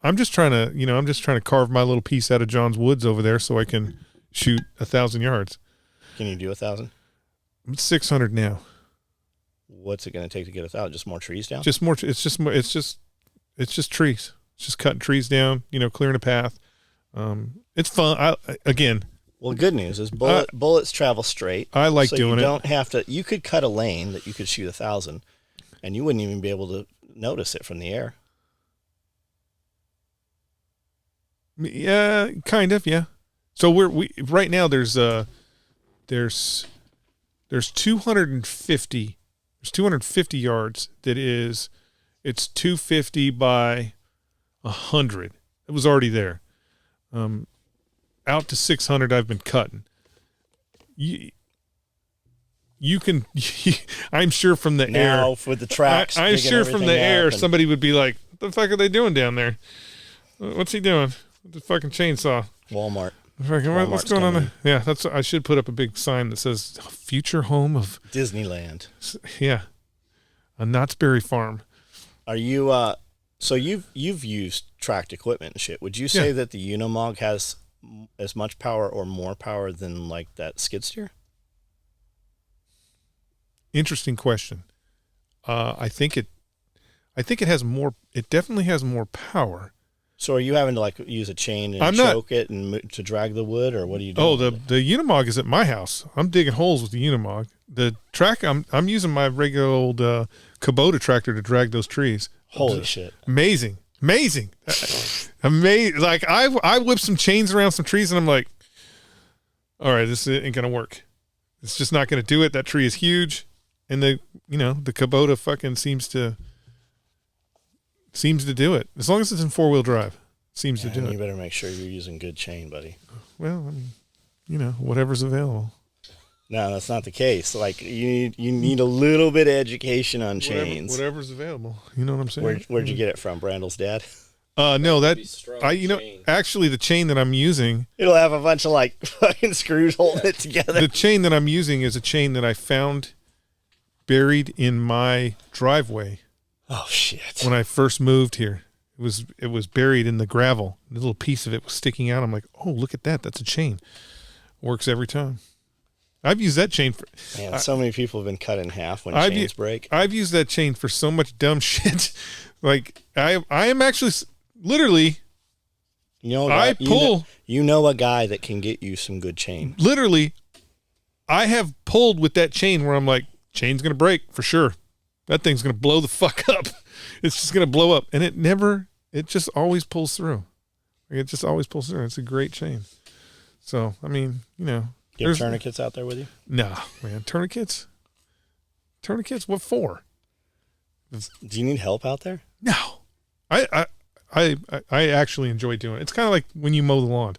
I'm just trying to carve my little piece out of John's woods over there so I can shoot 1,000 yards. Can you do 1,000? I'm at 600 now. What's it going to take to get 1,000? Just more trees down? Just more. It's just trees. It's just cutting trees down. Clearing a path. It's fun. Well, good news is bullets travel straight. I like doing it. You don't have to. You could cut a lane that you could shoot 1,000, and you wouldn't even be able to notice it from the air. Yeah, kind of. Yeah. So we right now there's 250. There's 250 yards. It's 250 by 100. It was already there. Out to 600, I've been cutting. You can. I'm sure from the air. Now with the tracks. I'm sure from the air, somebody would be like, "What the fuck are they doing down there? What's he doing? The fucking chainsaw." Walmart. What's going on there? Yeah, I should put up a big sign that says "Future Home of Disneyland." Yeah, a Knott's Berry Farm. Are you? So you've used tracked equipment and shit. Would you say that the Unimog has as much power or more power than like that skid steer? Interesting question. I think it has more. It definitely has more power. So are you having to like use a chain and choke it and to drag the wood, or what are you doing? Oh, the Unimog is at my house. I'm digging holes with the Unimog. The track, I'm using my regular old Kubota tractor to drag those trees. Holy shit! Amazing. Amazing. Like I whip some chains around some trees and I'm like, all right, this ain't gonna work. It's just not gonna do it. That tree is huge, and the Kubota fucking seems to do it. As long as it's in 4-wheel drive, seems to do it. You better make sure you're using good chain, buddy. Well, I mean, whatever's available. No, that's not the case. Like you need a little bit of education on chains. Whatever's available. You know what I'm saying? Where'd you get it from? Brandel's dad? No, actually the chain that I'm using, it'll have a bunch of like fucking screws holding it together. The chain that I'm using is a chain that I found buried in my driveway. Oh shit. When I first moved here. It was buried in the gravel. A little piece of it was sticking out. I'm like, "Oh, look at that. That's a chain." Works every time. I've used that chain for... Man, so many people have been cut in half when chains break. I've used that chain for so much dumb shit. Like, I am actually... Literally, you know a guy that can get you some good chain. Literally, I have pulled with that chain where I'm like, chain's going to break for sure. That thing's going to blow the fuck up. It's just going to blow up. And it just always pulls through. It just always pulls through. It's a great chain. So, I mean, You have tourniquets out there with you? No, man. Tourniquets? What for? Do you need help out there? No. I actually enjoy doing it. It's kind of like when you mow the lawn.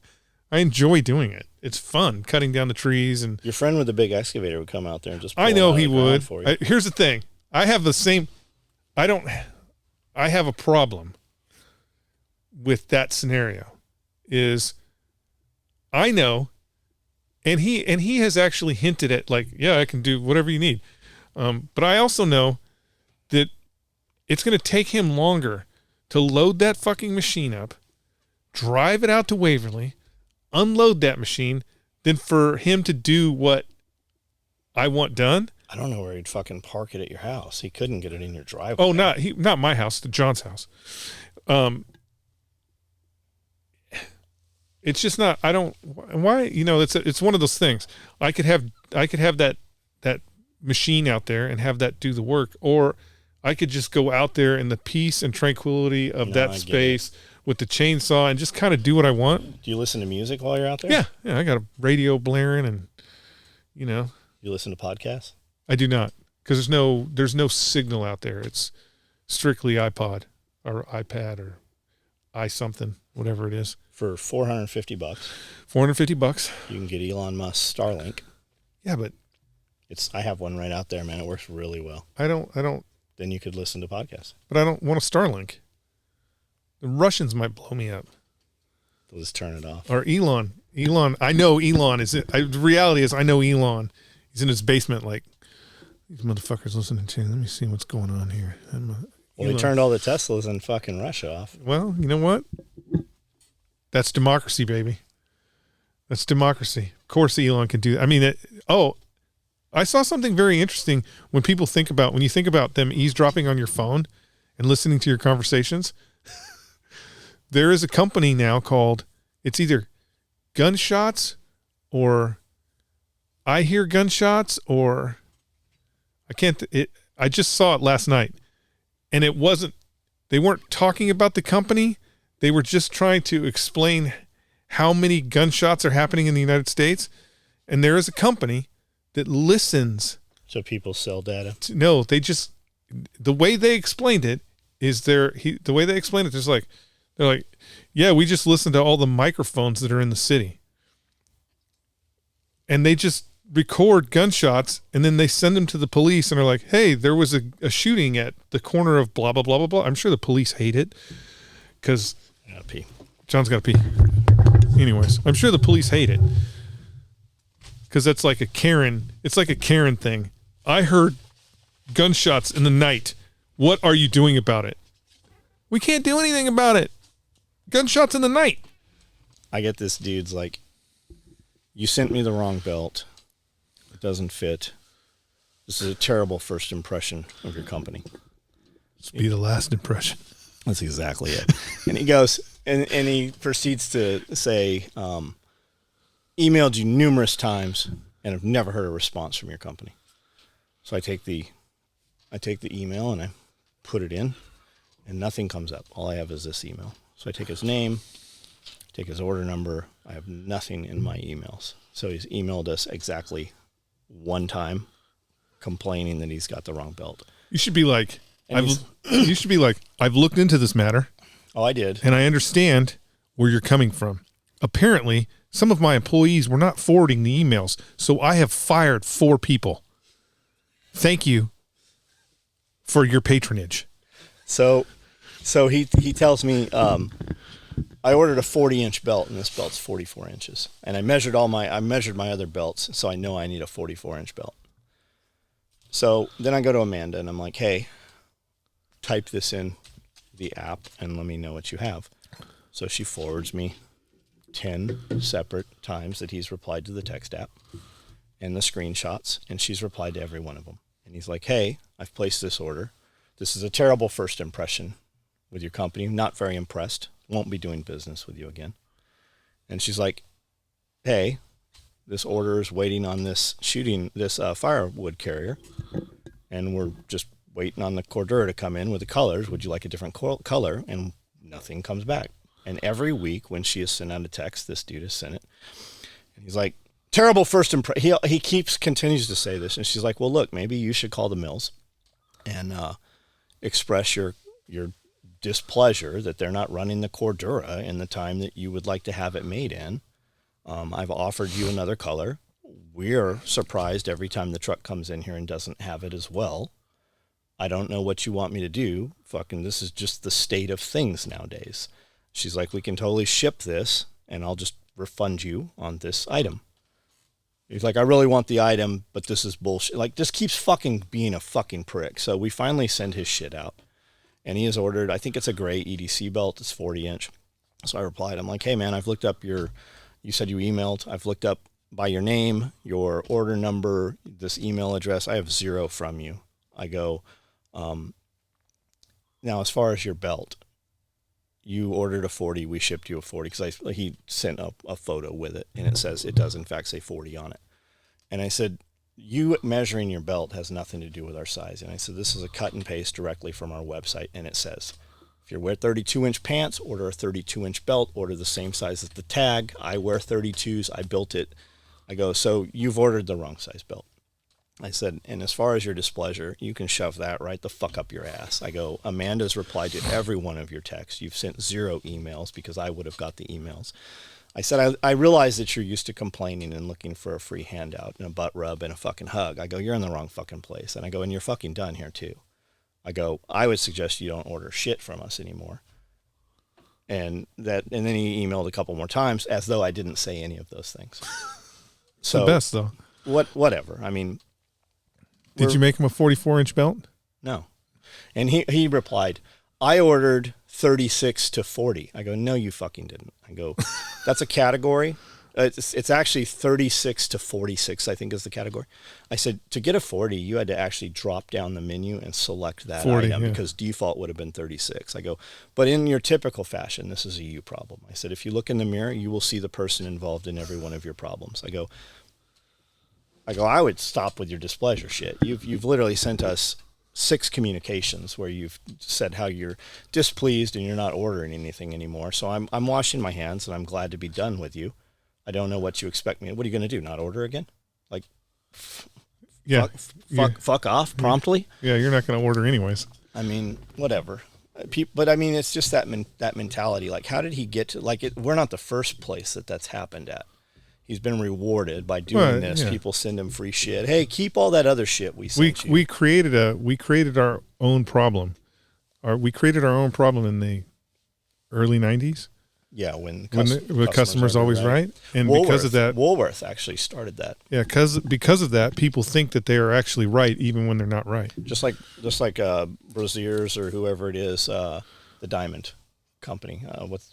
I enjoy doing it. It's fun cutting down the trees. And your friend with the big excavator would come out there and just pull I know it out he of the ground would. for you. Here's the thing. I have the same. I have a problem with that scenario. Is I know And he has actually hinted at like, yeah, I can do whatever you need. But I also know that it's going to take him longer to load that fucking machine up, drive it out to Waverly, unload that machine, than for him to do what I want done. I don't know where he'd fucking park it at your house. He couldn't get it in your driveway. Oh, not my house, John's house. It's just not. I don't. Why? It's one of those things. I could have that machine out there and have that do the work, or I could just go out there in the peace and tranquility of that space with the chainsaw and just kind of do what I want. Do you listen to music while you're out there? Yeah. I got a radio blaring, and You listen to podcasts? I do not, because there's no signal out there. It's strictly iPod or iPad or something, whatever it is. For $450. $450. You can get Elon Musk's Starlink. Yeah, but I have one right out there, man. It works really well. I don't. Then you could listen to podcasts. But I don't want a Starlink. The Russians might blow me up. They'll just turn it off. Or Elon. I know Elon is it. The reality is I know Elon. He's in his basement like, these motherfuckers listening to, let me see what's going on here. Well, they turned all the Teslas in fucking Russia off. Well, you know what? That's democracy, baby. That's democracy. Of course Elon can do that. I mean, I saw something very interesting when you think about them eavesdropping on your phone and listening to your conversations. There is a company now called, it's either Gunshots or I Hear Gunshots, or I just saw it last night, and they weren't talking about the company. They were just trying to explain how many gunshots are happening in the United States. And there is a company that listens. So people sell data? No, the way they explained it is they're like, yeah, we just listen to all the microphones that are in the city. And they just record gunshots, and then they send them to the police and are like, hey, there was a shooting at the corner of blah, blah, blah, blah, blah. I'm sure the police hate it because John's got to pee. Anyways, I'm sure the police hate it because that's like a Karen. It's like a Karen thing. I heard gunshots in the night. What are you doing about it? We can't do anything about it. Gunshots in the night. I get this dude's like, you sent me the wrong belt. It doesn't fit. This is a terrible first impression of your company. This will be the last impression. That's exactly it. And he goes, and he proceeds to say, emailed you numerous times and have never heard a response from your company. So I take the email and I put it in, and nothing comes up. All I have is this email. So I take his name, take his order number. I have nothing in my emails. So he's emailed us exactly one time complaining that he's got the wrong belt. You should be like, I've looked into this matter. Oh, I did. And I understand where you're coming from. Apparently, some of my employees were not forwarding the emails, so I have fired 4 people. Thank you for your patronage. So he tells me, I ordered a 40-inch belt, and this belt's 44 inches. And I measured my other belts, so I know I need a 44-inch belt. So then I go to Amanda, and I'm like, hey, type this in the app, and let me know what you have. So she forwards me 10 separate times that he's replied to the text app and the screenshots, and she's replied to every one of them. And he's like, hey, I've placed this order. This is a terrible first impression with your company. Not very impressed. Won't be doing business with you again. And she's like, hey, this order is waiting on this firewood carrier, and we're just waiting on the Cordura to come in with the colors. Would you like a different color? And nothing comes back. And every week when she has sent out a text, this dude has sent it. And he's like, terrible first impression. He continues to say this. And she's like, well, look, maybe you should call the mills and express your displeasure that they're not running the Cordura in the time that you would like to have it made in. I've offered you another color. We're surprised every time the truck comes in here and doesn't have it as well. I don't know what you want me to do. Fucking, this is just the state of things nowadays. She's like, we can totally ship this, and I'll just refund you on this item. He's like, I really want the item, but this is bullshit. Like, just keeps fucking being a fucking prick. So we finally send his shit out. And he has ordered, I think it's a gray EDC belt. It's 40-inch. So I replied, I'm like, hey, man, I've looked up you said you emailed. I've looked up by your name, your order number, this email address. I have 0 from you. I go, now, as far as your belt, you ordered a 40. We shipped you a 40 because he sent a photo with it, and it says it does, in fact, say 40 on it. And I said, you measuring your belt has nothing to do with our size. And I said, this is a cut and paste directly from our website. And it says, if you wear 32-inch pants, order a 32-inch belt, order the same size as the tag. I wear 32s. I built it. I go, so you've ordered the wrong size belt. I said, and as far as your displeasure, you can shove that right the fuck up your ass. I go, Amanda's replied to every one of your texts. You've sent 0 emails because I would have got the emails. I said, I realize that you're used to complaining and looking for a free handout and a butt rub and a fucking hug. I go, you're in the wrong fucking place. And I go, and you're fucking done here too. I go, I would suggest you don't order shit from us anymore. And then he emailed a couple more times as though I didn't say any of those things. So the best though. Whatever. I mean, did you make him a 44-inch belt? No. And he replied, I ordered 36 to 40. I go, no, you fucking didn't. I go, that's a category. It's actually 36 to 46, I think is the category. I said, to get a 40, you had to actually drop down the menu and select that 40, item, yeah, because default would have been 36. I go, but in your typical fashion, this is a you problem. I said, if you look in the mirror, you will see the person involved in every one of your problems. I go, I would stop with your displeasure shit. You've literally sent us 6 communications where you've said how you're displeased and you're not ordering anything anymore. So I'm washing my hands and I'm glad to be done with you. I don't know what you expect me. What are you going to do? Not order again? Like, fuck off promptly? Yeah, you're not going to order anyways. I mean, whatever. But I mean, it's just that mentality. Like, how did he get to, like, we're not the first place that's happened at. He's been rewarded by doing this. Yeah. People send him free shit. Hey, keep all that other shit we sent you. We created our own problem. We created our own problem in the early 90s. Yeah, when customers always right. And because of that, Woolworth actually started that. Yeah, because of that, people think that they are actually right even when they're not right. Just like Braziers or whoever it is, the Diamond Company with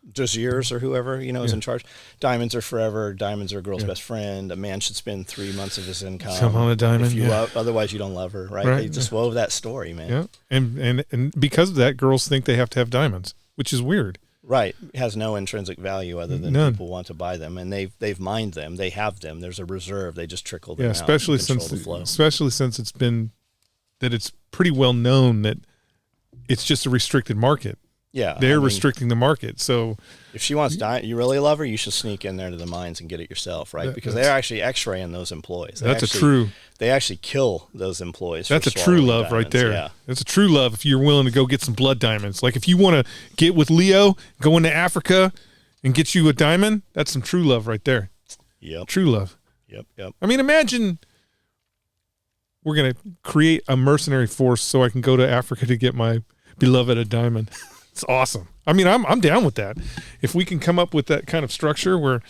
Braziers or whoever is in charge. Diamonds are forever. Diamonds are a girl's best friend. A man should spend 3 months of his income on a diamond. If you love, otherwise you don't love her, right? They just wove that story, man. Yeah, and because of that, girls think they have to have diamonds, which is weird. Right. It has no intrinsic value other than None. People want to buy them, and they've mined them. They have them. There's a reserve. They just trickle them out. Especially since it's been that it's pretty well known that it's just a restricted market. Yeah. They're restricting the market. So if she wants you really love her, you should sneak in there to the mines and get it yourself, right? Because they're actually x-raying those employees. They actually kill those employees. That's a true love right there. Yeah. That's a true love if you're willing to go get some blood diamonds. Like if you want to get with Leo, go into Africa and get you a diamond, that's some true love right there. Yep. True love. Yep. I mean, imagine we're going to create a mercenary force so I can go to Africa to get my beloved a diamond. It's awesome. I mean, I'm down with that. If we can come up with that kind of structure where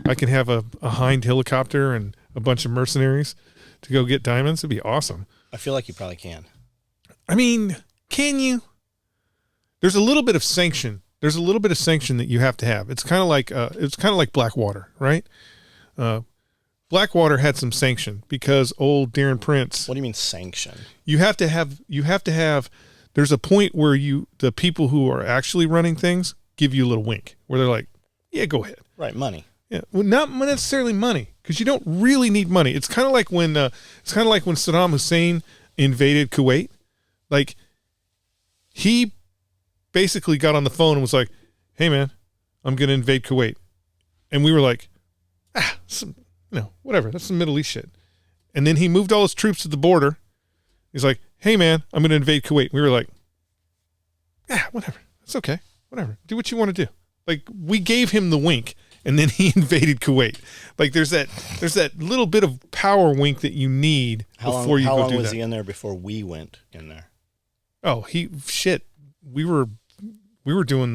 I can have a Hind helicopter and a bunch of mercenaries to go get diamonds, it'd be awesome. I feel like you probably can. I mean, can you? There's a little bit of sanction. There's a little bit of sanction that you have to have. It's kind of like Blackwater, right? Blackwater had some sanction because old Darren Prince. What do you mean sanction? You have to have. There's a point where the people who are actually running things give you a little wink where they're like, yeah, go ahead. Right. Money. Yeah. Well, not necessarily money because you don't really need money. It's kind of like when Saddam Hussein invaded Kuwait. Like he basically got on the phone and was like, hey man, I'm going to invade Kuwait. And we were like, whatever. That's some Middle East shit. And then he moved all his troops to the border. He's like, hey man, I'm going to invade Kuwait. We were like, whatever. It's okay. Whatever. Do what you want to do. Like we gave him the wink and then he invaded Kuwait. Like there's that little bit of power wink that you need before you go do that. How long was he in there before we went in there? Oh, we were doing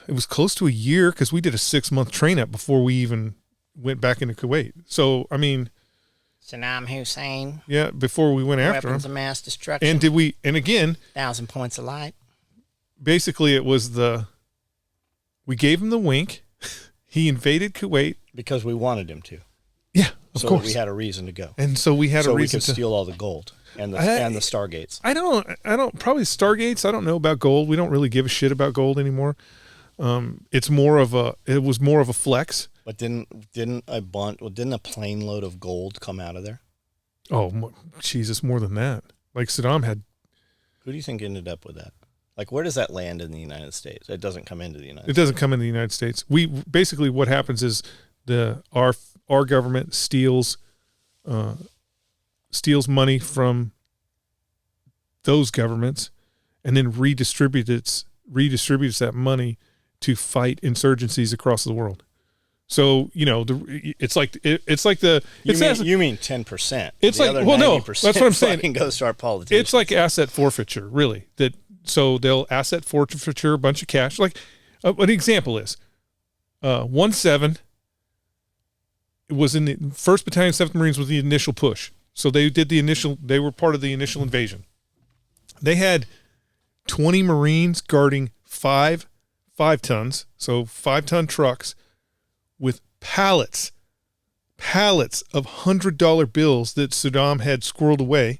it was close to a year because we did a 6-month train up before we even went back into Kuwait. So, I mean, Saddam Hussein. Yeah, before we went after him. Weapons of mass destruction. And again, 1,000 points of light. Basically, it was we gave him the wink. He invaded Kuwait. Because we wanted him to. Yeah, of course. We had a reason to go. And so we had a reason to steal all the gold and the Stargates. I don't probably Stargates. I don't know about gold. We don't really give a shit about gold anymore. It was more of a flex. But didn't a plane load of gold come out of there? Oh, Jesus, more than that. Like Saddam had. Who do you think ended up with that? Like, where does that land in the United States? It doesn't come into the United States. It doesn't come into the United States. We basically, what happens is our government steals money from those governments and then redistributes that money to fight insurgencies across the world. So, you know, you mean 10%. It's the like, other well, no, 90% that's what I'm saying. Goes to our politicians. It's like asset forfeiture, really. So they'll asset forfeiture a bunch of cash. Like an example is 1-7 was in the 1st Battalion, 7th Marines was the initial push. So they were part of the initial invasion. They had 20 Marines guarding 5 tons, so 5-ton trucks with pallets of $100 bills that Saddam had squirreled away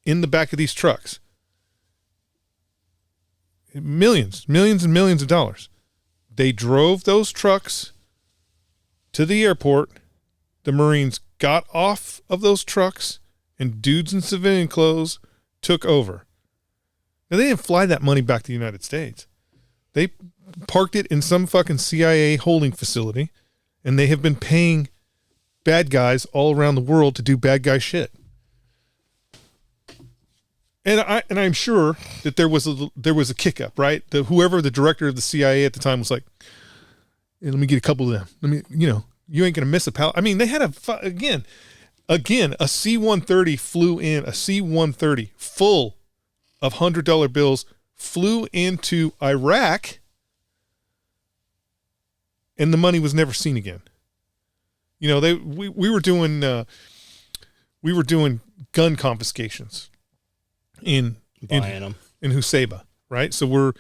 in the back of these trucks. Millions and millions of dollars. They drove those trucks to the airport. The Marines got off of those trucks and dudes in civilian clothes took over. Now, they didn't fly that money back to the United States. They parked it in some fucking CIA holding facility, and they have been paying bad guys all around the world to do bad guy shit. And I'm sure that there was a kick up, right? Whoever the director of the CIA at the time was like, hey, let me get a couple of them. You ain't gonna miss a pal. I mean, they had again a C-130 flew in, a C-130 full of $100 bills flew into Iraq, and the money was never seen again. You know, we were doing gun confiscations in Husayba, right? So we're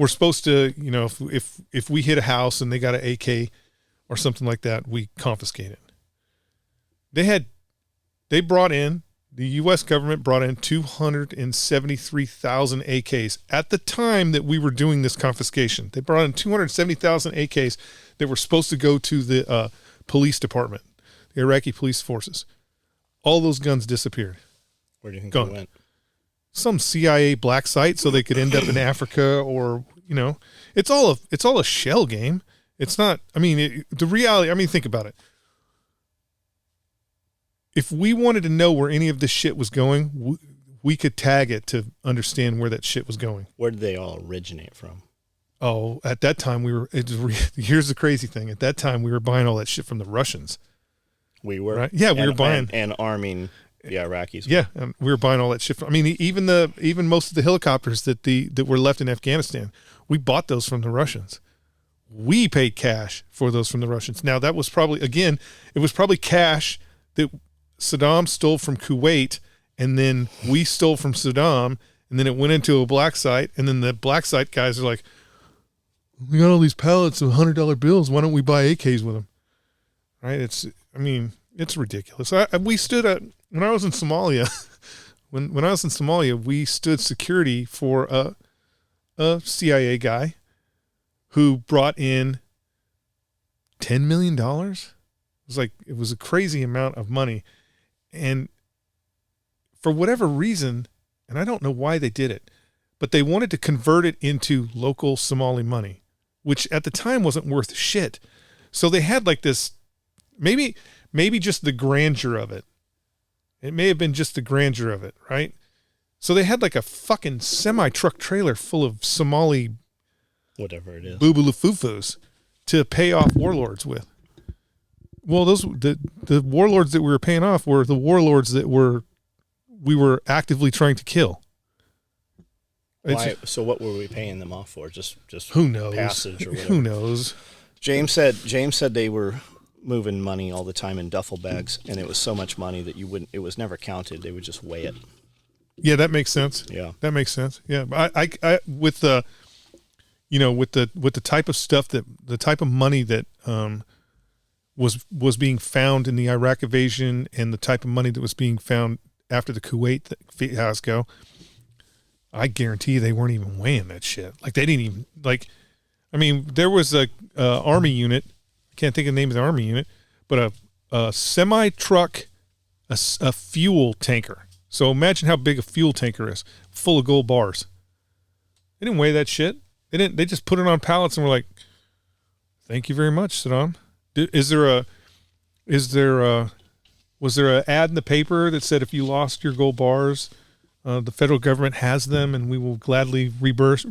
supposed to, you know, if we hit a house and they got an AK or something like that, we confiscate it. The U.S. government brought in 273,000 AKs at the time that we were doing this confiscation. They brought in 270,000 AKs that were supposed to go to the police department, the Iraqi police forces. All those guns disappeared. Where do you think they went? Some CIA black site so they could end up in Africa, or, you know, it's all a shell game. It's not, I mean, the reality, I mean, think about it. If we wanted to know where any of this shit was going, we could tag it to understand where that shit was going. Where did they all originate from? Oh, at that time here's the crazy thing. At that time we were buying all that shit from the Russians. We were? Right? Yeah, we were buying. And arming the Iraqis. Yeah, and we were buying all that shit. I mean, even most of the helicopters that were left in Afghanistan, we bought those from the Russians. We paid cash for those from the Russians. Now, that was probably cash that Saddam stole from Kuwait, and then we stole from Saddam, and then it went into a black site, and then the black site guys are like, we got all these pallets of $100 bills. Why don't we buy AKs with them? Right? It's ridiculous. We stood at, when I was in Somalia, when I was in Somalia, we stood security for a CIA guy who brought in $10 million. It was a crazy amount of money. And for whatever reason, and I don't know why they did it, but they wanted to convert it into local Somali money, which at the time wasn't worth shit. So they had like this, maybe just the grandeur of it. It may have been just the grandeur of it, right? So they had like a fucking semi-truck trailer full of Somali whatever it is, boobalafufus to pay off warlords with. Well, the warlords that we were paying off were the warlords that we were actively trying to kill. Why? So what were we paying them off for? Just who knows? Passage or whatever. Who knows? James said they were moving money all the time in duffel bags, and it was so much money that it was never counted. They would just weigh it. Yeah, that makes sense. Yeah, that makes sense. Yeah, I with the, with the type of stuff the type of money that was being found in the Iraq invasion, and the type of money that was being found after the Kuwait fiasco, I guarantee they weren't even weighing that shit. Like they didn't even there was a army unit. I can't think of the name of the army unit, but a semi truck, a fuel tanker. So imagine how big a fuel tanker is, full of gold bars. They didn't weigh that shit. They just put it on pallets and were like, "Thank you very much, Saddam." Was there an ad in the paper that said if you lost your gold bars, the federal government has them and we will gladly reimburse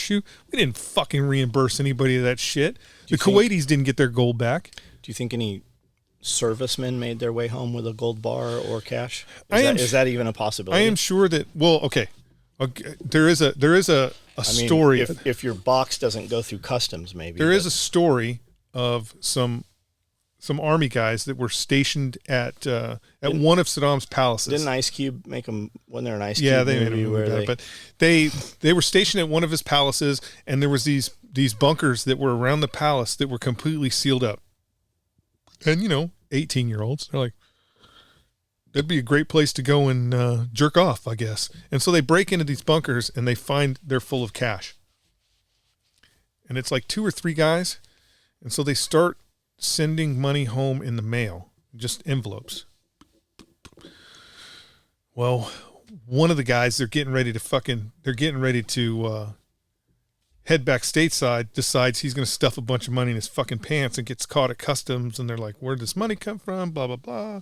you? We didn't fucking reimburse anybody of that shit. The Kuwaitis didn't get their gold back. Do you think any servicemen made their way home with a gold bar or cash? Is that even a possibility? I am sure that. Well, okay. There is a story. If your box doesn't go through customs, maybe there is a story of some army guys that were stationed at one of Saddam's palaces. Didn't Ice Cube make them? Wasn't there an Ice Cube? Yeah, they made him. But they were stationed at one of his palaces, and there was these bunkers that were around the palace that were completely sealed up. And 18-year-olds, they're like, that'd be a great place to go and jerk off, I guess. And so they break into these bunkers and they find they're full of cash. And it's like 2 or 3 guys. And so they start sending money home in the mail, just envelopes. Well, one of the guys, they're getting ready to head back stateside, decides he's going to stuff a bunch of money in his fucking pants and gets caught at customs. And they're like, where'd this money come from? Blah, blah, blah.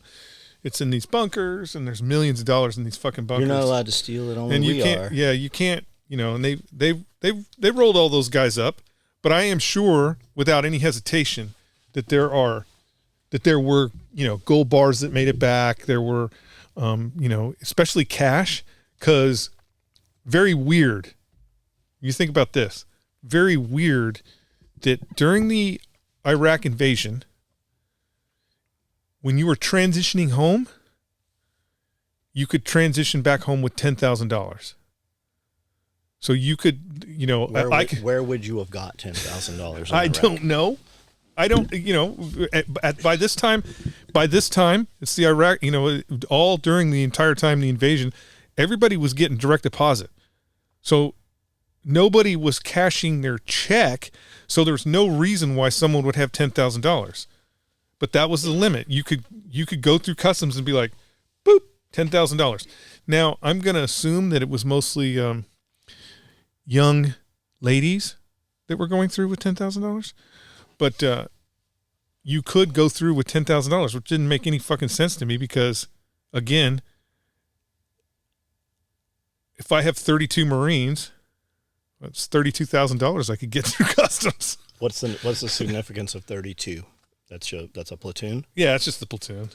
It's in these bunkers, and there's millions of dollars in these fucking bunkers. You're not allowed to steal it. Only we are. Yeah, you can't. And they rolled all those guys up. But I am sure, without any hesitation, that there were gold bars that made it back. There were, especially cash, because very weird. You think about this. Very weird that during the Iraq invasion, when you were transitioning home, you could transition back home with $10,000. So you could, where would you have got $10,000? I don't know. I don't, by this time, it's the Iraq, all during the entire time of the invasion, everybody was getting direct deposit. So nobody was cashing their check, so there's no reason why someone would have $10,000. But that was the limit. You could go through customs and be like, boop, $10,000. Now, I'm going to assume that it was mostly young ladies that were going through with $10,000. But you could go through with $10,000, which didn't make any fucking sense to me because, again, if I have 32 Marines, that's $32,000 I could get through customs. What's the significance of 32? That's a platoon? Yeah, it's just the platoon.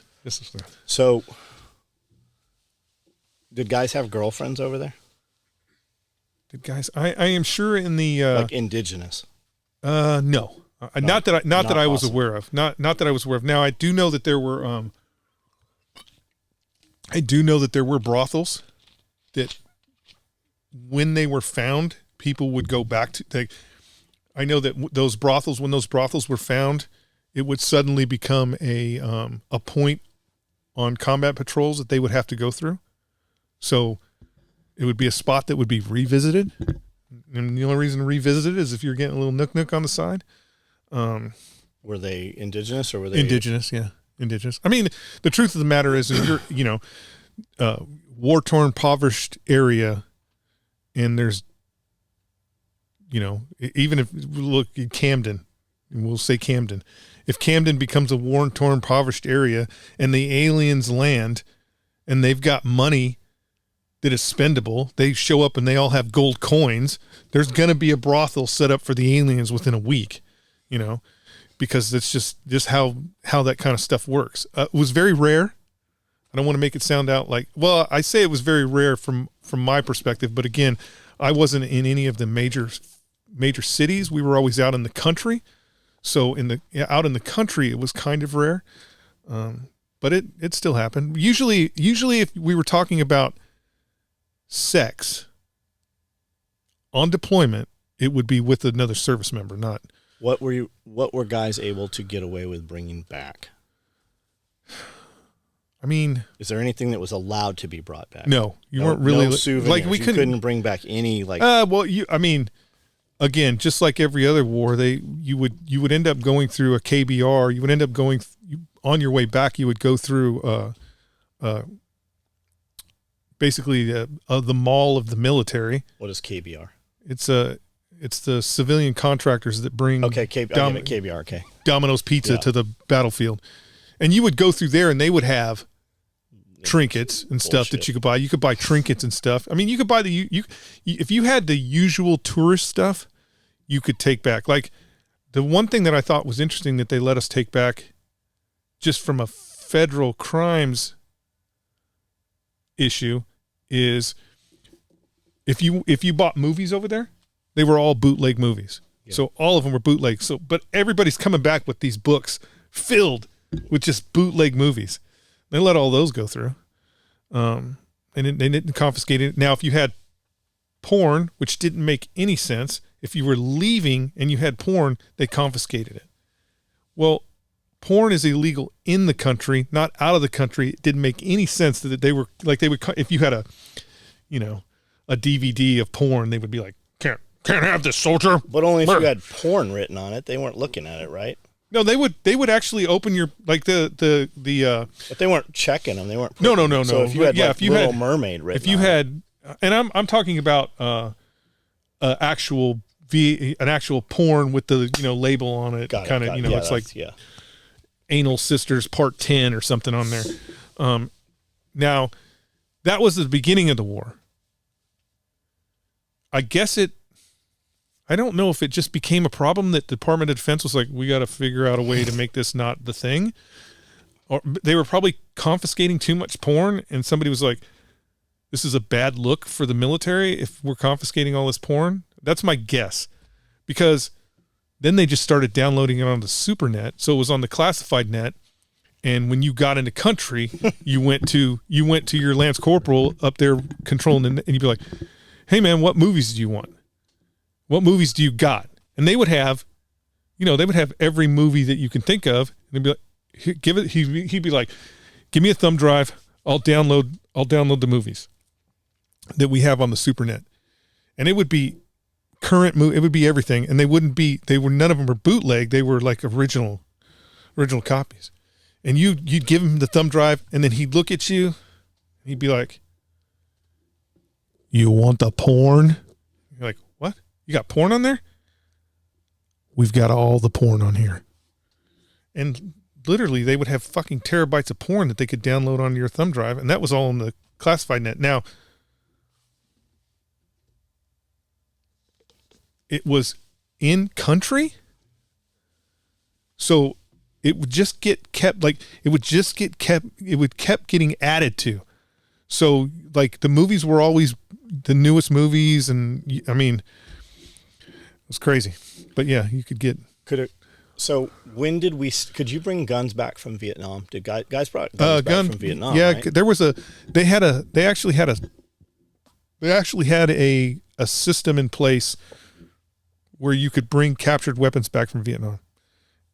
So, did guys have girlfriends over there? Did guys? I am sure in the like indigenous. No. Not that I was aware of. Not that I was aware of. Now I do know that there were brothels that when they were found, people would go back to. I know that when those brothels were found, it would suddenly become a point on combat patrols that they would have to go through. So it would be a spot that would be revisited. And the only reason to revisit it is if you're getting a little nook on the side. Were they indigenous or were they indigenous? Yeah, indigenous. I mean, the truth of the matter is, if you're, war-torn, impoverished area, and there's, even if we look at Camden, and we'll say Camden, if Camden becomes a war-torn, impoverished area, and the aliens land, and they've got money that is spendable, they show up and they all have gold coins, there's going to be a brothel set up for the aliens within a week. Because it's just how that kind of stuff works. It was very rare. I don't want to make it sound out like, well, I say it was very rare from my perspective, but again, I wasn't in any of the major cities. We were always out in the country. So out in the country, it was kind of rare. But it still happened. Usually if we were talking about sex on deployment, it would be with another service member, not. What were guys able to get away with bringing back? I mean, is there anything that was allowed to be brought back? No, weren't really souvenirs. Like we couldn't bring back any like. I mean, again, just like every other war, you would end up going through a KBR. You would end up going on your way back. You would go through basically the mall of the military. What is KBR? It's the civilian contractors that bring KBR. Okay, Domino's Pizza to the battlefield, and you would go through there, and they would have trinkets and stuff that you could buy. You could buy trinkets and stuff. I mean, you could buy if you had the usual tourist stuff, you could take back. Like the one thing that I thought was interesting that they let us take back, just from a federal crimes issue, is if you bought movies over there, they were all bootleg movies. Yeah. So all of them were bootleg. But everybody's coming back with these books filled with just bootleg movies. They let all those go through. And they didn't confiscate it. Now, if you had porn, which didn't make any sense, if you were leaving and you had porn, they confiscated it. Well, porn is illegal in the country, not out of the country. It didn't make any sense that they would, if you had a DVD of porn, they would be like, can't have this, soldier. But only if you had porn written on it. They weren't looking at it, right? No, they would actually open your But they weren't checking them. They weren't. No. So if you had Little Mermaid written, if you had, and I'm talking about an actual porn with the label on it, kind of it's like Anal Sisters Part 10 or something on there. Now, that was the beginning of the war. I guess I don't know if it just became a problem that the Department of Defense was like, we got to figure out a way to make this not the thing. Or they were probably confiscating too much porn, and somebody was like, this is a bad look for the military if we're confiscating all this porn. That's my guess. Because then they just started downloading it on the SuperNet, so it was on the classified net, and when you got into country, you went to your Lance Corporal up there controlling and you'd be like, hey man, what movies do you want? What movies do you got? And they would have, every movie that you can think of. And they'd be like, he'd be like, give me a thumb drive. I'll download the movies that we have on the SuperNet. And it would be current movie. It would be everything. And none of them were bootleg. They were like original copies. And you'd give him the thumb drive, and then he'd look at you. And he'd be like, you want the porn? You're like, what? You got porn on there? We've got all the porn on here. And literally, they would have fucking terabytes of porn that they could download on your thumb drive, and that was all on the classified net. Now, it was in country, so it would just get kept, it would kept getting added to. So, like, the movies were always the newest movies, and I mean, it was crazy. But yeah, you could get. So when could you bring guns back from Vietnam? Did guys brought guns back from Vietnam? Yeah, right? there was they actually had a system in place where you could bring captured weapons back from Vietnam.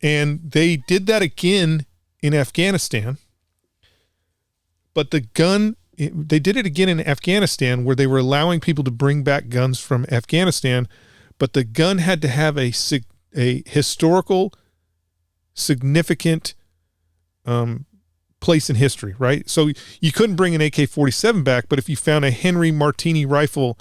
And they did that again in Afghanistan. But they did it again in Afghanistan, where they were allowing people to bring back guns from Afghanistan, but the gun had to have a historical, significant place in history, right? So you couldn't bring an AK-47 back, but if you found a Henry Martini rifle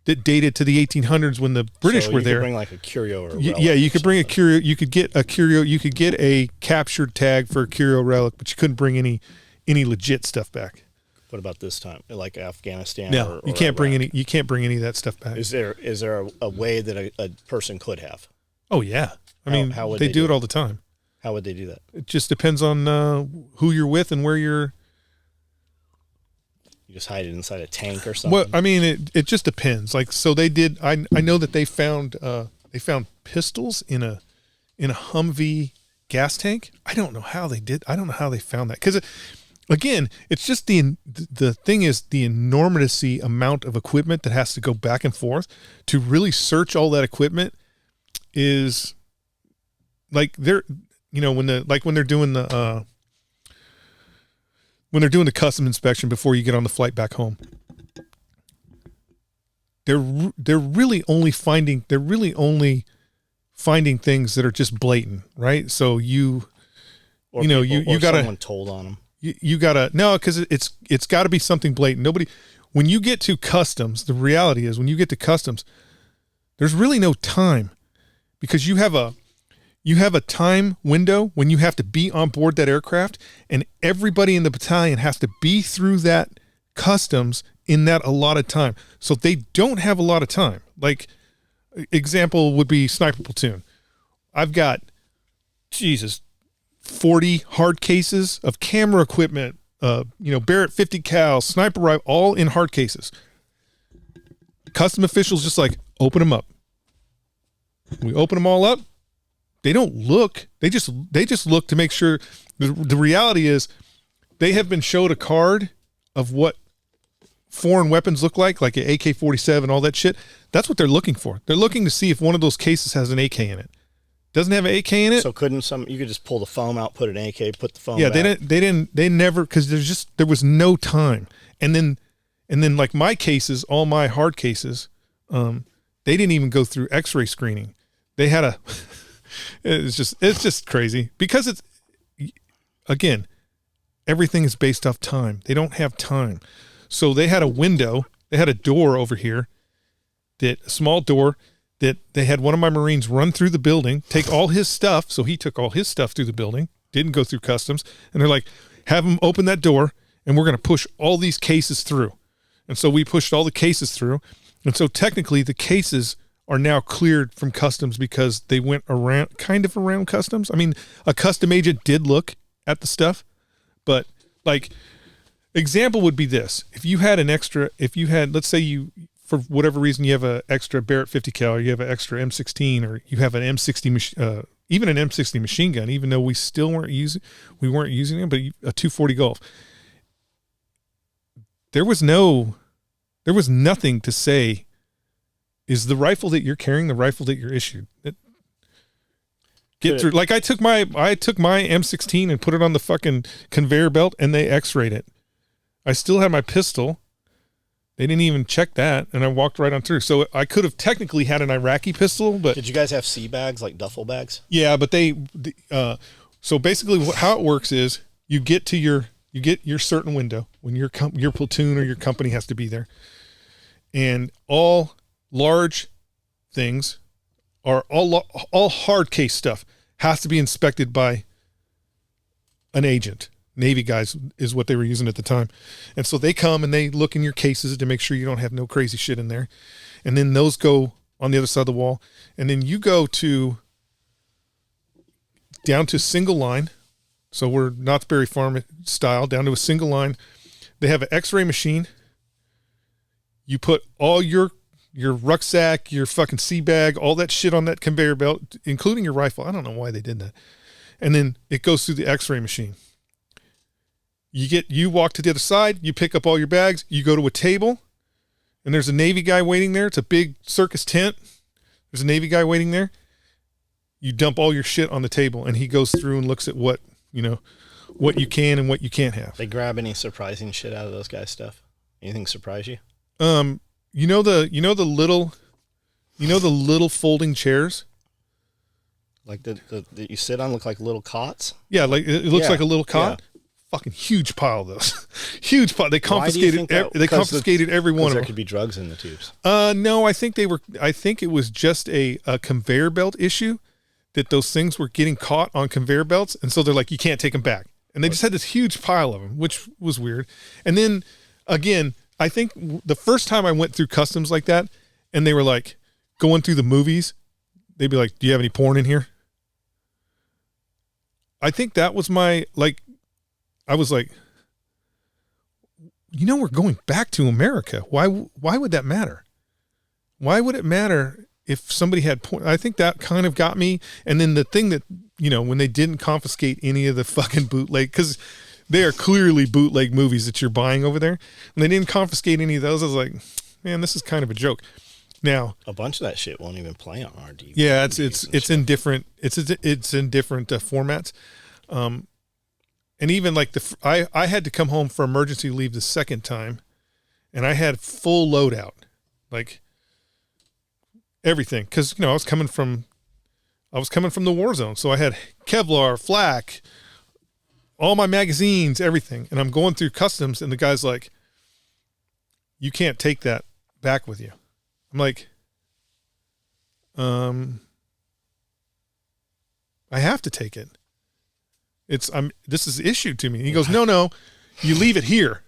that dated to the 1800s when the British were there, you could bring like a curio or you could bring a curio. You could get a curio. You could get a captured tag for a curio relic, but you couldn't bring any legit stuff back. What about this time, like Afghanistan? No, you can't bring any. You can't bring any of that stuff back. Is there a way that a person could have? Oh yeah, I mean, how would they do it all the time? How would they do that? It just depends on who you're with and where you're. You just hide it inside a tank or something. Well, I mean, it just depends. Like, so they did. I know that they found pistols in a Humvee gas tank. I don't know how they did. I don't know how they found that, because again, it's just the thing is the enormous amount of equipment that has to go back and forth to really search all that equipment. Is like they're, you know, when they're doing the custom inspection before you get on the flight back home, they're really only finding things that are just blatant, right? So you gotta, someone told on them. You gotta, no, because it's got to be something blatant. When you get to customs, the reality is when you get to customs, there's really no time, because you have a time window when you have to be on board that aircraft, and everybody in the battalion has to be through that customs in that allotted time. So they don't have a lot of time. Like, example would be sniper platoon. I've got 40 hard cases of camera equipment, Barrett 50 cal, sniper rifle, all in hard cases. Custom officials just like, open them up. We open them all up. They don't look. They just look to make sure. The reality is, they have been showed a card of what foreign weapons look like an AK-47, all that shit. That's what they're looking for. They're looking to see if one of those cases has an AK in it. Doesn't have an AK in it. So you could just pull the foam out, put an AK, put the foam. Yeah, back. they never, because there was no time. And then like my cases, all my hard cases, they didn't even go through X-ray screening. They had it's just crazy, because it's, again, everything is based off time. They don't have time. So they had a window, they had a door over here, a small door that they had one of my Marines run through the building, take all his stuff. So he took all his stuff through the building, didn't go through customs. And they're like, have him open that door and we're going to push all these cases through. And so we pushed all the cases through. And so technically the cases are now cleared from customs because they went around customs. I mean, a custom agent did look at the stuff, but like, example would be this. If you had, let's say you, for whatever reason, you have an extra Barrett 50 cal, or you have an extra M16, or you have an M60, even an M60 machine gun, even though we weren't using them, but a 240 Golf. There was nothing to say, is the rifle that you're carrying the rifle that you're issued? Get through. Like, I took my M16 and put it on the fucking conveyor belt, and they X-rayed it. I still had my pistol. They didn't even check that, and I walked right on through. So I could have technically had an Iraqi pistol, but did you guys have sea bags, like duffel bags? Yeah, but so basically how it works is you get your certain window when your platoon or your company has to be there, and all large things are all hard case stuff has to be inspected by an agent. Navy guys is what they were using at the time. And so they come and they look in your cases to make sure you don't have no crazy shit in there. And then those go on the other side of the wall. And then you go down to single line. So we're Knott's Berry Farm style, down to a single line. They have an X-ray machine. You put all your rucksack, your fucking sea bag, all that shit on that conveyor belt, including your rifle. I don't know why they did that. And then it goes through the X-ray machine. You walk to the other side, you pick up all your bags, you go to a table, and there's a Navy guy waiting there. It's a big circus tent. There's a Navy guy waiting there. You dump all your shit on the table, and he goes through and looks at what you can and what you can't have. They grab any surprising shit out of those guys' stuff? Anything surprise you? You know the little folding chairs? Like that you sit on, look like little cots? Yeah, like it looks like a little cot. Yeah. Fucking huge pile of those. Huge pile. They confiscated every one of them. There could be drugs in the tubes. No, I think it was just a conveyor belt issue, that those things were getting caught on conveyor belts, and so they're like, you can't take them back. And they just had this huge pile of them, which was weird. And then again, I think the first time I went through customs like that, and they were like going through the movies, they'd be like, do you have any porn in here? I think that was I was like, we're going back to America. Why would that matter? Why would it matter if somebody had point? I think that kind of got me. And then the thing that, when they didn't confiscate any of the fucking bootleg, because they are clearly bootleg movies that you're buying over there. When they didn't confiscate any of those, I was like, man, this is kind of a joke. Now, a bunch of that shit won't even play on our DVD. Yeah, it's in different formats, and even like I had to come home for emergency leave the second time, and I had full loadout, like everything, because I was coming from the war zone, so I had Kevlar, flak, all my magazines, everything, and I'm going through customs, and the guy's like, "You can't take that back with you." I'm like, I have to take it. This is issued to me. He goes, no, you leave it here.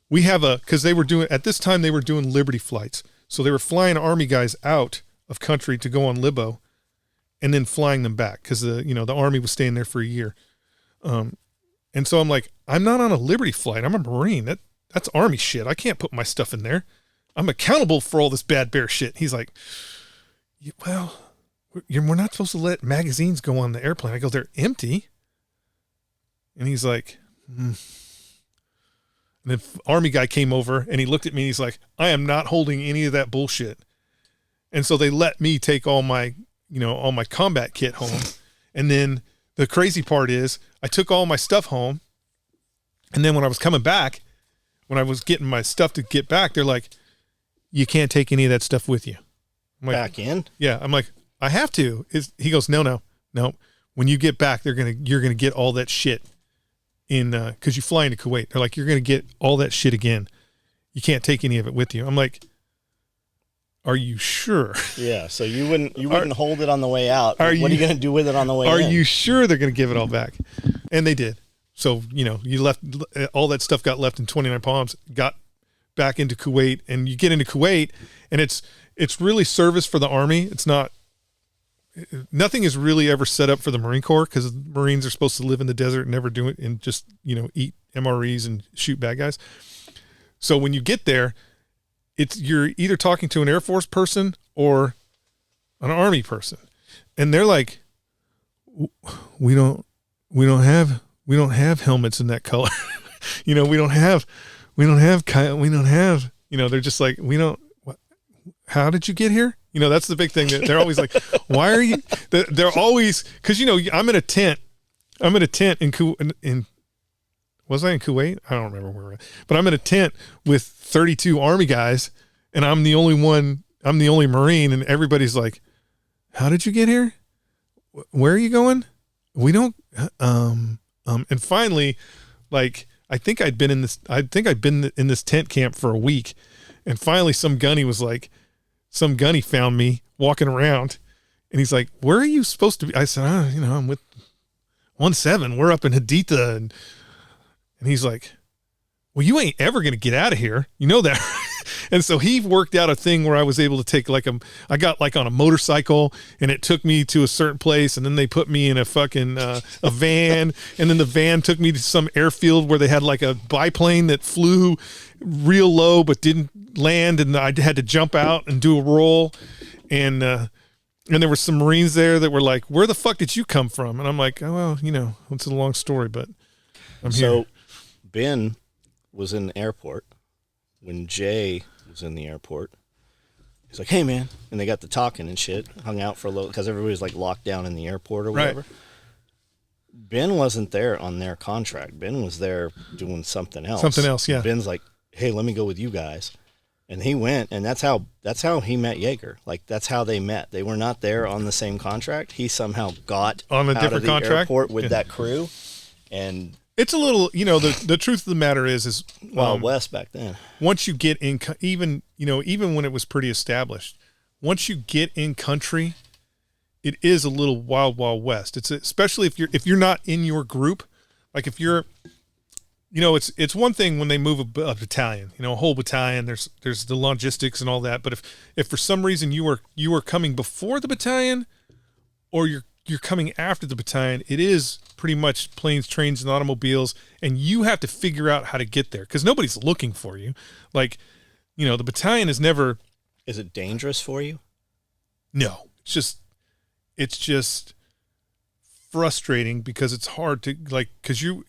We have because at this time they were doing Liberty flights. So they were flying Army guys out of country to go on Libo and then flying them back because the Army was staying there for a year. And so I'm like, I'm not on a Liberty flight. I'm a Marine. That's Army shit. I can't put my stuff in there. I'm accountable for all this bad bear shit. He's like, well, we're not supposed to let magazines go on the airplane. I go, they're empty. And he's like, And the Army guy came over and he looked at me and he's like, I am not holding any of that bullshit. And so they let me take all my combat kit home. And then the crazy part is I took all my stuff home. And then when I was coming back, when I was getting my stuff to get back, they're like, you can't take any of that stuff with you. I'm like, back in? Yeah. I'm like, I have to. He goes, no. When you get back, you're going to get all that shit cause you fly into Kuwait. They're like, you're going to get all that shit again. You can't take any of it with you. I'm like, are you sure? Yeah. So you wouldn't hold it on the way out. What are you going to do with it on the way in? Are you sure they're going to give it all back? And they did. So, you left, all that stuff got left in 29 Palms, got back into Kuwait, and you get into Kuwait and it's really service for the Army. It's not, nothing is really ever set up for the Marine Corps because Marines are supposed to live in the desert and never do it and just, eat MREs and shoot bad guys. So when you get there, you're either talking to an Air Force person or an Army person. And they're like, we don't have helmets in that color. They're just like, how did you get here? That's the big thing that they're always like, why are you, they're always, cause I'm in a tent in was I in Kuwait? I don't remember where, but I'm in a tent with 32 Army guys and I'm the only Marine. And everybody's like, how did you get here? Where are you going? We don't, and finally, like, I think I'd been in this tent camp for a week, and finally some gunny found me walking around, and he's like, where are you supposed to be? I said, I'm with 1-7. We're up in Haditha. And he's like, well, you ain't ever going to get out of here. You know that. And so he worked out a thing where I was able to take I got on a motorcycle and it took me to a certain place. And then they put me in a fucking, a van. And then the van took me to some airfield where they had like a biplane that flew real low, but didn't land. And I had to jump out and do a roll. And there were some Marines there that were like, where the fuck did you come from? And I'm like, oh, well, it's a long story, but I'm here. So Ben was in the airport when Jay was in the airport. He's like, hey, man. And they got to talking and shit, hung out for a little, because everybody was like locked down in the airport or whatever. Right. Ben wasn't there on their contract. Ben was there doing something else. Yeah. Ben's like, hey, let me go with you guys. And he went, and that's how he met Yeager. Like, that's how they met. They were not there on the same contract. He somehow got on a different contract airport with that crew. And it's a little, the truth of the matter is Wild West back then. Once you get in, even when it was pretty established, once you get in country, it is a little wild West. It's especially if you're not in your group, like if you're, it's one thing when they move a battalion, a whole battalion, there's the logistics and all that. But if for some reason you were coming before the battalion, or you're you're coming after the battalion, it is pretty much planes, trains, and automobiles, and you have to figure out how to get there because nobody's looking for you. Like, the battalion is never. Is it dangerous for you? No, it's just frustrating because it's hard to because you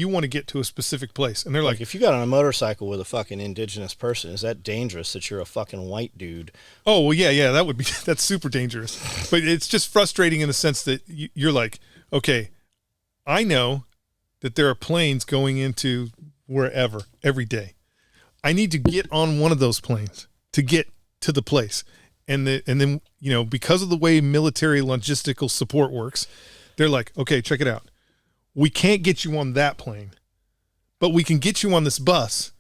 want to get to a specific place, and they're like, if you got on a motorcycle with a fucking indigenous person, is that dangerous that you're a fucking white dude? Oh well, yeah, that's super dangerous. But it's just frustrating in the sense that you're like, okay, I know that there are planes going into wherever every day. I need to get on one of those planes to get to the place, and then because of the way military logistical support works. They're like, okay, check it out. We can't get you on that plane, but we can get you on this bus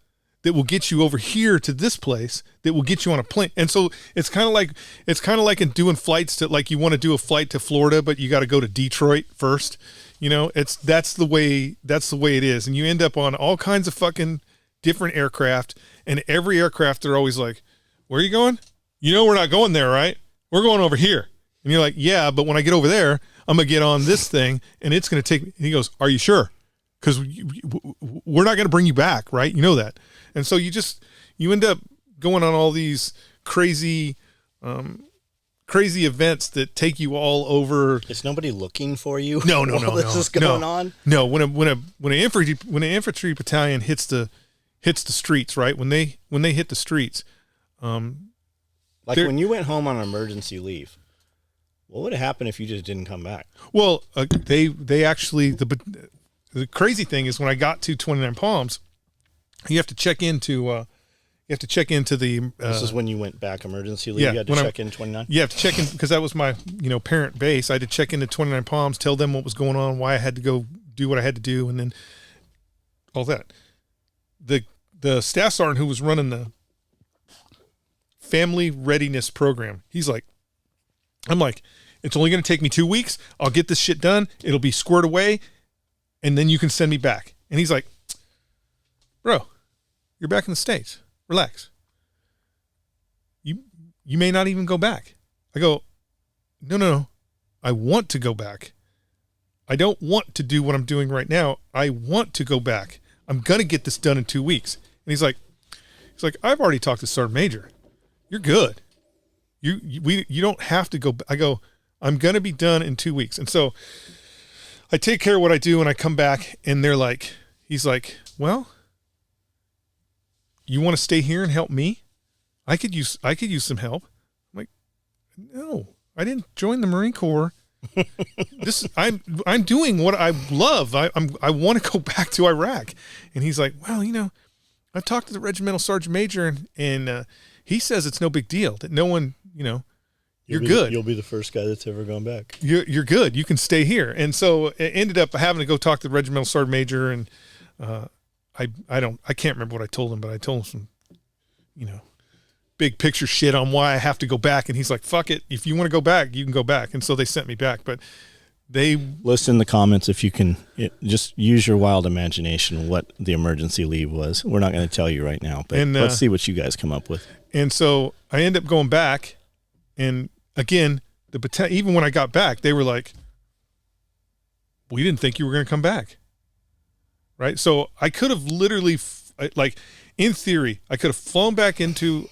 that will get you over here to this place that will get you on a plane. And so it's kind of like in doing flights to, like, you want to do a flight to Florida, but you got to go to Detroit first. That's the way it is. And you end up on all kinds of fucking different aircraft, and every aircraft, they're always like, where are you going? We're not going there, right? We're going over here. And you're like, yeah, but when I get over there, I'm going to get on this thing, and it's going to take me. And he goes, are you sure? Because we're not going to bring you back, right? You know that. And so you end up going on all these crazy events that take you all over. Is nobody looking for you? No. This is going on. No, when an infantry battalion hits the streets, right? When they hit the streets, like when you went home on emergency leave. What would have happened if you just didn't come back? Well, they actually, the crazy thing is when I got to 29 Palms, you have to check into the. This is when you went back emergency leave. You had to check in 29. You have to check in because that was my parent base. I had to check into 29 Palms, tell them what was going on, why I had to go do what I had to do, and then all that. The staff sergeant who was running the family readiness program, I'm like, it's only going to take me 2 weeks. I'll get this shit done. It'll be squared away, and then you can send me back. And he's like, bro, you're back in the States. Relax. You may not even go back. I go, no. I want to go back. I don't want to do what I'm doing right now. I want to go back. I'm going to get this done in 2 weeks. And he's like, I've already talked to Sergeant Major. You're good. You don't have to go. I go, I'm going to be done in 2 weeks. And so I take care of what I do, and I come back, and he's like, well, you want to stay here and help me? I could use some help. I'm like, no, I didn't join the Marine Corps. I'm doing what I love. I want to go back to Iraq. And he's like, well, I've talked to the regimental sergeant major, and he says it's no big deal, that no one, you're good. You'll be the first guy that's ever gone back. You're good. You can stay here. And so it ended up having to go talk to the regimental sergeant major, and I can't remember what I told him, but I told him some, big picture shit on why I have to go back. And he's like, fuck it. If you want to go back, you can go back. And so they sent me back, but they list in the comments if you can just use your wild imagination what the emergency leave was. We're not going to tell you right now, but let's see what you guys come up with. And so I end up going back, and again, even when I got back, they were like, we didn't think you were going to come back. Right. So I could have literally, in theory, I could have flown back into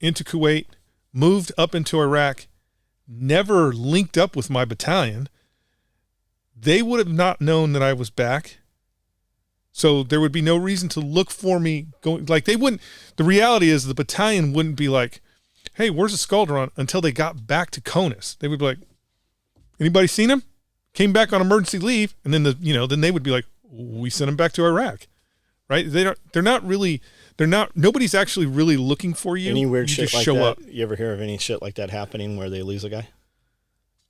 Kuwait, moved up into Iraq, never linked up with my battalion. They would have not known that I was back. So there would be no reason to look for me going, they wouldn't. The reality is the battalion wouldn't be like, hey, where's the Scaldron, until they got back to CONUS. They would be like, anybody seen him? Came back on emergency leave. And then then they would be like, we sent him back to Iraq. Right? Nobody's actually really looking for you. Any weird shit just like show that? up. You ever hear of any shit like that happening where they lose a guy?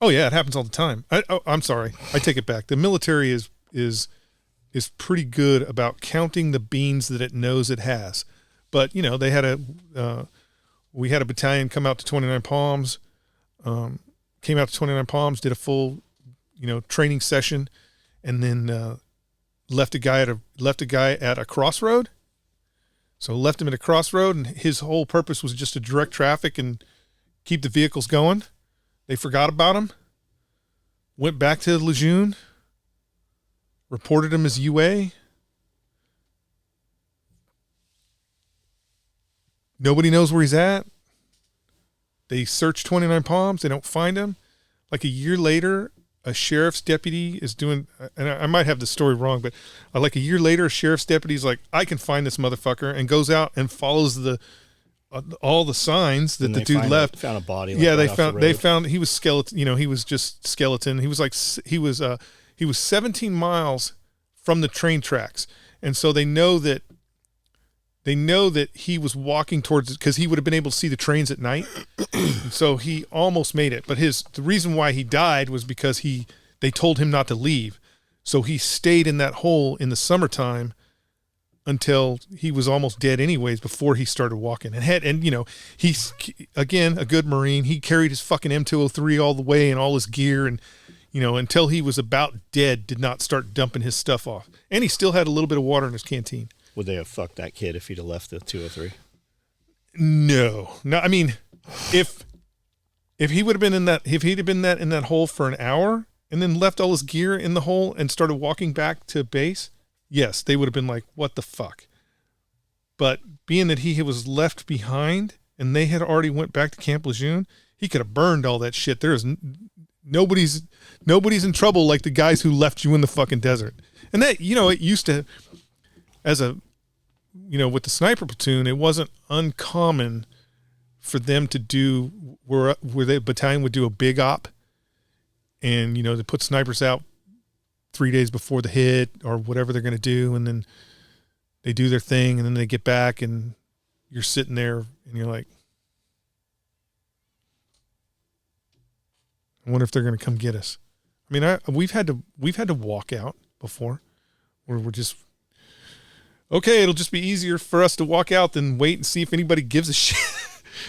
Oh yeah, it happens all the time. I'm sorry. I take it back. The military is pretty good about counting the beans that it knows it has. But, they had we had a battalion come out to 29 Palms, did a full, training session, and then left a guy at a crossroad. So left him at a crossroad, and his whole purpose was just to direct traffic and keep the vehicles going. They forgot about him. went back to Lejeune, reported him as UA. Nobody knows where he's at. They search 29 Palms. They don't find him. Like a year later, a sheriff's deputy is doing, and I might have the story wrong, but like a year later, a sheriff's deputy is like, I can find this motherfucker, and goes out and follows all the signs that the dude left. Found a body. Yeah, they found he was skeleton. You know, he was just skeleton. He was like he was 17 miles from the train tracks, and so they know that he was walking towards, because he would have been able to see the trains at night. So he almost made it. But the reason why he died was because they told him not to leave. So he stayed in that hole in the summertime until he was almost dead anyways, before he started walking. And you know, he's, again, a good Marine. He carried his fucking M203 all the way and all his gear, and, you know, until he was about dead, did not start dumping his stuff off. And he still had a little bit of water in his canteen. Would they have fucked that kid if he'd have left the 203? No. I mean, if he would have been in that hole for an hour and then left all his gear in the hole and started walking back to base, yes, they would have been like, what the fuck? But being that he was left behind and they had already went back to Camp Lejeune, he could have burned all that shit. There is nobody's in trouble like the guys who left you in the fucking desert. And that, you know, it used to, as a, you know, with the sniper platoon, it wasn't uncommon for them to do where the battalion would do a big op, and, you know, they put snipers out 3 days before the hit or whatever they're going to do, and then they do their thing, and then they get back, and you're sitting there and you're like, I wonder if they're going to come get us. I mean, we've had to walk out before, where we're just, okay, it'll just be easier for us to walk out than wait and see if anybody gives a shit.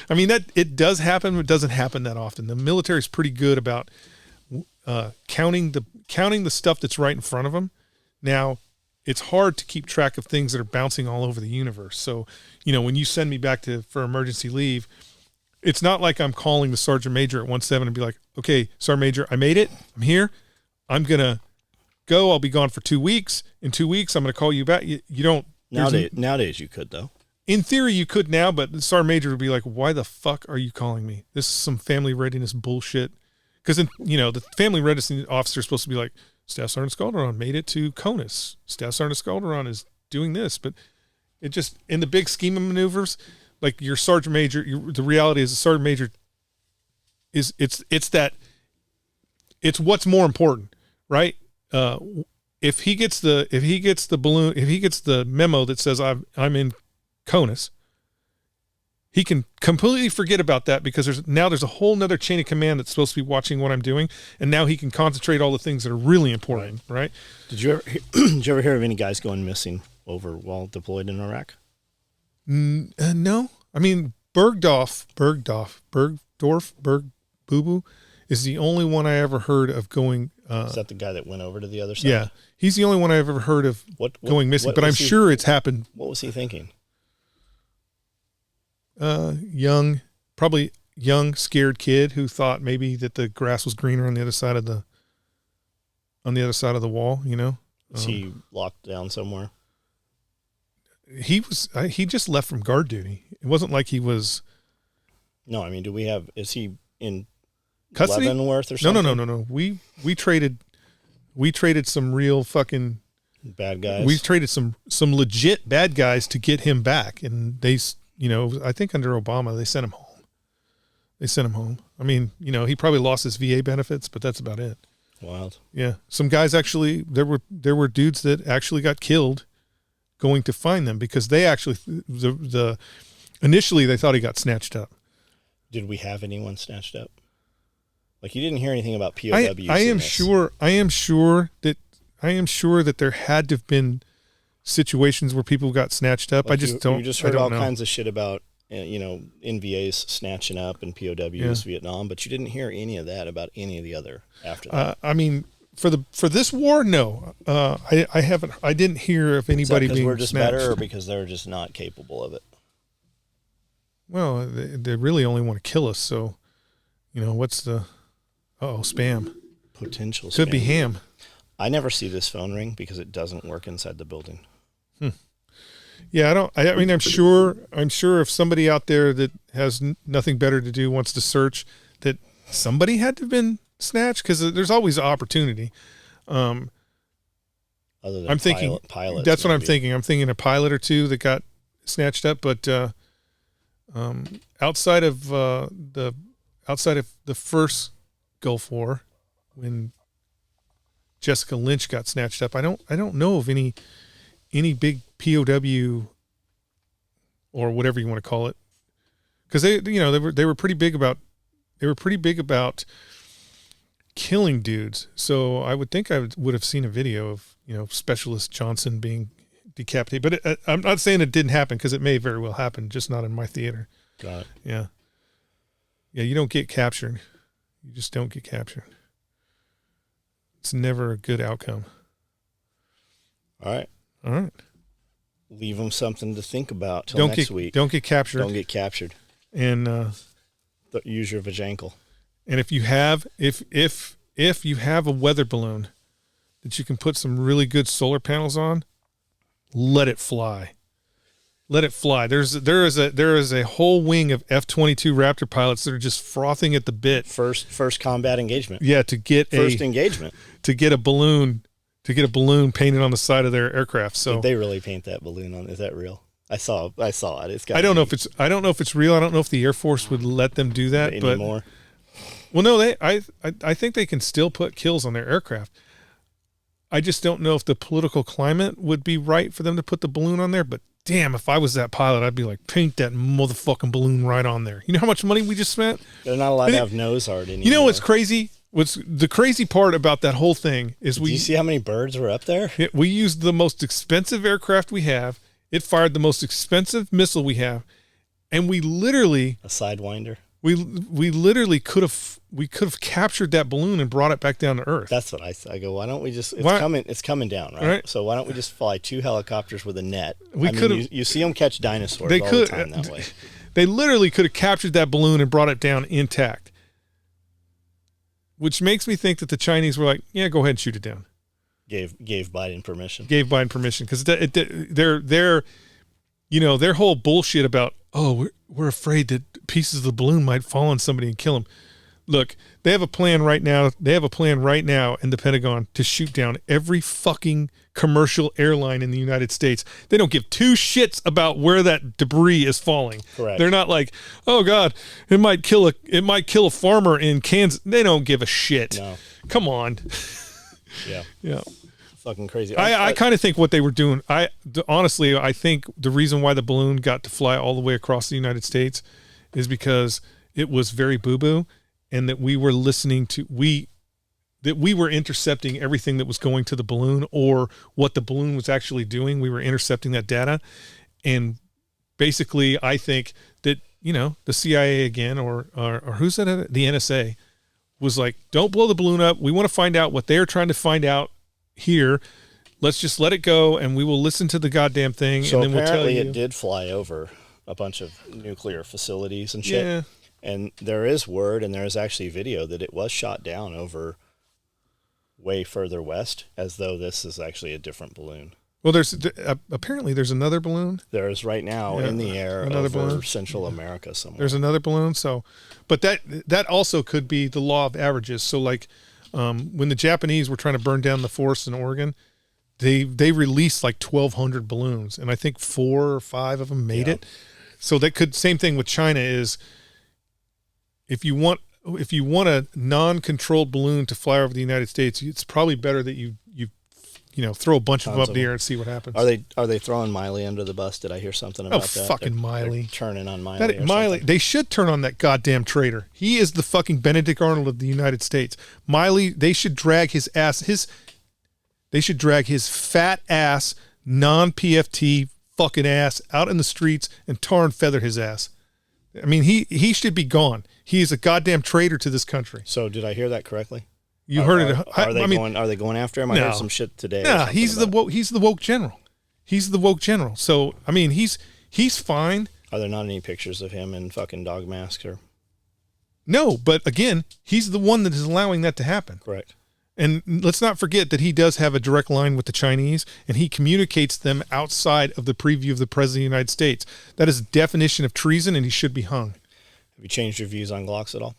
I mean, that it does happen, but it doesn't happen that often. The military is pretty good about counting the stuff that's right in front of them. Now, it's hard to keep track of things that are bouncing all over the universe. So, you know, when you send me back for emergency leave, it's not like I'm calling the sergeant major at 17 and be like, okay, sergeant major, I made it. I'm here. I'm going to go. I'll be gone for 2 weeks. In 2 weeks, I'm going to call you back. You don't. Nowadays you could, though. In theory, you could now, but the sergeant major would be like, why the fuck are you calling me? This is some family readiness bullshit. Because, you know, the family readiness officer is supposed to be like, Staff Sergeant Scalderon made it to Conus. Staff Sergeant Scalderon is doing this. But it just, in the big scheme of maneuvers, like your sergeant major, the reality is the sergeant major is, it's what's more important, right? If he gets the memo that says I'm in Conus, he can completely forget about that, because there's a whole nother chain of command that's supposed to be watching what I'm doing, and now he can concentrate all the things that are really important, right? Did you ever hear of any guys going missing while deployed in Iraq? No. I mean, Bergdorf Boo is the only one I ever heard of going. Is that the guy that went over to the other side? Yeah, he's the only one I've ever heard of going missing. But I'm sure it's happened. What was he thinking? Probably young, scared kid who thought maybe that the grass was greener on the other side of the wall. You know, was he locked down somewhere? He just left from guard duty. It wasn't like he was. No, I mean, is he in custody? Leavenworth or something? No. We traded some real fucking bad guys. We traded some legit bad guys to get him back, and they, you know, I think under Obama they sent him home. I mean, you know, he probably lost his VA benefits, but that's about it. Wild. Yeah, some guys actually, there were dudes that actually got killed going to find them, because they actually initially they thought he got snatched up. Did we have anyone snatched up? Like, you didn't hear anything about POWs. I am sure that there had to have been situations where people got snatched up. Like you just heard all kinds of shit about, you know, NVAs snatching up and POWs Vietnam, but you didn't hear any of that about any of the other after that. I mean, for this war, no. I didn't hear of anybody being we're just snatched. better, or because they're just not capable of it? Well, they really only want to kill us. So, you know, what's the spam? Potential could be spam. ham. I never see this phone ring because it doesn't work inside the building. Yeah, I mean, I'm sure if somebody out there that has nothing better to do wants to search, that somebody had to have been snatched, because there's always opportunity. Other than I'm thinking pilots. That's what I'm thinking. I'm thinking a pilot or two that got snatched up, but outside of the first Gulf War, when Jessica Lynch got snatched up, I don't know of any big POW or whatever you want to call it, because they were pretty big about killing dudes. So I would think I would have seen a video of Specialist Johnson being decapitated, but I'm not saying it didn't happen, because it may very well happen, just not in my theater. Got it. Yeah. You don't get captured. You just don't get captured. It's never a good outcome. All right. Leave them something to think about till next week. Don't get captured. Don't get captured. And use your vajankle. And if you have a weather balloon that you can put some really good solar panels on, let it fly. Let it fly. There is a whole wing of F-22 Raptor pilots that are just frothing at the bit. First combat engagement. Yeah, to get a balloon painted on the side of their aircraft. So did they really paint that balloon on? Is that real? I saw it. It's got. I don't know if it's real. I don't know if the Air Force would let them do that anymore. Well, no, I think they can still put kills on their aircraft. I just don't know if the political climate would be right for them to put the balloon on there. But damn, if I was that pilot, I'd be like, paint that motherfucking balloon right on there. You know how much money we just spent? They're not allowed to have nose art anymore. You know what's crazy? What's the crazy part about that whole thing is Do you see how many birds were up there? We used the most expensive aircraft we have. It fired the most expensive missile we have, and we literally a sidewinder. We literally could have captured that balloon and brought it back down to Earth. That's what I go. Why don't we just? It's coming down, right? So why don't we just fly 2 helicopters with a net? We could have. You see them catch dinosaurs all the time that way. They literally could have captured that balloon and brought it down intact. Which makes me think that the Chinese were like, yeah, go ahead and shoot it down. Gave Biden permission. Because their whole bullshit about, we're afraid that pieces of the balloon might fall on somebody and kill them. Look, they have a plan right now. They have a plan right now in the Pentagon to shoot down every fucking commercial airline in the United States. They don't give 2 shits about where that debris is falling. Correct. They're not like, oh God, it might kill a farmer in Kansas. They don't give a shit. No. Come on. Yeah. Fucking crazy. I kind of think what they were doing. Honestly, I think the reason why the balloon got to fly all the way across the United States is because it was very boo-boo, and that we were we were intercepting everything that was going to the balloon, or what the balloon was actually doing. We were intercepting that data. And basically, I think that, the CIA again, or who said it? The NSA was like, don't blow the balloon up. We want to find out what they're trying to find out here. Let's just let it go, and we will listen to the goddamn thing. So and then we'll tell you. Apparently it did fly over a bunch of nuclear facilities and shit. Yeah. And there is word, and there is actually video that it was shot down over way further west, as though this is actually a different balloon. Well, apparently there's another balloon. There is right now in the air over balloon. Central America somewhere. There's another balloon. So, but that also could be the law of averages. So like when the Japanese were trying to burn down the forests in Oregon, they released like 1,200 balloons, and I think 4 or 5 of them made it. So that could, same thing with China is, if you want a non-controlled balloon to fly over the United States, it's probably better that you throw a bunch of them up in the air and see what happens. Are they throwing Miley under the bus? Did I hear something about that? Oh, fucking Miley. They're turning on Miley. Miley. They should turn on that goddamn traitor. He is the fucking Benedict Arnold of the United States. Miley, they should drag his ass, they should drag his fat ass, non-PFT fucking ass out in the streets and tar and feather his ass. I mean, he should be gone. He is a goddamn traitor to this country. So did I hear that correctly? You heard it. Are they going after him? I heard some shit today. No, he's the woke general. He's the woke general. So I mean, he's fine. Are there not any pictures of him in fucking dog masks or? No, but again, he's the one that is allowing that to happen. Correct. And let's not forget that he does have a direct line with the Chinese, and he communicates them outside of the preview of the President of the United States. That is a definition of treason, and he should be hung. Have you changed your views on Glocks at all?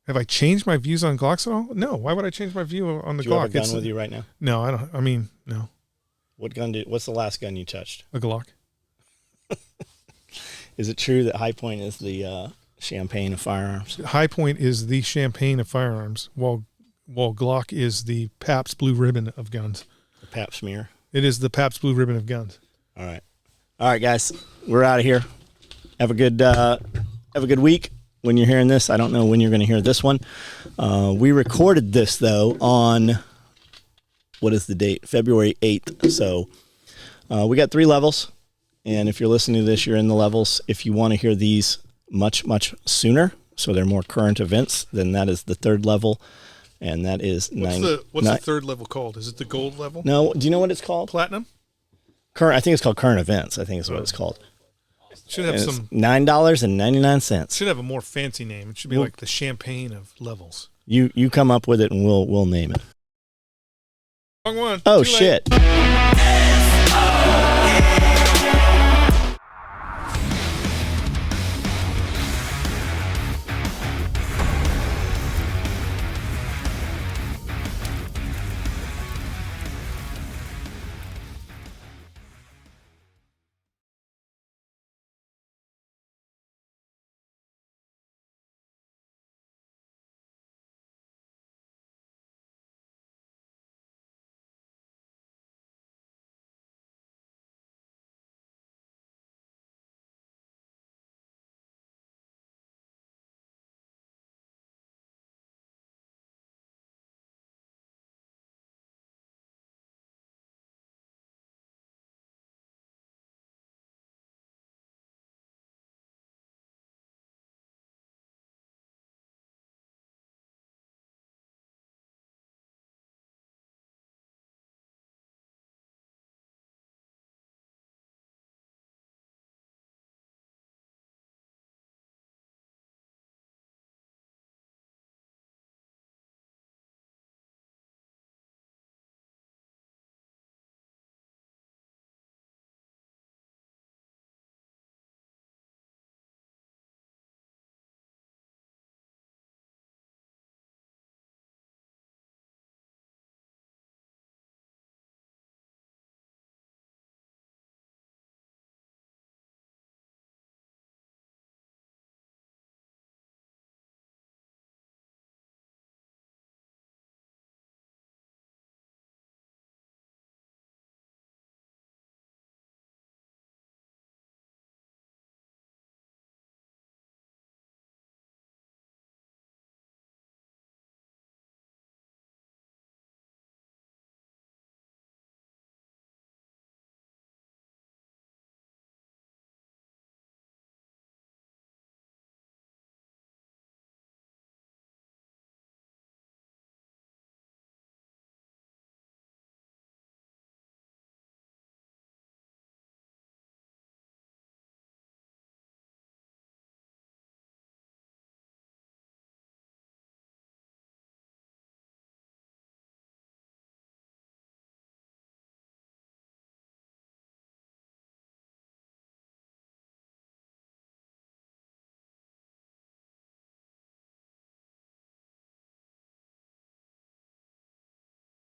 Have I changed my views on Glocks at all? No. Why would I change my view on the Glock? Do you have a gun with you right now? No, I don't. I mean, no. What's the last gun you touched? A Glock. Is it true that High Point is the champagne of firearms? High Point is the champagne of firearms, while Glock is the Pabst Blue Ribbon of guns. The Pabst smear. It is the Pabst Blue Ribbon of guns. All right, guys, we're out of here. Have a good week. When you're hearing this, I don't know when you're going to hear this one. We recorded this though on what is the date? February 8th. So we got 3 levels, and if you're listening to this, you're in the levels. If you want to hear these much sooner, so they're more current events, then that is the 3rd level. And that is what's the 3rd level called? Is it the gold level? No. Do you know what it's called? Platinum? I think it's called current events. I think is what it's called. Should have some $9.99. Should have a more fancy name. It should be like the champagne of levels. You come up with it and we'll name it. Wrong one. Oh Too late. shit.